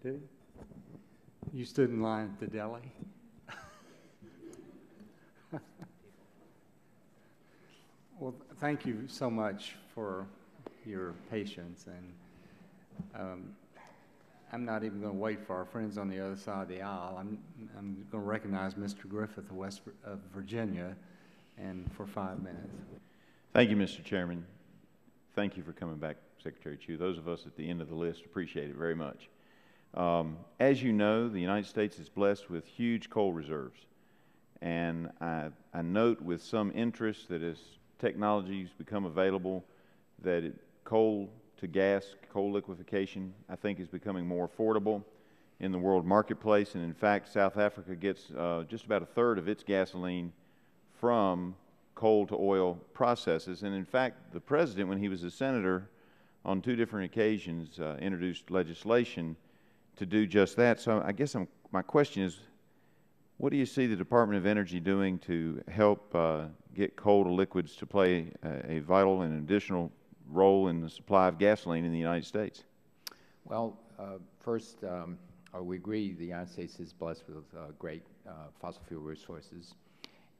Did he? You stood in line at the deli? Well, thank you so much for your patience, and I'm not even going to wait for our friends on the other side of the aisle. I'm going to recognize Mr. Griffith of Virginia, and for 5 minutes. Thank you, Mr. Chairman. Thank you for coming back, Secretary Chu. Those of us at the end of the list appreciate it very much. As you know, the United States is blessed with huge coal reserves, and I note with some interest that as technologies become available, that coal to gas, coal liquefaction, I think is becoming more affordable in the world marketplace. And in fact, South Africa gets just about a third of its gasoline from coal to oil processes. And in fact, the President, when he was a senator, on 2 different occasions introduced legislation to do just that. So I guess my question is, what do you see the Department of Energy doing to help get coal to liquids to play a vital and additional role in the supply of gasoline in the United States? Well, first, we agree the United States is blessed with great fossil fuel resources,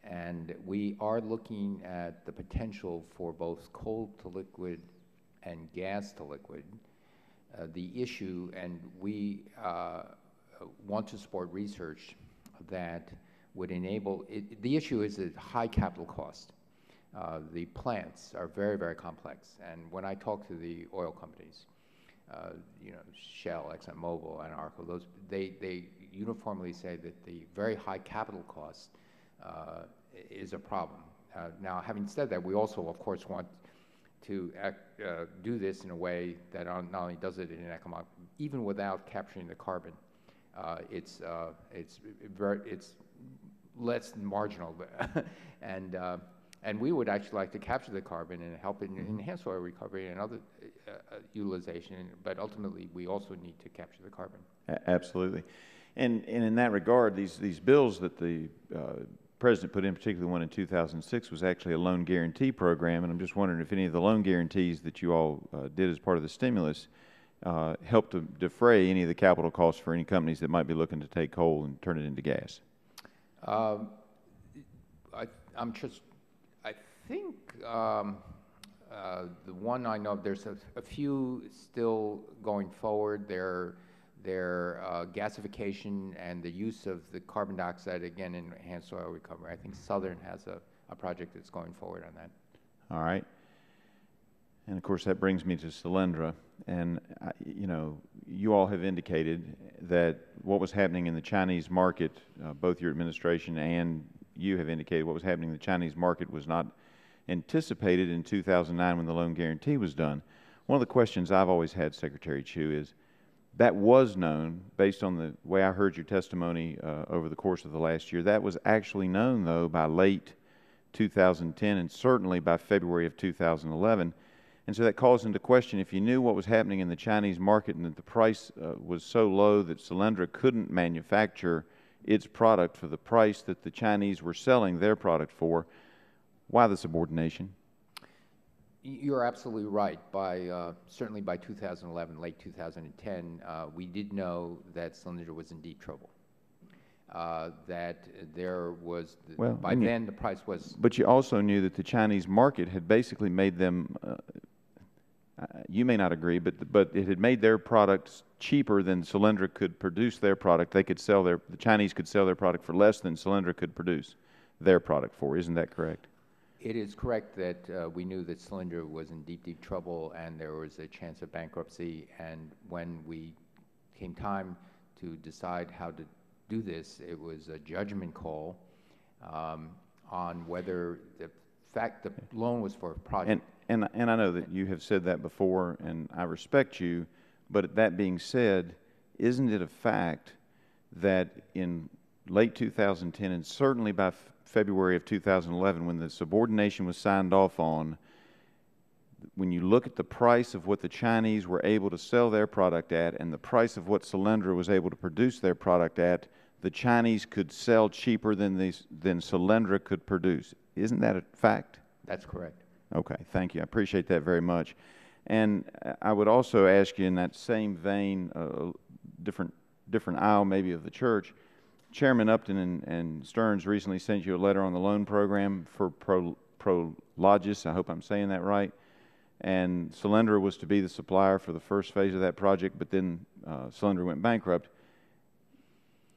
and we are looking at the potential for both coal to liquid and gas to liquid. The issue, and we want to support research that would enable it. The issue is a high capital cost. The plants are very, very complex, and when I talk to the oil companies, you know, Shell, ExxonMobil, and Arco, they uniformly say that the very high capital cost is a problem. Now, having said that, we also, of course, want to do this in a way that not only does it in an economic, even without capturing the carbon, it's less marginal, and we would actually like to capture the carbon and help it enhance oil recovery and other utilization, but ultimately we also need to capture the carbon. Absolutely. And in that regard, these bills that the President put in, particularly the one in 2006, was actually a loan guarantee program, and I'm just wondering if any of the loan guarantees that you all did as part of the stimulus helped to defray any of the capital costs for any companies that might be looking to take coal and turn it into gas. I think the one I know, there's a few still going forward. Their gasification and the use of the carbon dioxide, again, in enhanced oil recovery. I think Southern has a project that's going forward on that. All right. And of course, that brings me to Solyndra. And, you know, you all have indicated that what was happening in the Chinese market, both your administration and you have indicated what was happening in the Chinese market was not anticipated in 2009 when the loan guarantee was done. One of the questions I've always had, Secretary Chu, is that was known, based on the way I heard your testimony over the course of the last year, that was actually known, though, by late 2010 and certainly by February of 2011. And so that calls into question, if you knew what was happening in the Chinese market and that the price was so low that Solyndra couldn't manufacture its product for the price that the Chinese were selling their product for, why the subordination? You're absolutely right. Certainly by 2011, late 2010, we did know that Solyndra was in deep trouble. That there was, by then the price was... But you also knew that the Chinese market had basically made them, you may not agree, but it had made their products cheaper than Solyndra could produce their product. They could sell the Chinese could sell their product for less than Solyndra could produce. their product for. Isn't that correct? It is correct that we knew that Solyndra was in deep, deep trouble and there was a chance of bankruptcy. And when we came time to decide how to do this, it was a judgment call on whether the loan was for a project. And I know that you have said that before, and I respect you, but that being said, isn't it a fact that in late 2010 and certainly by February of 2011, when the subordination was signed off on, when you look at the price of what the Chinese were able to sell their product at and the price of what Solyndra was able to produce their product at, the Chinese could sell cheaper than Solyndra could produce. Isn't that a fact? That's correct. Okay, thank you. I appreciate that very much. And I would also ask you in that same vein, different aisle maybe of the church, Chairman Upton and Stearns recently sent you a letter on the loan program for Prologis. I hope I'm saying that right. And Solyndra was to be the supplier for the first phase of that project, but then Solyndra went bankrupt.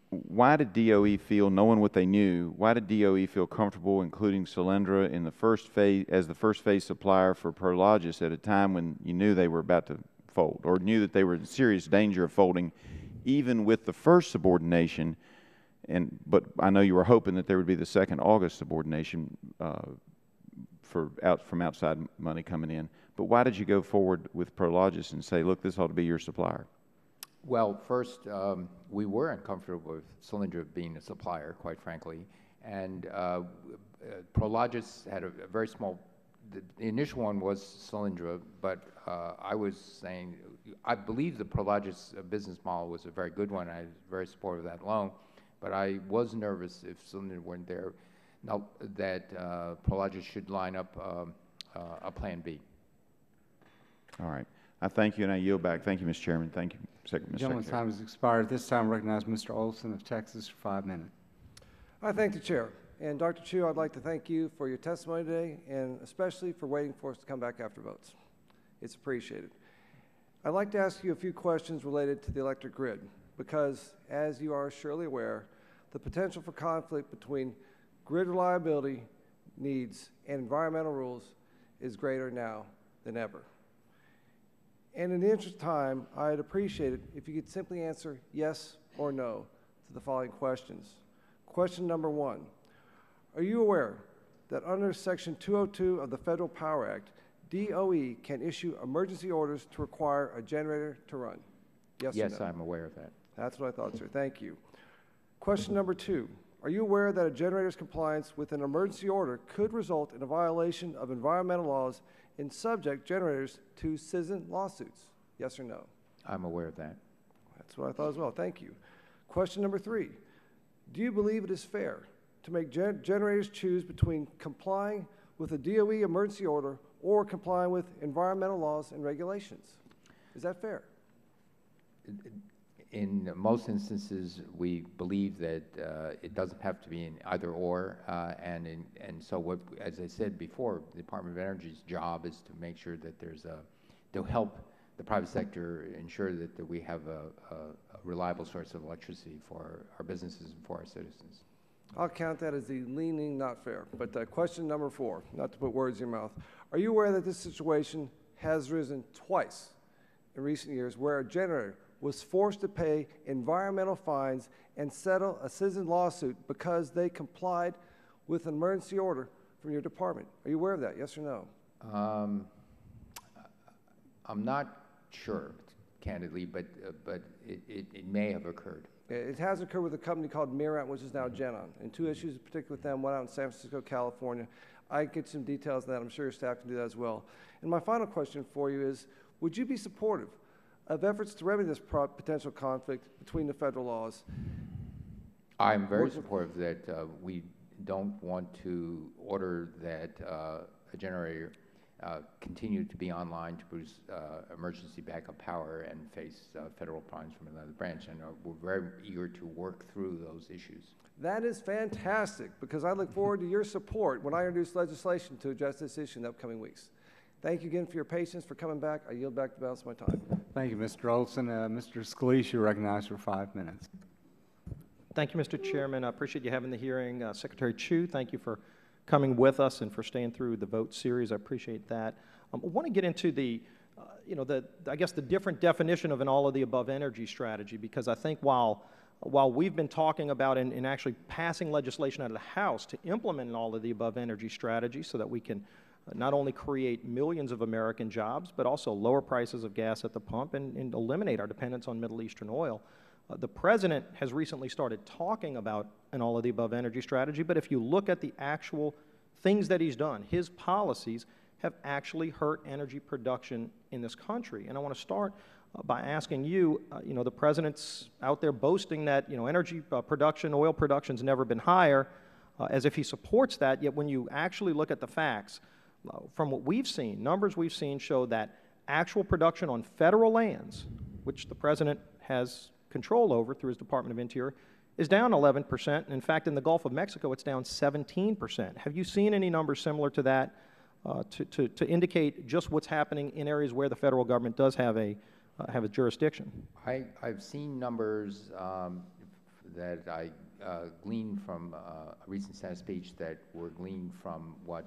Why did DOE feel, knowing what they knew, why did DOE feel comfortable including Solyndra in the first phase as the first phase supplier for Prologis at a time when you knew they were about to fold, or knew that they were in serious danger of folding, even with the first subordination? But I know you were hoping that there would be the second August subordination from outside money coming in. But why did you go forward with Prologis and say, look, this ought to be your supplier? Well, first, we were uncomfortable with Solyndra being a supplier, quite frankly. And Prologis had a very small, the initial one was Solyndra, but I was saying, I believe the Prologis business model was a very good one. I was very supportive of that loan. But I was nervous if Solyndra weren't there, that Prologis should line up a plan B. All right. I thank you, and I yield back. Thank you, Mr. Chairman. Thank you, Mr. Gentleman's Secretary. time has expired. At this time, I recognize Mr. Olson of Texas for 5 minutes. I thank the Chair. And Dr. Chu, I'd like to thank you for your testimony today, and especially for waiting for us to come back after votes. It's appreciated. I'd like to ask you a few questions related to the electric grid, because, as you are surely aware, the potential for conflict between grid reliability needs and environmental rules is greater now than ever. And in the interest of time, I'd appreciate it if you could simply answer yes or no to the following questions. Question number one, are you aware that under Section 202 of the Federal Power Act, DOE can issue emergency orders to require a generator to run? Yes or no? Yes, I'm aware of that. That's what I thought, sir. Thank you. Question number two, are you aware that a generator's compliance with an emergency order could result in a violation of environmental laws and subject generators to citizen lawsuits? Yes or no? I'm aware of that. That's what I thought as well. Thank you. Question number three, do you believe it is fair to make generators choose between complying with a DOE emergency order or complying with environmental laws and regulations? Is that fair? In most instances, we believe that it doesn't have to be in either or, and so what, as I said before, the Department of Energy's job is to make sure that there's to help the private sector ensure that we have a reliable source of electricity for our businesses and for our citizens. I'll count that as the leaning not fair. But question number four, not to put words in your mouth, are you aware that this situation has risen twice in recent years where a generator was forced to pay environmental fines and settle a citizen lawsuit because they complied with an emergency order from your department? Are you aware of that, yes or no? I'm not sure, candidly, but it may have occurred. It has occurred with a company called Mirant, which is now Genon. And two issues in particular with them, one out in San Francisco, California. I can get some details on that. I'm sure your staff can do that as well. And my final question for you is, would you be supportive of efforts to remedy this potential conflict between the federal laws? I'm very supportive that we don't want to order that a generator continue to be online to produce emergency backup power and face federal fines from another branch. And we're very eager to work through those issues. That is fantastic, because I look forward to your support when I introduce legislation to address this issue in the upcoming weeks. Thank you again for your patience, for coming back. I yield back the balance of my time. Thank you, Mr. Olson. Mr. Scalise, you're recognized for 5 minutes. Thank you, Mr. Chairman. I appreciate you having the hearing. Secretary Chu, thank you for coming with us and for staying through the vote series. I appreciate that. I want to get into the, I guess the different definition of an all-of-the-above energy strategy, because I think while we've been talking about and actually passing legislation out of the House to implement an all-of-the-above energy strategy so that we can not only create millions of American jobs, but also lower prices of gas at the pump and eliminate our dependence on Middle Eastern oil. The President has recently started talking about an all-of-the-above energy strategy, but if you look at the actual things that he's done, his policies have actually hurt energy production in this country. And I want to start by asking you, the President's out there boasting that, energy production, oil production's never been higher, as if he supports that, yet when you actually look at the facts, from what we've seen, numbers we've seen show that actual production on federal lands, which the President has control over through his Department of Interior, is down 11%. And in fact, in the Gulf of Mexico, it's down 17%. Have you seen any numbers similar to that to indicate just what's happening in areas where the federal government does have a jurisdiction? I've seen numbers that I gleaned from a recent Senate speech that were gleaned from what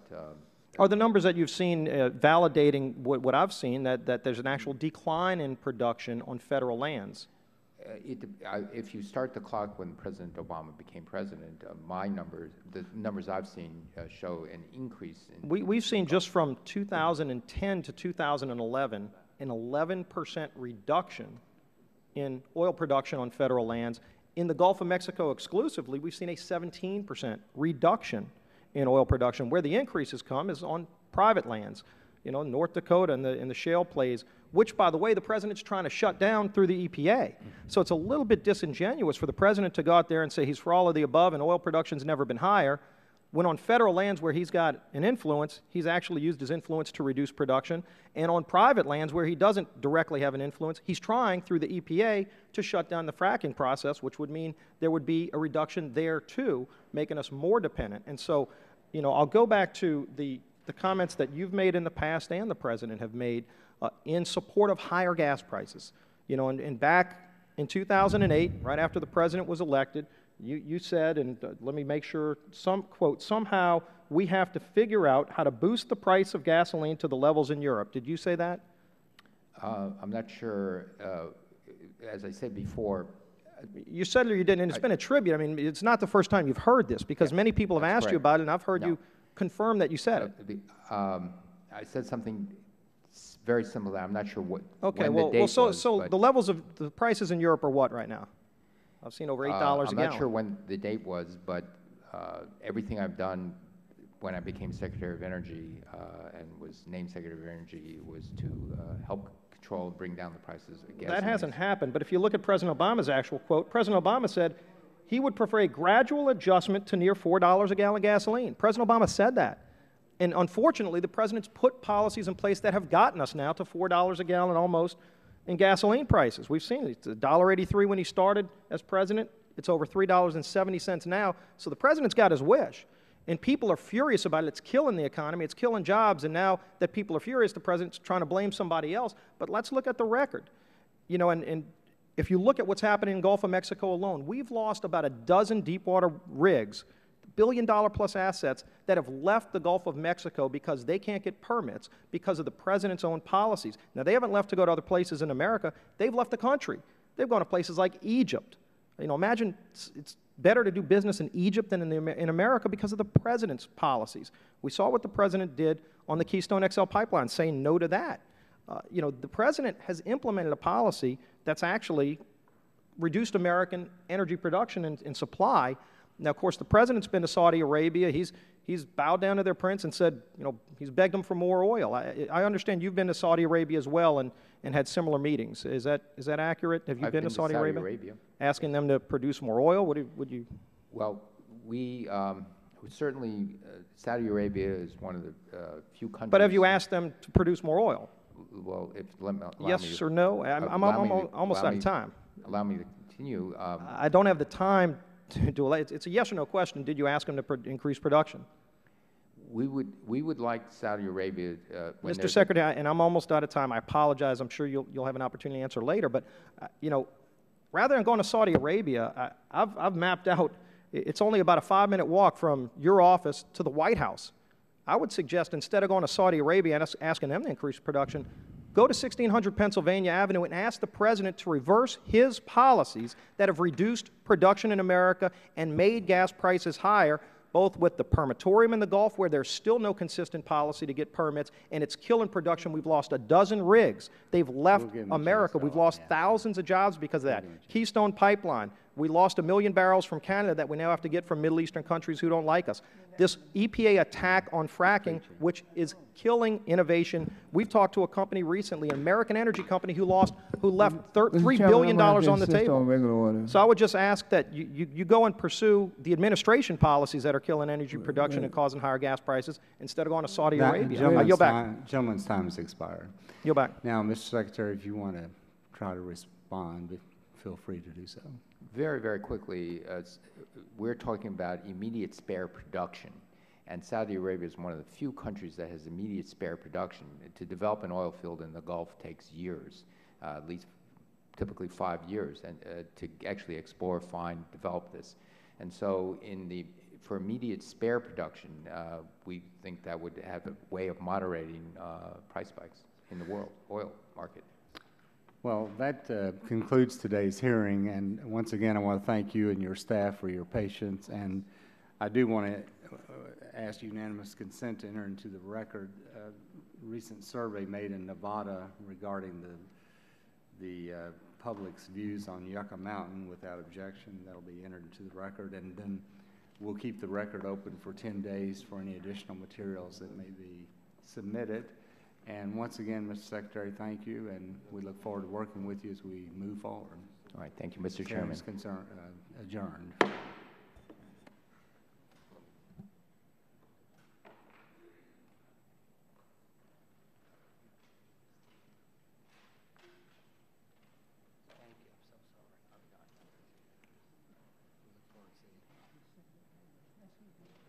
are the numbers that you've seen validating what I've seen, that there's an actual decline in production on federal lands? If you start the clock when President Obama became president, the numbers I've seen show an increase in... We've seen just from 2010 to 2011 an 11% reduction in oil production on federal lands. In the Gulf of Mexico exclusively, we've seen a 17% reduction in oil production. Where the increases come is on private lands, North Dakota and the shale plays, which, by the way, the President's trying to shut down through the EPA. So it's a little bit disingenuous for the President to go out there and say he's for all of the above and oil production's never been higher, when on federal lands where he's got an influence, he's actually used his influence to reduce production, and on private lands where he doesn't directly have an influence, he's trying through the EPA to shut down the fracking process, which would mean there would be a reduction there too, making us more dependent. And so, I'll go back to the comments that you've made in the past and the President have made in support of higher gas prices. And back in 2008, right after the President was elected, you said, and let me make sure, quote, somehow we have to figure out how to boost the price of gasoline to the levels in Europe. Did you say that? I'm not sure. As I said before, you said it or you didn't, and it's been a tribute. I mean, it's not the first time you've heard this, because many people have asked you about it, and I've heard you confirm that you said it. I said something very similar. I'm not sure what okay, when the date so was, the levels of the prices in Europe are what right now? I've seen over $8 a gallon. I'm not sure when the date was, but everything I've done when I became Secretary of Energy and was named Secretary of Energy was to help control, bring down the prices of gas. That hasn't happened, but if you look at President Obama's actual quote, President Obama said he would prefer a gradual adjustment to near $4 a gallon gasoline. President Obama said that. And unfortunately, the President's put policies in place that have gotten us now to $4 a gallon almost in gasoline prices. We've seen it. It's $1.83 when he started as President. It's over $3.70 now. So the President's got his wish. And people are furious about it. It's killing the economy. It's killing jobs. And now that people are furious, the President's trying to blame somebody else. But let's look at the record. And if you look at what's happening in Gulf of Mexico alone, we've lost about a dozen deepwater rigs, billion-dollar-plus assets that have left the Gulf of Mexico because they can't get permits because of the President's own policies. Now, they haven't left to go to other places in America. They've left the country. They've gone to places like Egypt. Imagine it's better to do business in Egypt than in America because of the President's policies. We saw what the President did on the Keystone XL pipeline, saying no to that. The President has implemented a policy that's actually reduced American energy production and supply. Now, of course, the President's been to Saudi Arabia. He's bowed down to their prince and said, he's begged them for more oil. I understand you've been to Saudi Arabia as well and had similar meetings. Is that accurate? Have you been to Saudi Arabia? Asking them to produce more oil? Would you? Well, we certainly, Saudi Arabia is one of the few countries. But have you asked them to produce more oil? Well, yes or no? I'm almost out of time. Allow me to continue. I don't have the time to do it. It's a yes or no question. Did you ask them to increase production? We would like Saudi Arabia. Mr. Secretary, and I'm almost out of time. I apologize. I'm sure you'll have an opportunity to answer later. But rather than going to Saudi Arabia, I've mapped out, it's only about a 5-minute walk from your office to the White House. I would suggest instead of going to Saudi Arabia and asking them to increase production, go to 1600 Pennsylvania Avenue and ask the President to reverse his policies that have reduced production in America and made gas prices higher, both with the permitorium in the Gulf, where there's still no consistent policy to get permits, and it's killing production. We've lost a dozen rigs. They've left America. We've lost thousands of jobs because of that. Keystone Pipeline. We lost 1 million barrels from Canada that we now have to get from Middle Eastern countries who don't like us. This EPA attack on fracking, which is killing innovation. We've talked to a company recently, an American energy company, who left $3 billion on the table. So I would just ask that you go and pursue the administration policies that are killing energy production and causing higher gas prices instead of going to Saudi Arabia. I yield back. Gentleman's time has expired. Yield back. Now, Mr. Secretary, if you want to try to respond, feel free to do so. Very, very quickly, we're talking about immediate spare production, and Saudi Arabia is one of the few countries that has immediate spare production. To develop an oil field in the Gulf takes years, at least typically 5 years, and to actually explore, find, develop this. And so for immediate spare production, we think that would have a way of moderating price spikes in the world oil market. Well, that concludes today's hearing, and once again, I want to thank you and your staff for your patience, and I do want to ask unanimous consent to enter into the record a recent survey made in Nevada regarding the public's views on Yucca Mountain. Without objection, that'll be entered into the record, and then we'll keep the record open for 10 days for any additional materials that may be submitted. And once again, Mr. Secretary, thank you, and we look forward to working with you as we move forward. All right, thank you, Mr. Chairman. Adjourned. Thank you. I'm so sorry. I'm done.